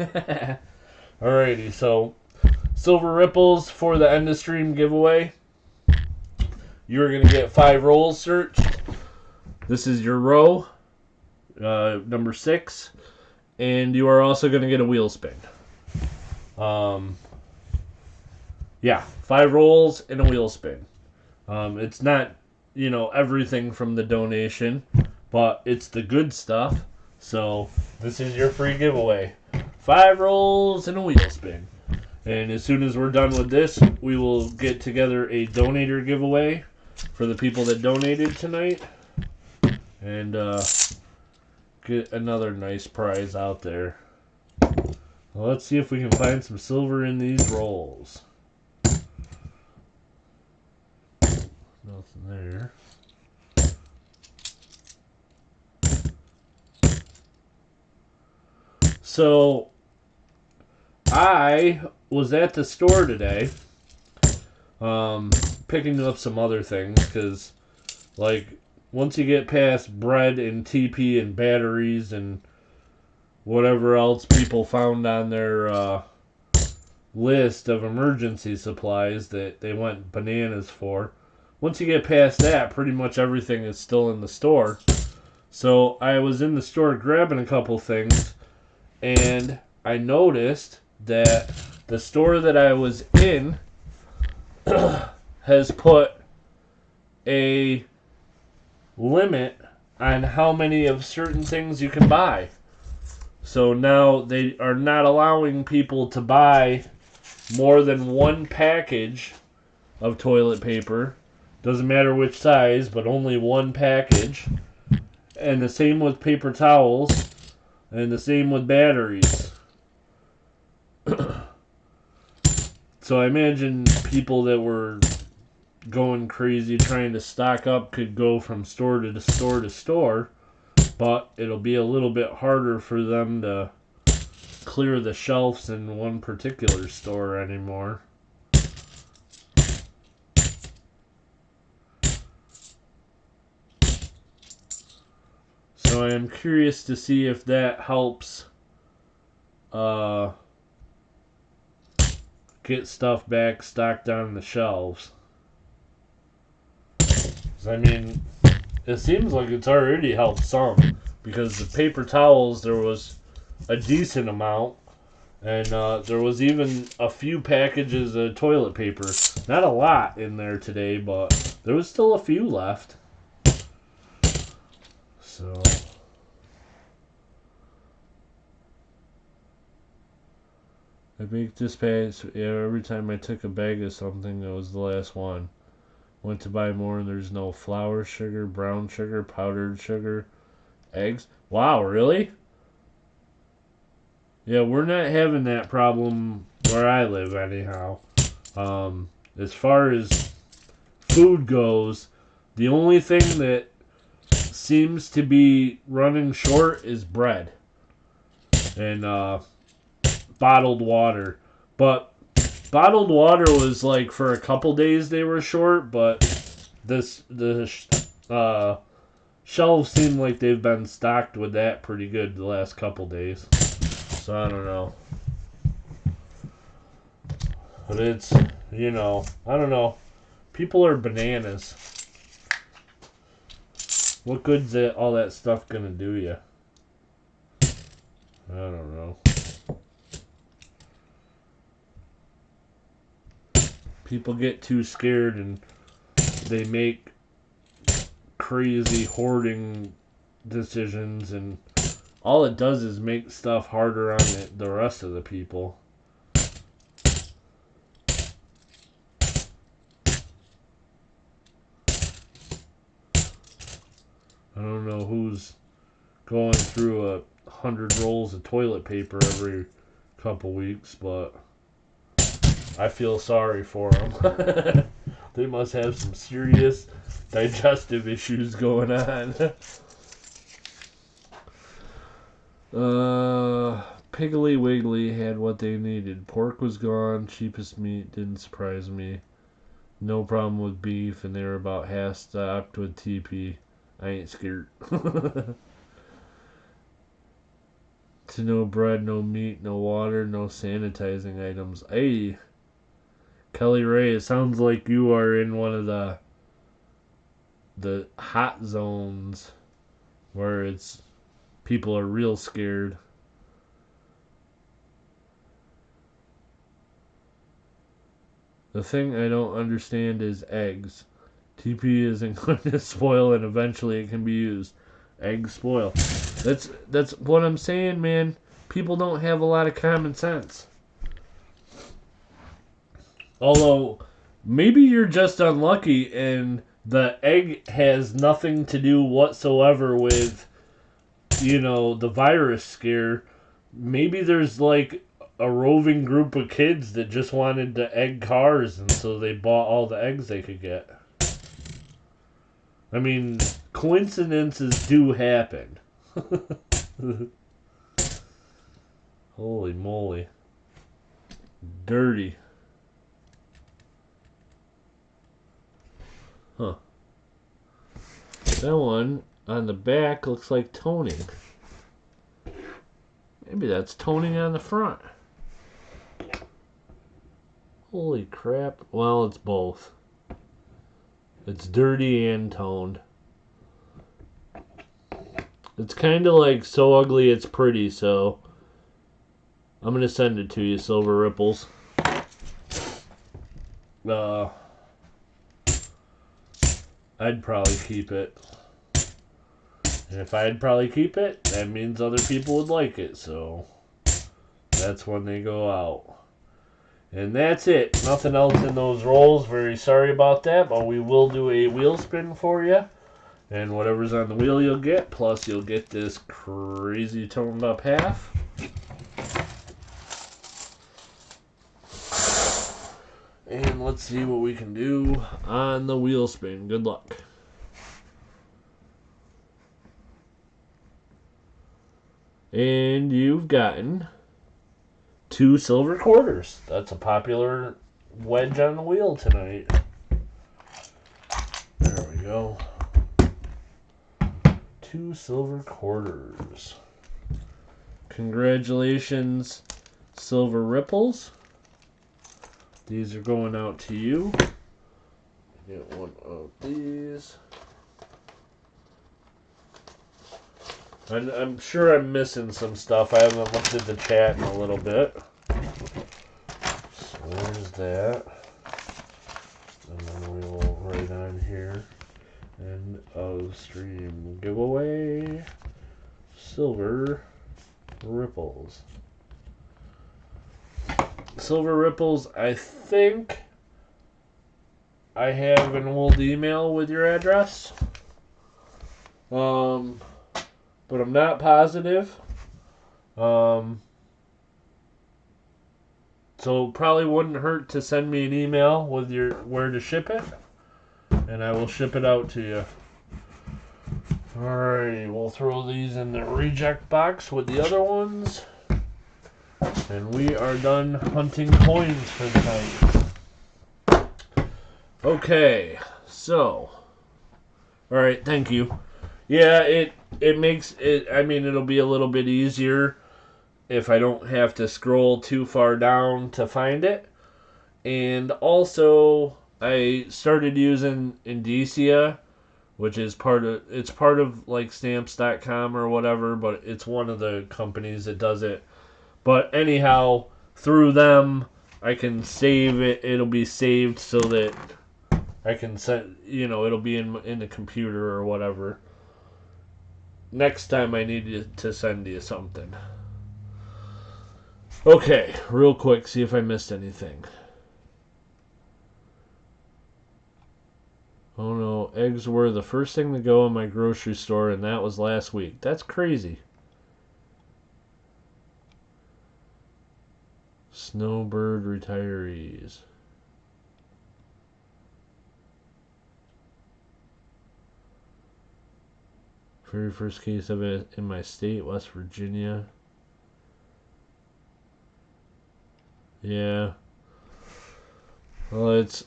Alrighty, so Silver Ripples for the end of stream giveaway. You're going to get 5 rolls searched. This is your row, number 6. And you are also going to get a wheel spin. 5 rolls and a wheel spin. It's not, everything from the donation, but it's the good stuff. So this is your free giveaway. 5 rolls and a wheel spin. And as soon as we're done with this, we will get together a donator giveaway for the people that donated tonight. And get another nice prize out there. Well, let's see if we can find some silver in these rolls. Nothing there. So, I was at the store today, picking up some other things, because, like, once you get past bread and TP and batteries and whatever else people found on their list of emergency supplies that they went bananas for, once you get past that, pretty much everything is still in the store. So I was in the store grabbing a couple things, and I noticed that the store that I was in has put a limit on how many of certain things you can buy. So now they are not allowing people to buy more than one package of toilet paper. Doesn't matter which size, but only one package. And the same with paper towels, and the same with batteries. So I imagine people that were going crazy trying to stock up could go from store to store to store, but it'll be a little bit harder for them to clear the shelves in one particular store anymore. So I am curious to see if that helps get stuff back stocked on the shelves. I mean, it seems like it's already helped some, because the paper towels, there was a decent amount, and there was even a few packages of toilet paper. Not a lot in there today, but there was still a few left. So I make this bag. Every time I took a bag of something, that was the last one. Went to buy more, and there's no flour, sugar, brown sugar, powdered sugar, eggs. Wow, really? Yeah, we're not having that problem where I live, anyhow. As far as food goes, the only thing that seems to be running short is bread and bottled water. But bottled water was like for a couple days they were short, but the shelves seem like they've been stocked with that pretty good the last couple days. So I don't know. But it's, I don't know. People are bananas. What good's all that stuff gonna do you? I don't know. People get too scared and they make crazy hoarding decisions, and all it does is make stuff harder on the rest of the people. I don't know who's going through 100 rolls of toilet paper every couple weeks, but I feel sorry for them. They must have some serious digestive issues going on. Piggly Wiggly had what they needed. Pork was gone, cheapest meat, didn't surprise me. No problem with beef, and they were about half stocked with TP. I ain't scared. To no bread, no meat, no water, no sanitizing items. Hey, Kelly Ray, it sounds like you are in one of the hot zones where people are real scared. The thing I don't understand is eggs. TP isn't going to spoil, and eventually it can be used. Eggs spoil. That's what I'm saying, man. People don't have a lot of common sense. Although, maybe you're just unlucky and the egg has nothing to do whatsoever with, the virus scare. Maybe there's like a roving group of kids that just wanted to egg cars, and so they bought all the eggs they could get. I mean, coincidences do happen. Holy moly. Dirty. Huh. That one on the back looks like toning. Maybe that's toning on the front. Holy crap. Well, it's both. It's dirty and toned. It's kind of like so ugly it's pretty, so I'm going to send it to you, Silver Ripples. I'd probably keep it. And if I'd probably keep it, that means other people would like it, so that's when they go out. And that's it. Nothing else in those rolls. Very sorry about that, but we will do a wheel spin for you. And whatever's on the wheel you'll get, plus you'll get this crazy toned up half. And let's see what we can do on the wheel spin. Good luck. And you've gotten 2 silver quarters. That's a popular wedge on the wheel tonight. There we go. 2 silver quarters. Congratulations, Silver Ripples. These are going out to you. Get one of these. I'm sure I'm missing some stuff. I haven't looked at the chat in a little bit. So there's that. And then we will write on here. End of stream giveaway. Silver Ripples. Silver Ripples, I think I have an old email with your address. But I'm not positive. So it probably wouldn't hurt to send me an email with your where to ship it, and I will ship it out to you. Alrighty, we'll throw these in the reject box with the other ones, and we are done hunting coins for the night. Okay, so, alright, thank you. Yeah, it makes it, I mean, it'll be a little bit easier if I don't have to scroll too far down to find it. And also, I started using Indicia, which is part of like stamps.com or whatever, but it's one of the companies that does it. But anyhow, through them, I can save it. It'll be saved so that I can send, it'll be in the computer or whatever. Next time I need to send you something. Okay, real quick, see if I missed anything. Oh no, eggs were the first thing to go in my grocery store, and that was last week. That's crazy. Snowbird retirees. Very first case of it in my state, West Virginia. Yeah. Well, it's...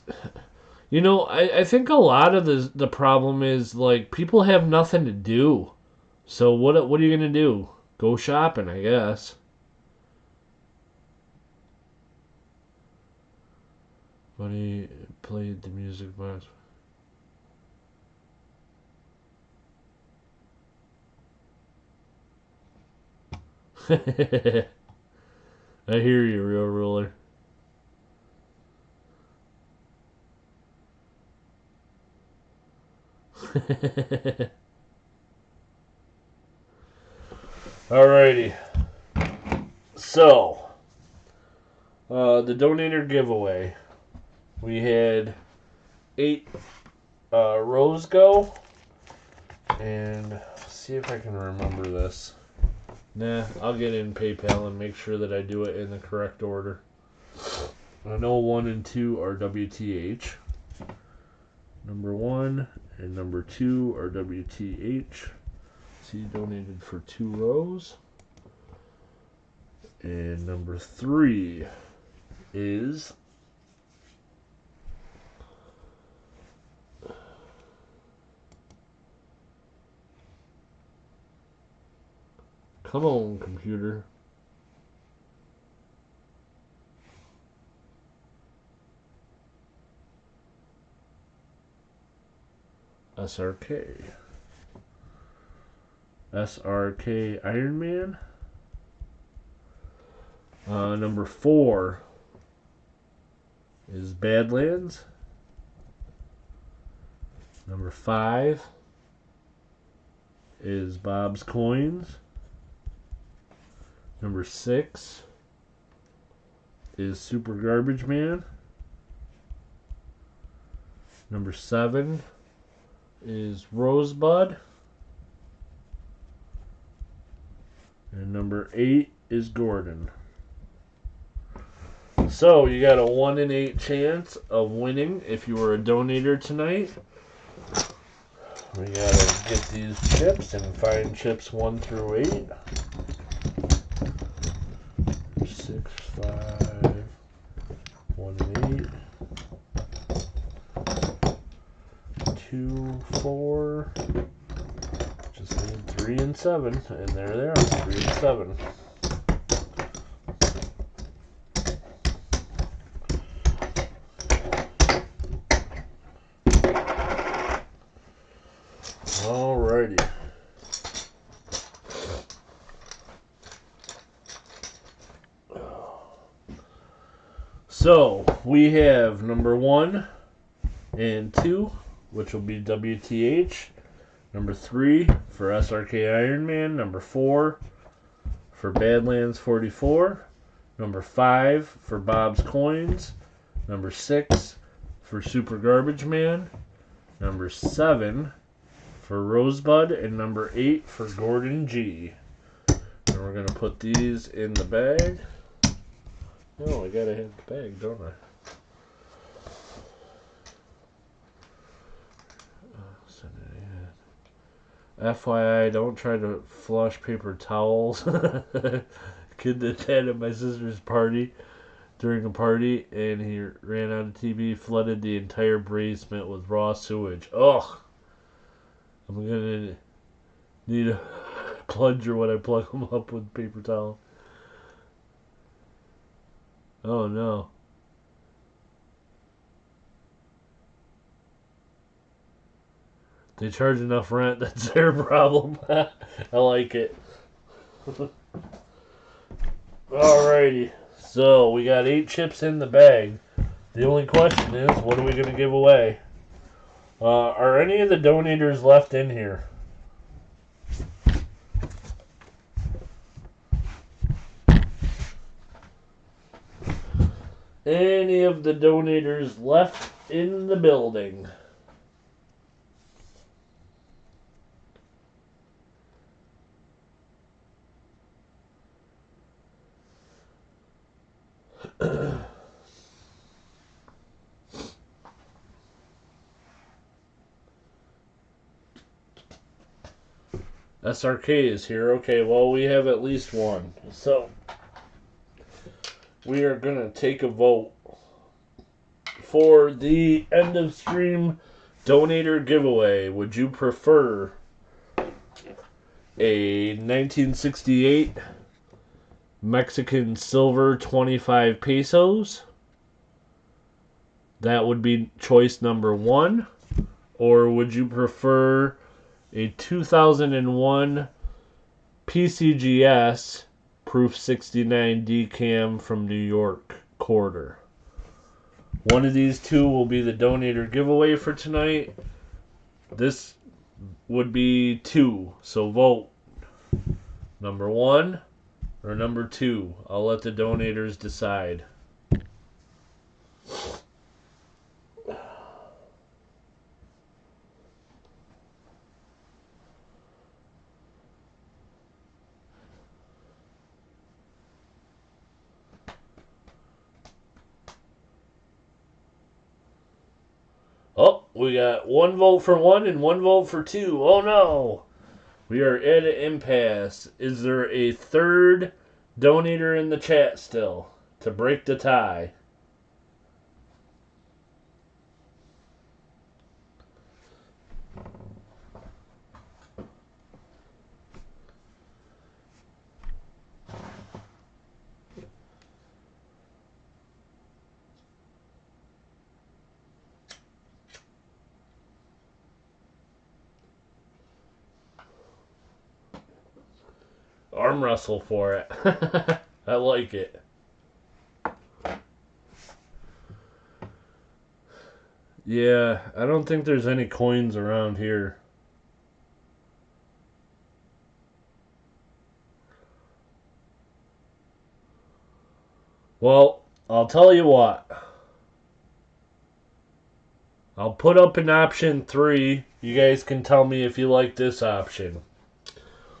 I think a lot of the problem is, like, people have nothing to do. So what are you going to do? Go shopping, I guess. Buddy played the music box. I hear you, Real Ruler. Alrighty. So, the donator giveaway. We had 8 rows go. And see if I can remember this. Nah, I'll get in PayPal and make sure that I do it in the correct order. I know 1 and 2 are WTH. Number 1 and number 2 are WTH. So you donated for 2 rows. And number 3 is Come on, computer. SRK. SRK Iron Man. Number 4 is Badlands. Number 5 is Bob's Coins. Number 6 is Super Garbage Man. Number 7 is Rosebud. And number 8 is Gordon. So you got a 1 in 8 chance of winning if you were a donator tonight. We gotta get these chips and find chips 1 through 8. 6, 5, 1 and 8. 2, 4. Just need 3 and 7. And there they are, 3 and 7. Alrighty. So we have number 1 and 2, which will be WTH. Number 3 for SRK Iron Man. Number 4 for Badlands 44. Number 5 for Bob's Coins. Number 6 for Super Garbage Man. Number 7 for Rosebud. And number 8 for Gordon G. And we're going to put these in the bag. No, I gotta have the bag, don't I? FYI, don't try to flush paper towels. Kid did that at my sister's party during a party, and he ran out of TV, flooded the entire basement with raw sewage. Ugh! I'm gonna need a plunger when I plug them up with paper towel. Oh no. They charge enough rent, that's their problem. I like it. Alrighty. So, we got 8 chips in the bag. The only question is, what are we going to give away? Are any of the donators left in here? Any of the donators left in the building? SRK is here. Okay, well, we have at least one. So, we are going to take a vote for the end of stream donator giveaway. Would you prefer a 1968 Mexican silver 25 pesos? That would be choice number 1. Or would you prefer a 2001 PCGS Proof 69 Decam from New York quarter? One of these two will be the donator giveaway for tonight. This would be 2, so vote. Number 1 or number 2. I'll let the donators decide. Oh, we got 1 vote for 1 and 1 vote for 2. Oh no! We are at an impasse. Is there a third donator in the chat still to break the tie? arm wrestle for it. I like it. Yeah, I don't think there's any coins around here. Well, I'll tell you what. I'll put up an option 3. You guys can tell me if you like this option.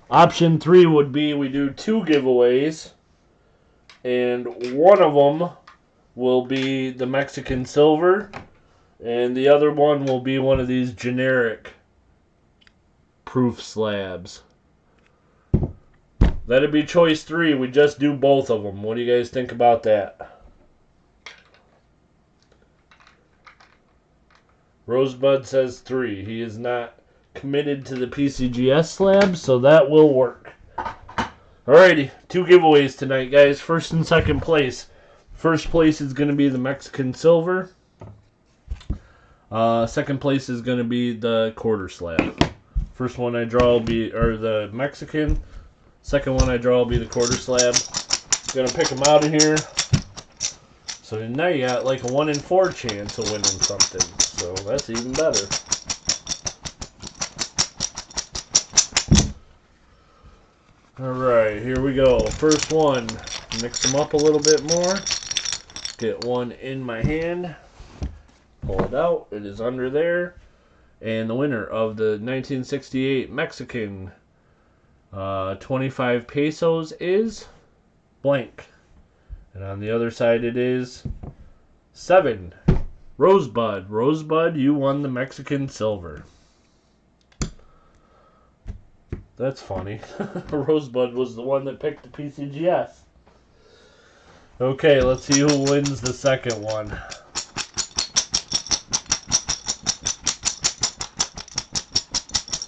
Option 3 would be we do 2 giveaways, and one of them will be the Mexican silver, and the other one will be one of these generic proof slabs. That'd be choice 3. We just do both of them. What do you guys think about that? Rosebud says 3. He is not committed to the PCGS slab, so that will work. Alrighty, 2 giveaways tonight, guys. First and second place. First place is going to be the Mexican silver. Second place is going to be the quarter slab. First one I draw will be the Mexican. Second one I draw will be the quarter slab. Gonna pick them out of here. So now you got like a 1 in 4 chance of winning something. So that's even better. Alright, here we go. First one. Mix them up a little bit more. Get one in my hand. Pull it out. It is under there. And the winner of the 1968 Mexican 25 pesos is blank. And on the other side it is 7. Rosebud. Rosebud, you won the Mexican silver. That's funny. Rosebud was the one that picked the PCGS. Okay, let's see who wins the second one.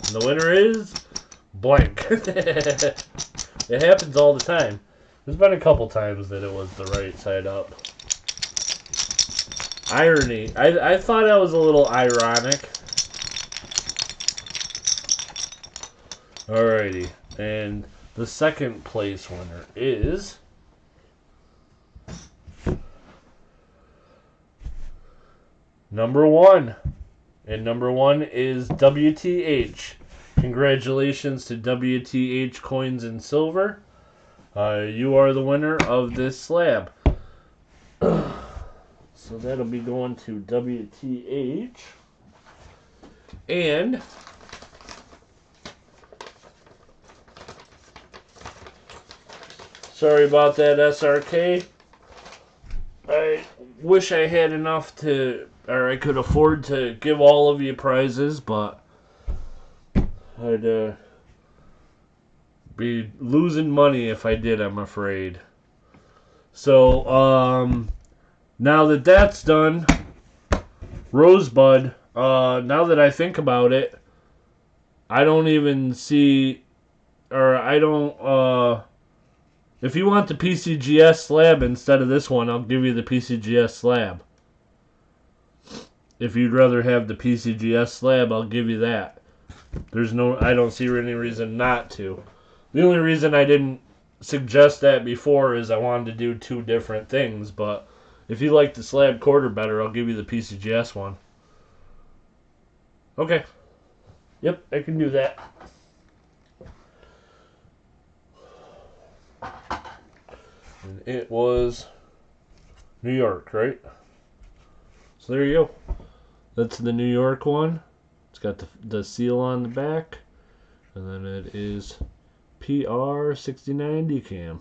And the winner is blank. It happens all the time. There's been a couple times that it was the right side up. Irony. I thought that was a little ironic. Alrighty. And the second place winner is number 1. And number 1 is WTH. Congratulations to WTH Coins and Silver. You are the winner of this slab. So that'll be going to WTH. And sorry about that, SRK. I wish I had enough or I could afford to give all of you prizes, but I'd be losing money if I did, I'm afraid. So, now that that's done, Rosebud, now that I think about it, I don't even see, or I don't, if you want the PCGS slab instead of this one, I'll give you the PCGS slab. If you'd rather have the PCGS slab, I'll give you that. I don't see any reason not to. The only reason I didn't suggest that before is I wanted to do 2 different things, but if you like the slab quarter better, I'll give you the PCGS one. Okay. Yep, I can do that. And it was New York, right? So there you go. That's the New York one. It's got the seal on the back. And then it is PR69 decam.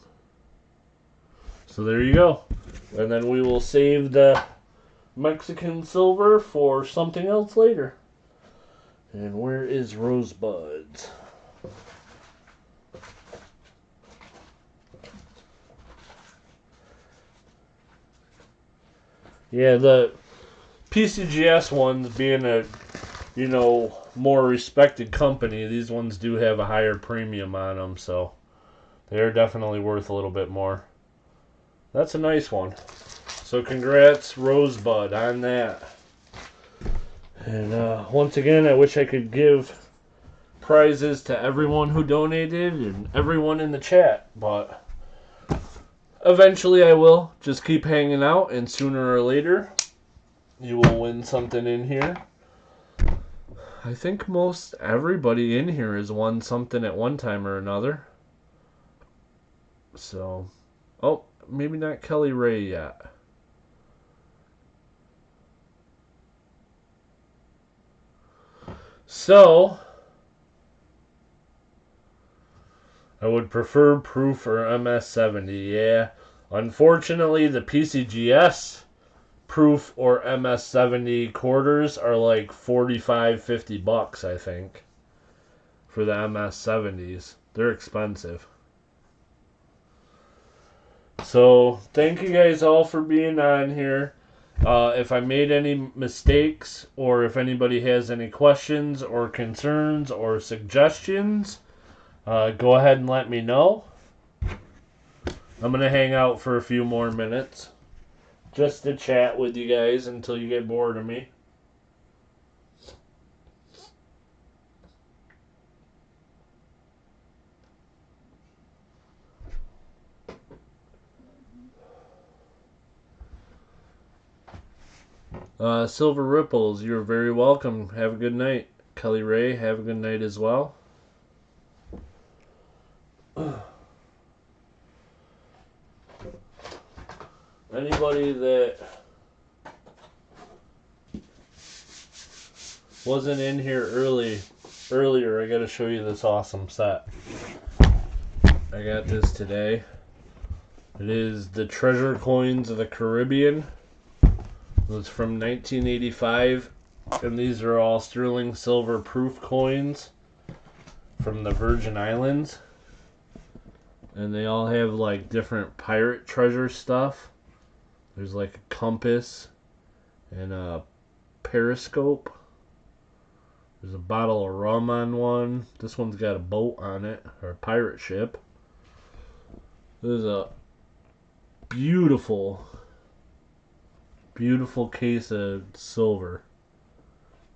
So there you go. And then we will save the Mexican silver for something else later. And where is Rosebuds? Yeah, the PCGS ones being a, more respected company, these ones do have a higher premium on them, so they're definitely worth a little bit more. That's a nice one. So congrats, Rosebud, on that. And once again, I wish I could give prizes to everyone who donated and everyone in the chat, but eventually I will. Just keep hanging out, and sooner or later you will win something in here. I think most everybody in here has won something at one time or another. So, oh, maybe not Kelly Ray yet. So, I would prefer proof or MS70. Yeah, unfortunately, the PCGS proof or MS70 quarters are like $45-50, I think, for the MS70s. They're expensive. So, thank you guys all for being on here. If I made any mistakes, or if anybody has any questions or concerns or suggestions, go ahead and let me know. I'm going to hang out for a few more minutes just to chat with you guys until you get bored of me. Silver Ripples, you're very welcome. Have a good night. Kelly Ray, have a good night as well. Anybody that wasn't in here earlier, I gotta show you this awesome set. I got this today. It is the Treasure Coins of the Caribbean. It's from 1985, and these are all sterling silver proof coins from the Virgin Islands. And they all have like different pirate treasure stuff. There's like a compass and a periscope. There's a bottle of rum on one. This one's got a boat on it, or a pirate ship. There's a beautiful case of silver.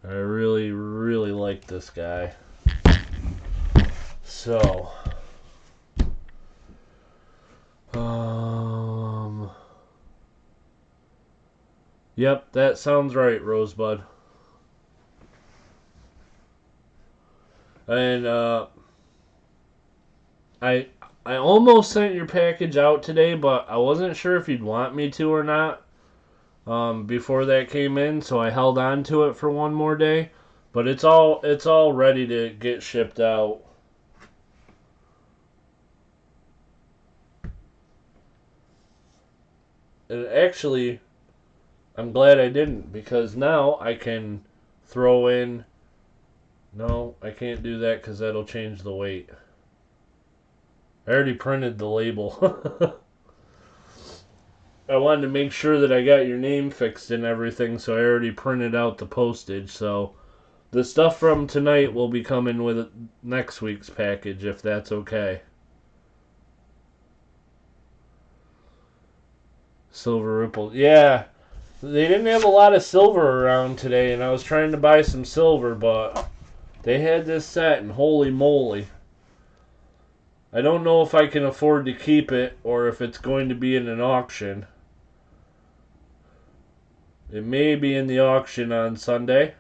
I really, really like this guy. So, yep, that sounds right, Rosebud. And I almost sent your package out today, but I wasn't sure if you'd want me to or not. Before that came in, so I held on to it for one more day. But it's all ready to get shipped out. And actually, I'm glad I didn't, because now I can throw in... No, I can't do that because that'll change the weight. I already printed the label. I wanted to make sure that I got your name fixed and everything, so I already printed out the postage. So the stuff from tonight will be coming with next week's package, if that's okay. Silver Ripple. Yeah, they didn't have a lot of silver around today, and I was trying to buy some silver, but they had this set, and holy moly. I don't know if I can afford to keep it or if it's going to be in an auction. It may be in the auction on Sunday.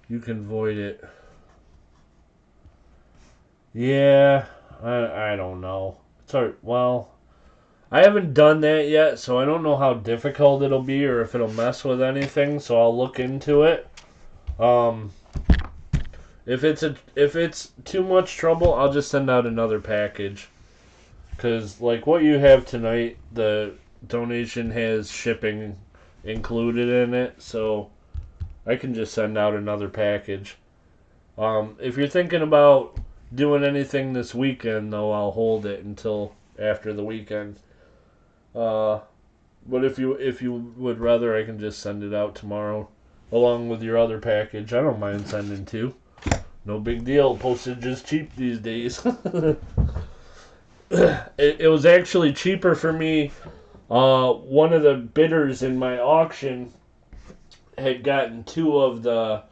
You can void it. Yeah, I don't know. It's hard. Well, I haven't done that yet, so I don't know how difficult it'll be or if it'll mess with anything, so I'll look into it. If it's too much trouble, I'll just send out another package. Cause like what you have tonight, the donation has shipping included in it, so I can just send out another package. If you're thinking about doing anything this weekend, though, I'll hold it until after the weekend. But if you would rather, I can just send it out tomorrow along with your other package. I don't mind sending two. No big deal. Postage is cheap these days. it was actually cheaper for me. One of the bidders in my auction had gotten 2 of the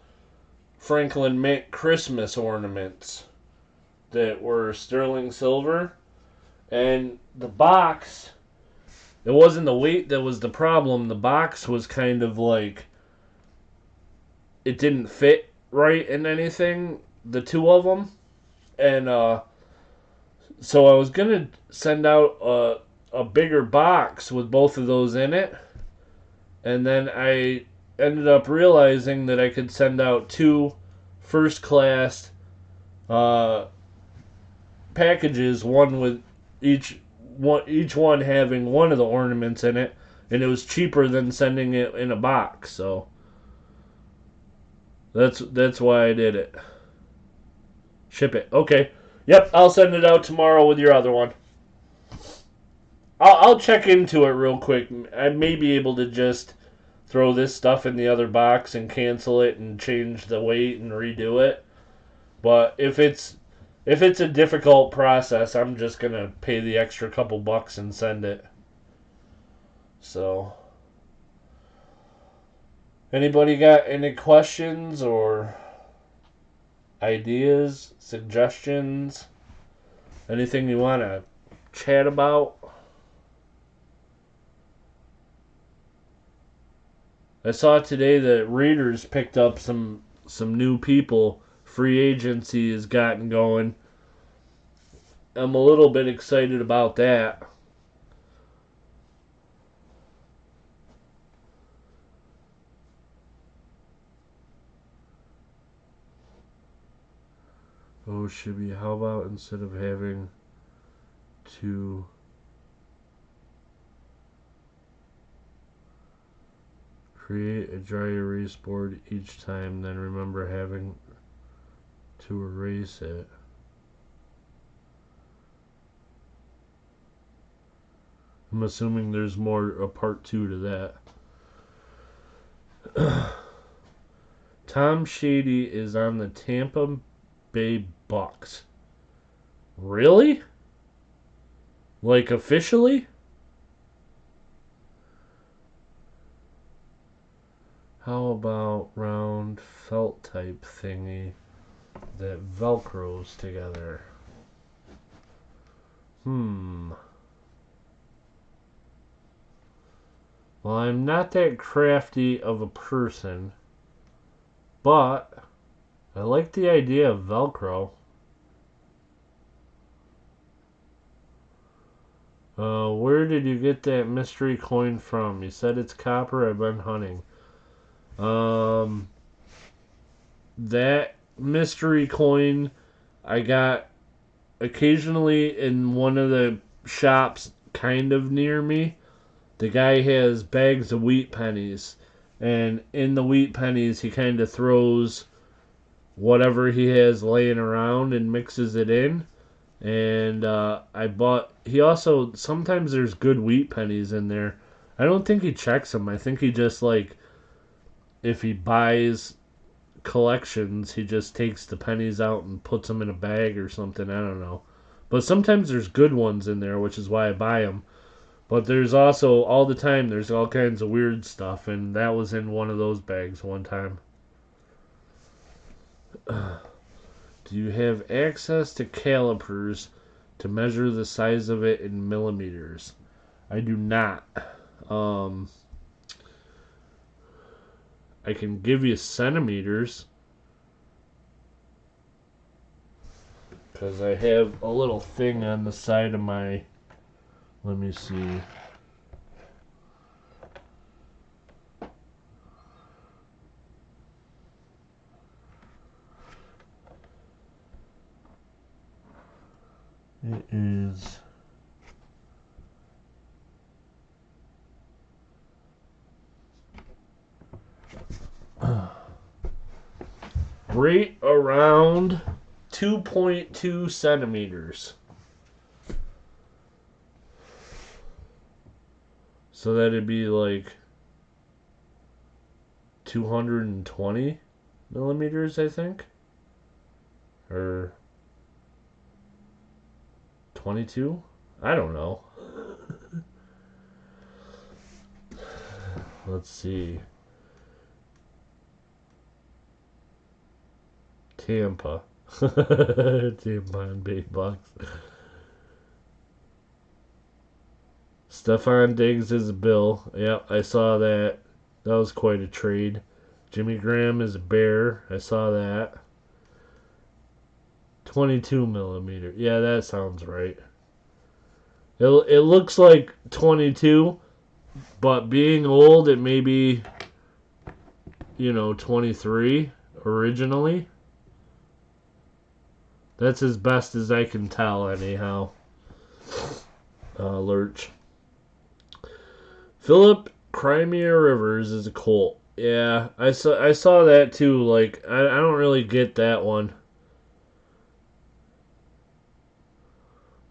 Franklin Mint Christmas ornaments that were sterling silver, and the box, it wasn't the weight that was the problem. The box was kind of like, it didn't fit right in anything, the 2 of them. And so I was going to send out a bigger box with both of those in it. And then I ended up realizing that I could send out 2 first class packages, one with each one having one of the ornaments in it, and it was cheaper than sending it in a box. So that's why I did it. Ship it. Okay. Yep, I'll send it out tomorrow with your other one. I'll check into it real quick. I may be able to just throw this stuff in the other box and cancel it and change the weight and redo it. But if it's a difficult process, I'm just gonna pay the extra couple bucks and send it. So, anybody got any questions or ideas, suggestions, anything you want to chat about? I saw today that Raiders picked up some new people. Free agency has gotten going. I'm a little bit excited about that. Oh, Shibby, how about instead of having to create a dry erase board each time, then remember having to erase it? I'm assuming there's a part 2 to that. Tom Shady is on the Tampa Bay Bucks. Really? Like officially? How about round felt type thingy that velcros together? Well, I'm not that crafty of a person, but I like the idea of Velcro. Where did you get that mystery coin from? You said it's copper. I've been hunting. That mystery coin I got occasionally in one of the shops kind of near me. The guy has bags of wheat pennies, and in the wheat pennies he kind of throws whatever he has laying around and mixes it in. And he also, sometimes there's good wheat pennies in there. I don't think he checks them. I think he just, like, if he buys collections, he just takes the pennies out and puts them in a bag or something. I don't know. But sometimes there's good ones in there, which is why I buy them. But there's also, all the time, there's all kinds of weird stuff, and that was in one of those bags one time. Do you have access to calipers to measure the size of it in millimeters? I do not. I can give you centimeters, because I have a little thing on the side of my, let me see. It is right around 2.2 centimeters. So that'd be like 220 millimeters, I think. Or 22? I don't know. Let's see. Tampa. Tampa and big bucks. Stephon Diggs is a Bill. Yep, I saw that. That was quite a trade. Jimmy Graham is a Bear. I saw that. 22 millimeter. Yeah, that sounds right. It looks like 22, but being old, it may be, 23 originally. That's as best as I can tell, anyhow. Lurch. Philip Crimea Rivers is a Colt. Yeah, I saw that too. Like, I don't really get that one.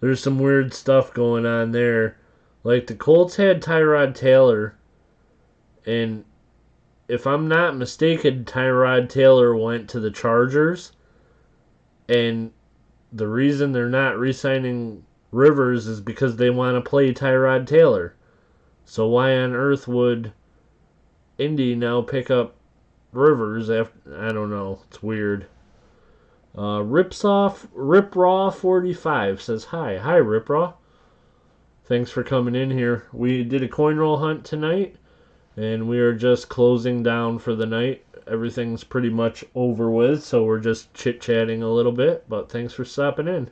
There's some weird stuff going on there. Like, the Colts had Tyrod Taylor, and if I'm not mistaken, Tyrod Taylor went to the Chargers, and the reason they're not re-signing Rivers is because they want to play Tyrod Taylor. So why on earth would Indy now pick up Rivers after? I don't know. It's weird. Rip Raw 45 says hi. Hi, Rip Raw. Thanks for coming in here. We did a coin roll hunt tonight, and we are just closing down for the night. Everything's pretty much over with, so we're just chit-chatting a little bit, but thanks for stopping in.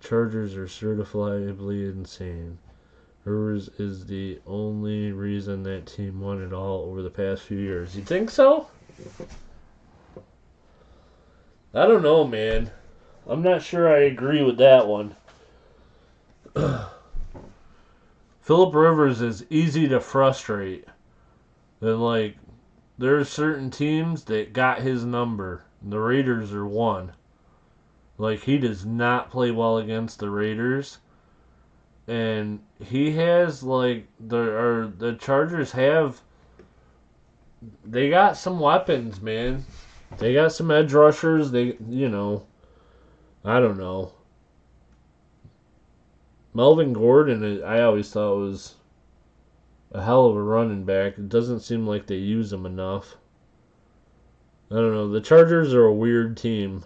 Chargers are certifiably insane. Rivers is the only reason that team won it all over the past few years. You think so? I don't know, man. I'm not sure I agree with that one. Philip Rivers is easy to frustrate. And, like, there are certain teams that got his number. The Raiders are one. Like, he does not play well against the Raiders. And he has, like, the Chargers have, they got some weapons, man. They got some edge rushers. I don't know. Melvin Gordon, I always thought was a hell of a running back. It doesn't seem like they use him enough. I don't know. The Chargers are a weird team.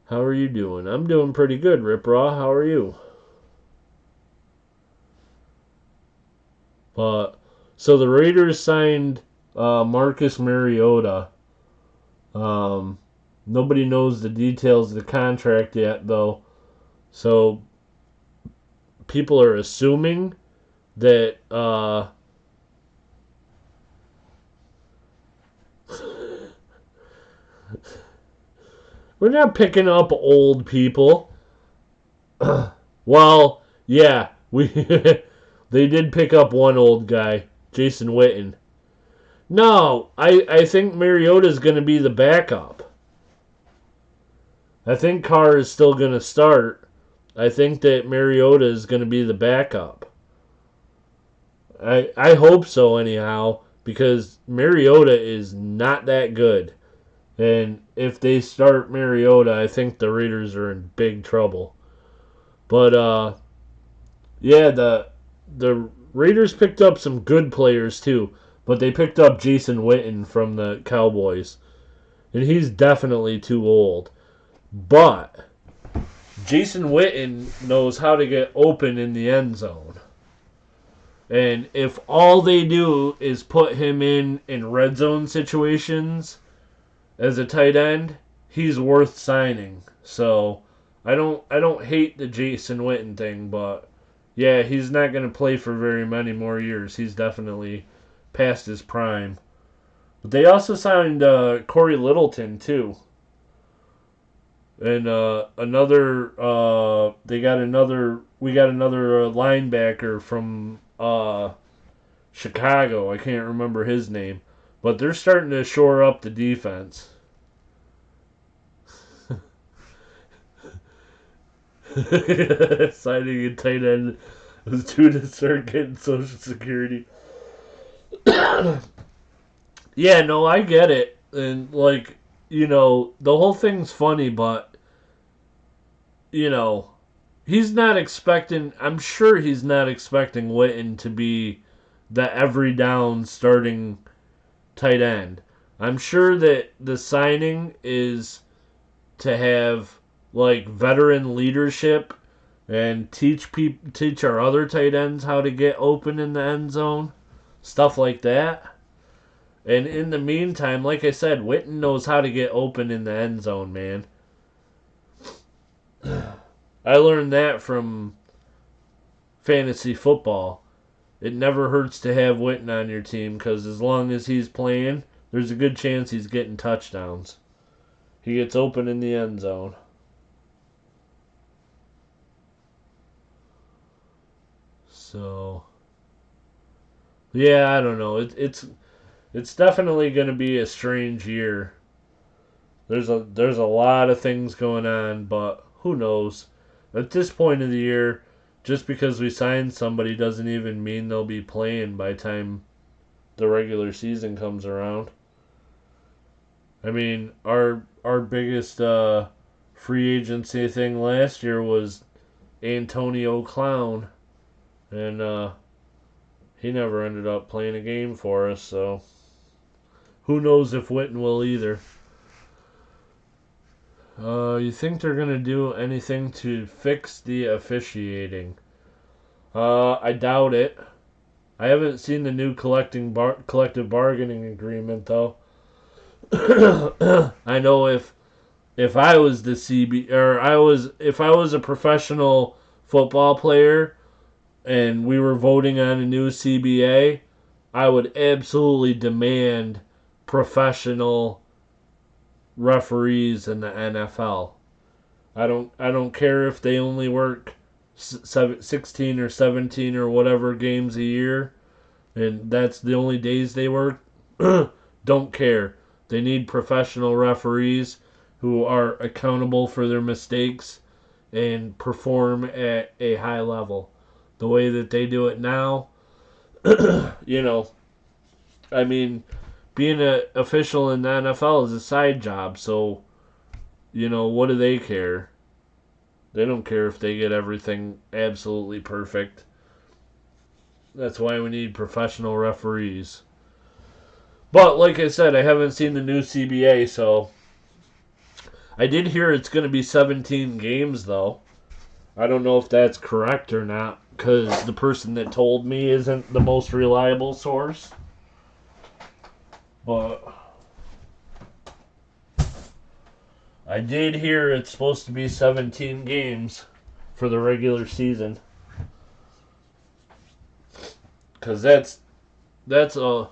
How are you doing? I'm doing pretty good, Rip Raw. How are you? So the Raiders signed Marcus Mariota. Nobody knows the details of the contract yet, though. So people are assuming that we're not picking up old people. Well, yeah, we they did pick up one old guy, Jason Witten. No, I think Mariota's going to be the backup. I think Carr is still going to start. I think that Mariota is going to be the backup. I hope so, anyhow, because Mariota is not that good. And if they start Mariota, I think the Raiders are in big trouble. But, yeah, the Raiders picked up some good players, too. But they picked up Jason Witten from the Cowboys. And he's definitely too old. But Jason Witten knows how to get open in the end zone. And if all they do is put him in red zone situations as a tight end, he's worth signing. So I don't hate the Jason Witten thing, but yeah, he's not going to play for very many more years. He's definitely past his prime. But they also signed Corey Littleton too. And we got another linebacker from Chicago. I can't remember his name, but they're starting to shore up the defense. Signing a tight end was due to start getting Social Security. Yeah, no, I get it, and like the whole thing's funny, but, you know, he's not expecting, I'm sure he's not expecting Witten to be the every down starting tight end. I'm sure that the signing is to have like veteran leadership and teach our other tight ends how to get open in the end zone, stuff like that. And in the meantime, like I said, Witten knows how to get open in the end zone, man. I learned that from fantasy football. It never hurts to have Witten on your team because as long as he's playing, there's a good chance he's getting touchdowns. He gets open in the end zone. So, yeah, I don't know. It's definitely going to be a strange year. There's a lot of things going on, but who knows? At this point of the year, just because we signed somebody doesn't even mean they'll be playing by the time the regular season comes around. I mean, our biggest free agency thing last year was Antonio Clown, and he never ended up playing a game for us. So who knows if Witten will either. You think they're gonna do anything to fix the officiating? I doubt it. I haven't seen the new collective bargaining agreement though. I know if I was the CB or if I was a professional football player and we were voting on a new CBA, I would absolutely demand professional referees in the NFL. I don't care if they only work 16 or 17 or whatever games a year and that's the only days they work. Don't care. They need professional referees who are accountable for their mistakes and perform at a high level. The way that they do it now, you know, I mean, being an official in the NFL is a side job, so, what do they care? They don't care if they get everything absolutely perfect. That's why we need professional referees. But, like I said, I haven't seen the new CBA, so I did hear it's going to be 17 games, though. I don't know if that's correct or not, because the person that told me isn't the most reliable source. But I did hear it's supposed to be 17 games for the regular season. Because that's a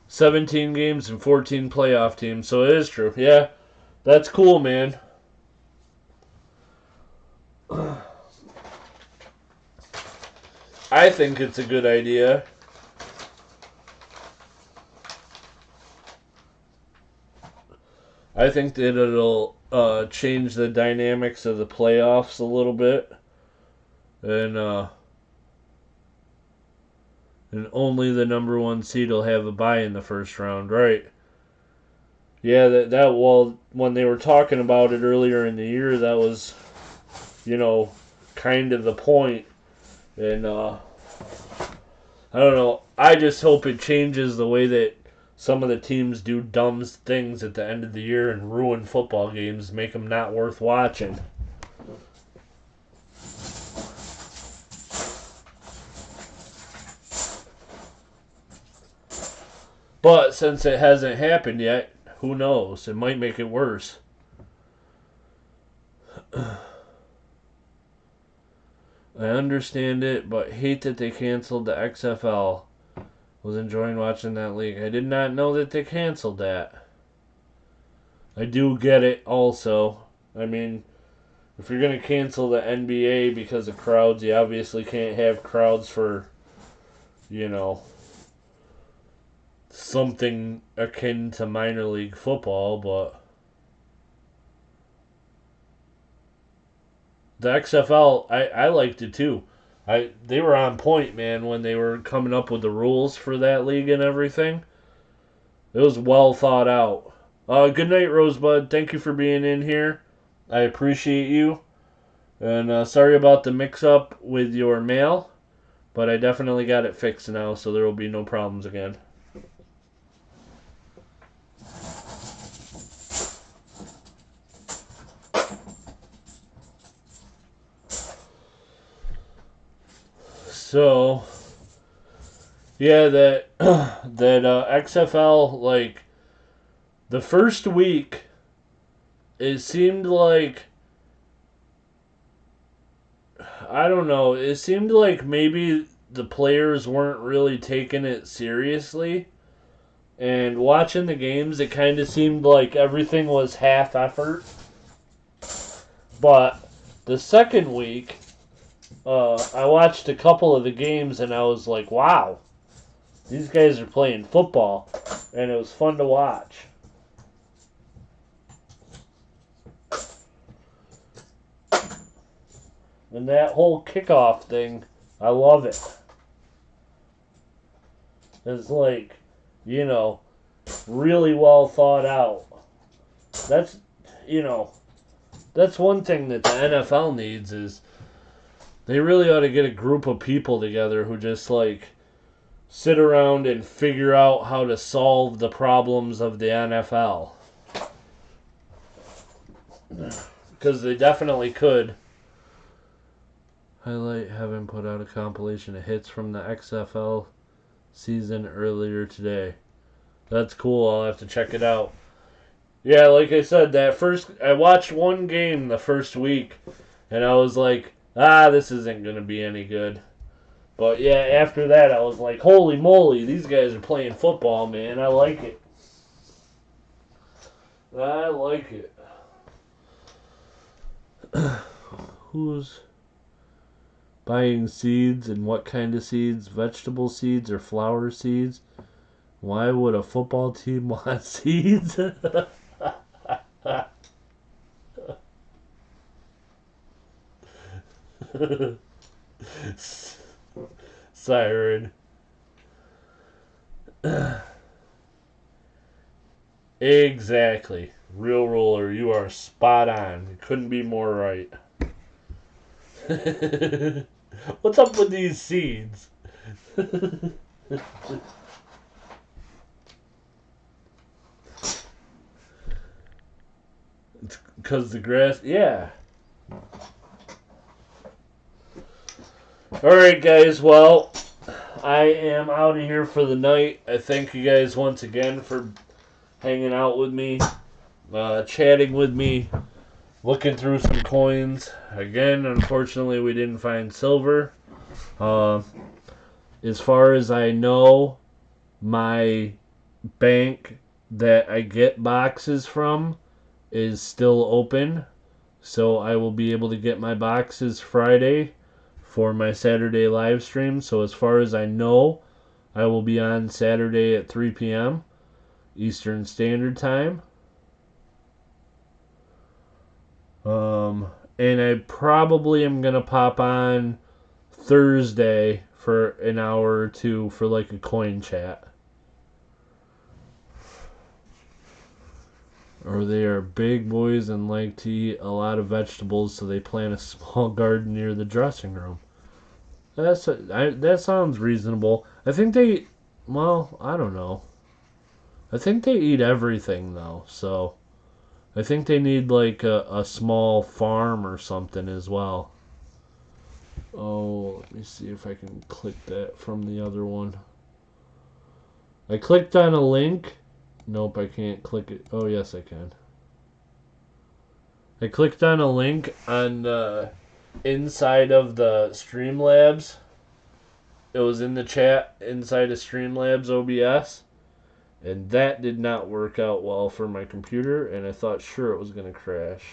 17 games and 14 playoff teams, so it is true. Yeah, that's cool, man. I think it's a good idea. I think that it'll change the dynamics of the playoffs a little bit, and only the number one seed will have a bye in the first round, right? Yeah, well, when they were talking about it earlier in the year, that was, kind of the point, and I don't know. I just hope it changes the way that some of the teams do dumb things at the end of the year and ruin football games, make them not worth watching. But since it hasn't happened yet, who knows? It might make it worse. I understand it, but hate that they canceled the XFL. Was enjoying watching that league. I did not know that they canceled that. I do get it also. I mean, if you're going to cancel the NBA because of crowds, you obviously can't have crowds for, something akin to minor league football, but the XFL, I liked it too. They were on point, man, when they were coming up with the rules for that league and everything. It was well thought out. Good night, Rosebud. Thank you for being in here. I appreciate you. And sorry about the mix-up with your mail, but I definitely got it fixed now, so there will be no problems again. So, yeah, that XFL, like, the first week, it seemed like, I don't know, it seemed like maybe the players weren't really taking it seriously. And watching the games, it kind of seemed like everything was half effort. But the second week, I watched a couple of the games and I was like, wow, these guys are playing football. And it was fun to watch. And that whole kickoff thing, I love it. It's like, you know, really well thought out. That's, you know, that's one thing that the NFL needs is they really ought to get a group of people together who just like sit around and figure out how to solve the problems of the NFL. Because they definitely could. Highlight having put out a compilation of hits from the XFL season earlier today. That's cool. I'll have to check it out. Yeah, like I said, I watched one game the first week, and I was like, this isn't going to be any good. But yeah, after that, I was like, holy moly, these guys are playing football, man. I like it. I like it. Who's buying seeds and what kind of seeds? Vegetable seeds or flower seeds? Why would a football team want seeds? Siren. Exactly. Real roller, you are spot on. You couldn't be more right. What's up with these seeds? Because the grass, yeah. Alright, guys, well, I am out of here for the night. I thank you guys once again for hanging out with me, chatting with me, looking through some coins. Again, unfortunately, we didn't find silver. As far as I know, my bank that I get boxes from is still open, so I will be able to get my boxes Friday for my Saturday live stream. So as far as I know, I will be on Saturday at 3 p.m. Eastern Standard Time. And I probably am going to pop on Thursday for an hour or two for like a coin chat. Or they are big boys and like to eat a lot of vegetables, so they plant a small garden near the dressing room. That sounds reasonable. I think they, well, I don't know. I think they eat everything though, so I think they need like a small farm or something as well. Oh, let me see if I can click that from the other one. I clicked on a link. Nope, I can't click it. Oh, yes, I can. I clicked on a link on the inside of the Streamlabs. It was in the chat inside of Streamlabs OBS. And that did not work out well for my computer. And I thought sure it was going to crash.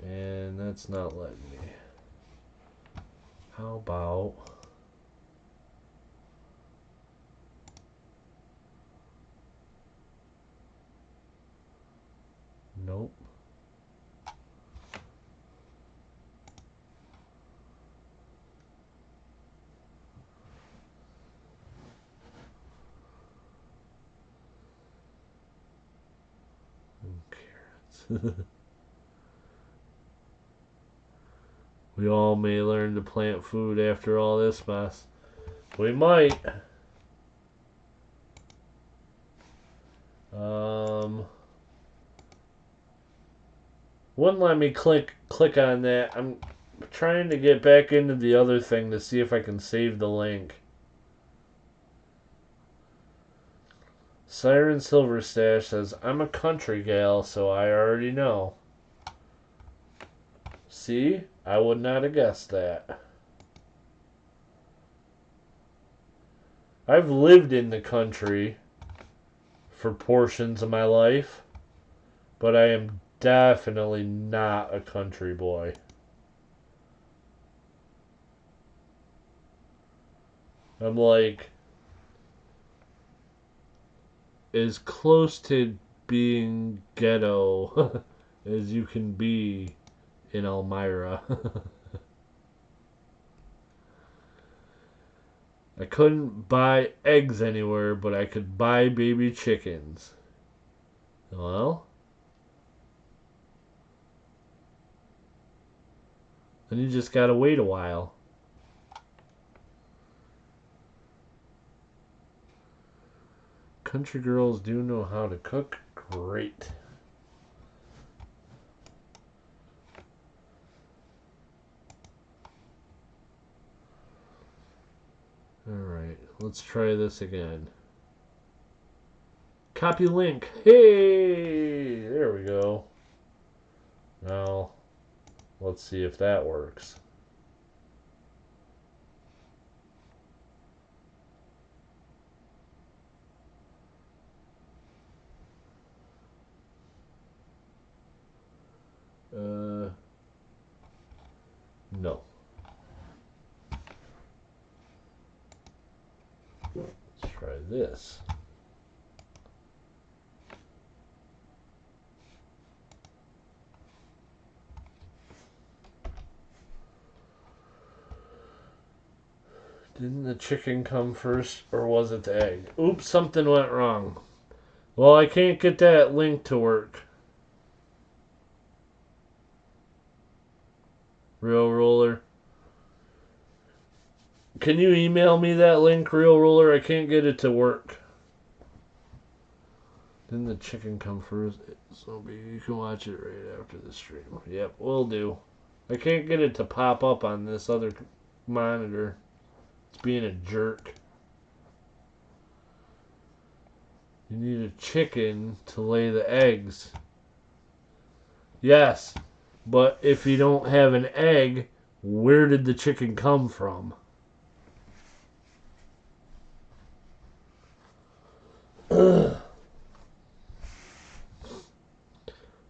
And that's not letting me. How about... Nope. We all may learn to plant food after all this mess. We might. Wouldn't let me click on that. I'm trying to get back into the other thing to see if I can save the link. Siren Silverstash says, I'm a country gal, so I already know. See? I would not have guessed that. I've lived in the country for portions of my life, but I am definitely not a country boy. I'm like as close to being ghetto as you can be in Elmira. I couldn't buy eggs anywhere, but I could buy baby chickens. Well, then you just gotta wait a while. Country girls do know how to cook. Great. Alright, let's try this again. Copy link. Hey! There we go. Now, let's see if that works. No. Let's try this. Didn't the chicken come first, or was it the egg? Oops, something went wrong. Well, I can't get that link to work. Real Roller. Can you email me that link, Real Roller? I can't get it to work. Didn't the chicken come first? So you can watch it right after the stream. Yep, will do. I can't get it to pop up on this other monitor. It's being a jerk. You need a chicken to lay the eggs. Yes, but if you don't have an egg, where did the chicken come from?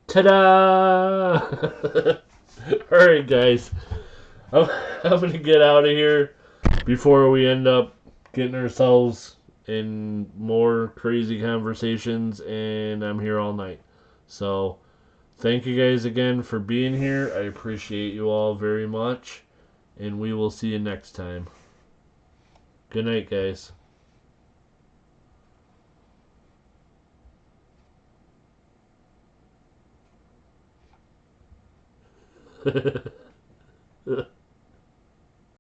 Ta-da! Alright, guys. I'm going to get out of here before we end up getting ourselves in more crazy conversations, and I'm here all night. So, thank you guys again for being here. I appreciate you all very much, and we will see you next time. Good night, guys.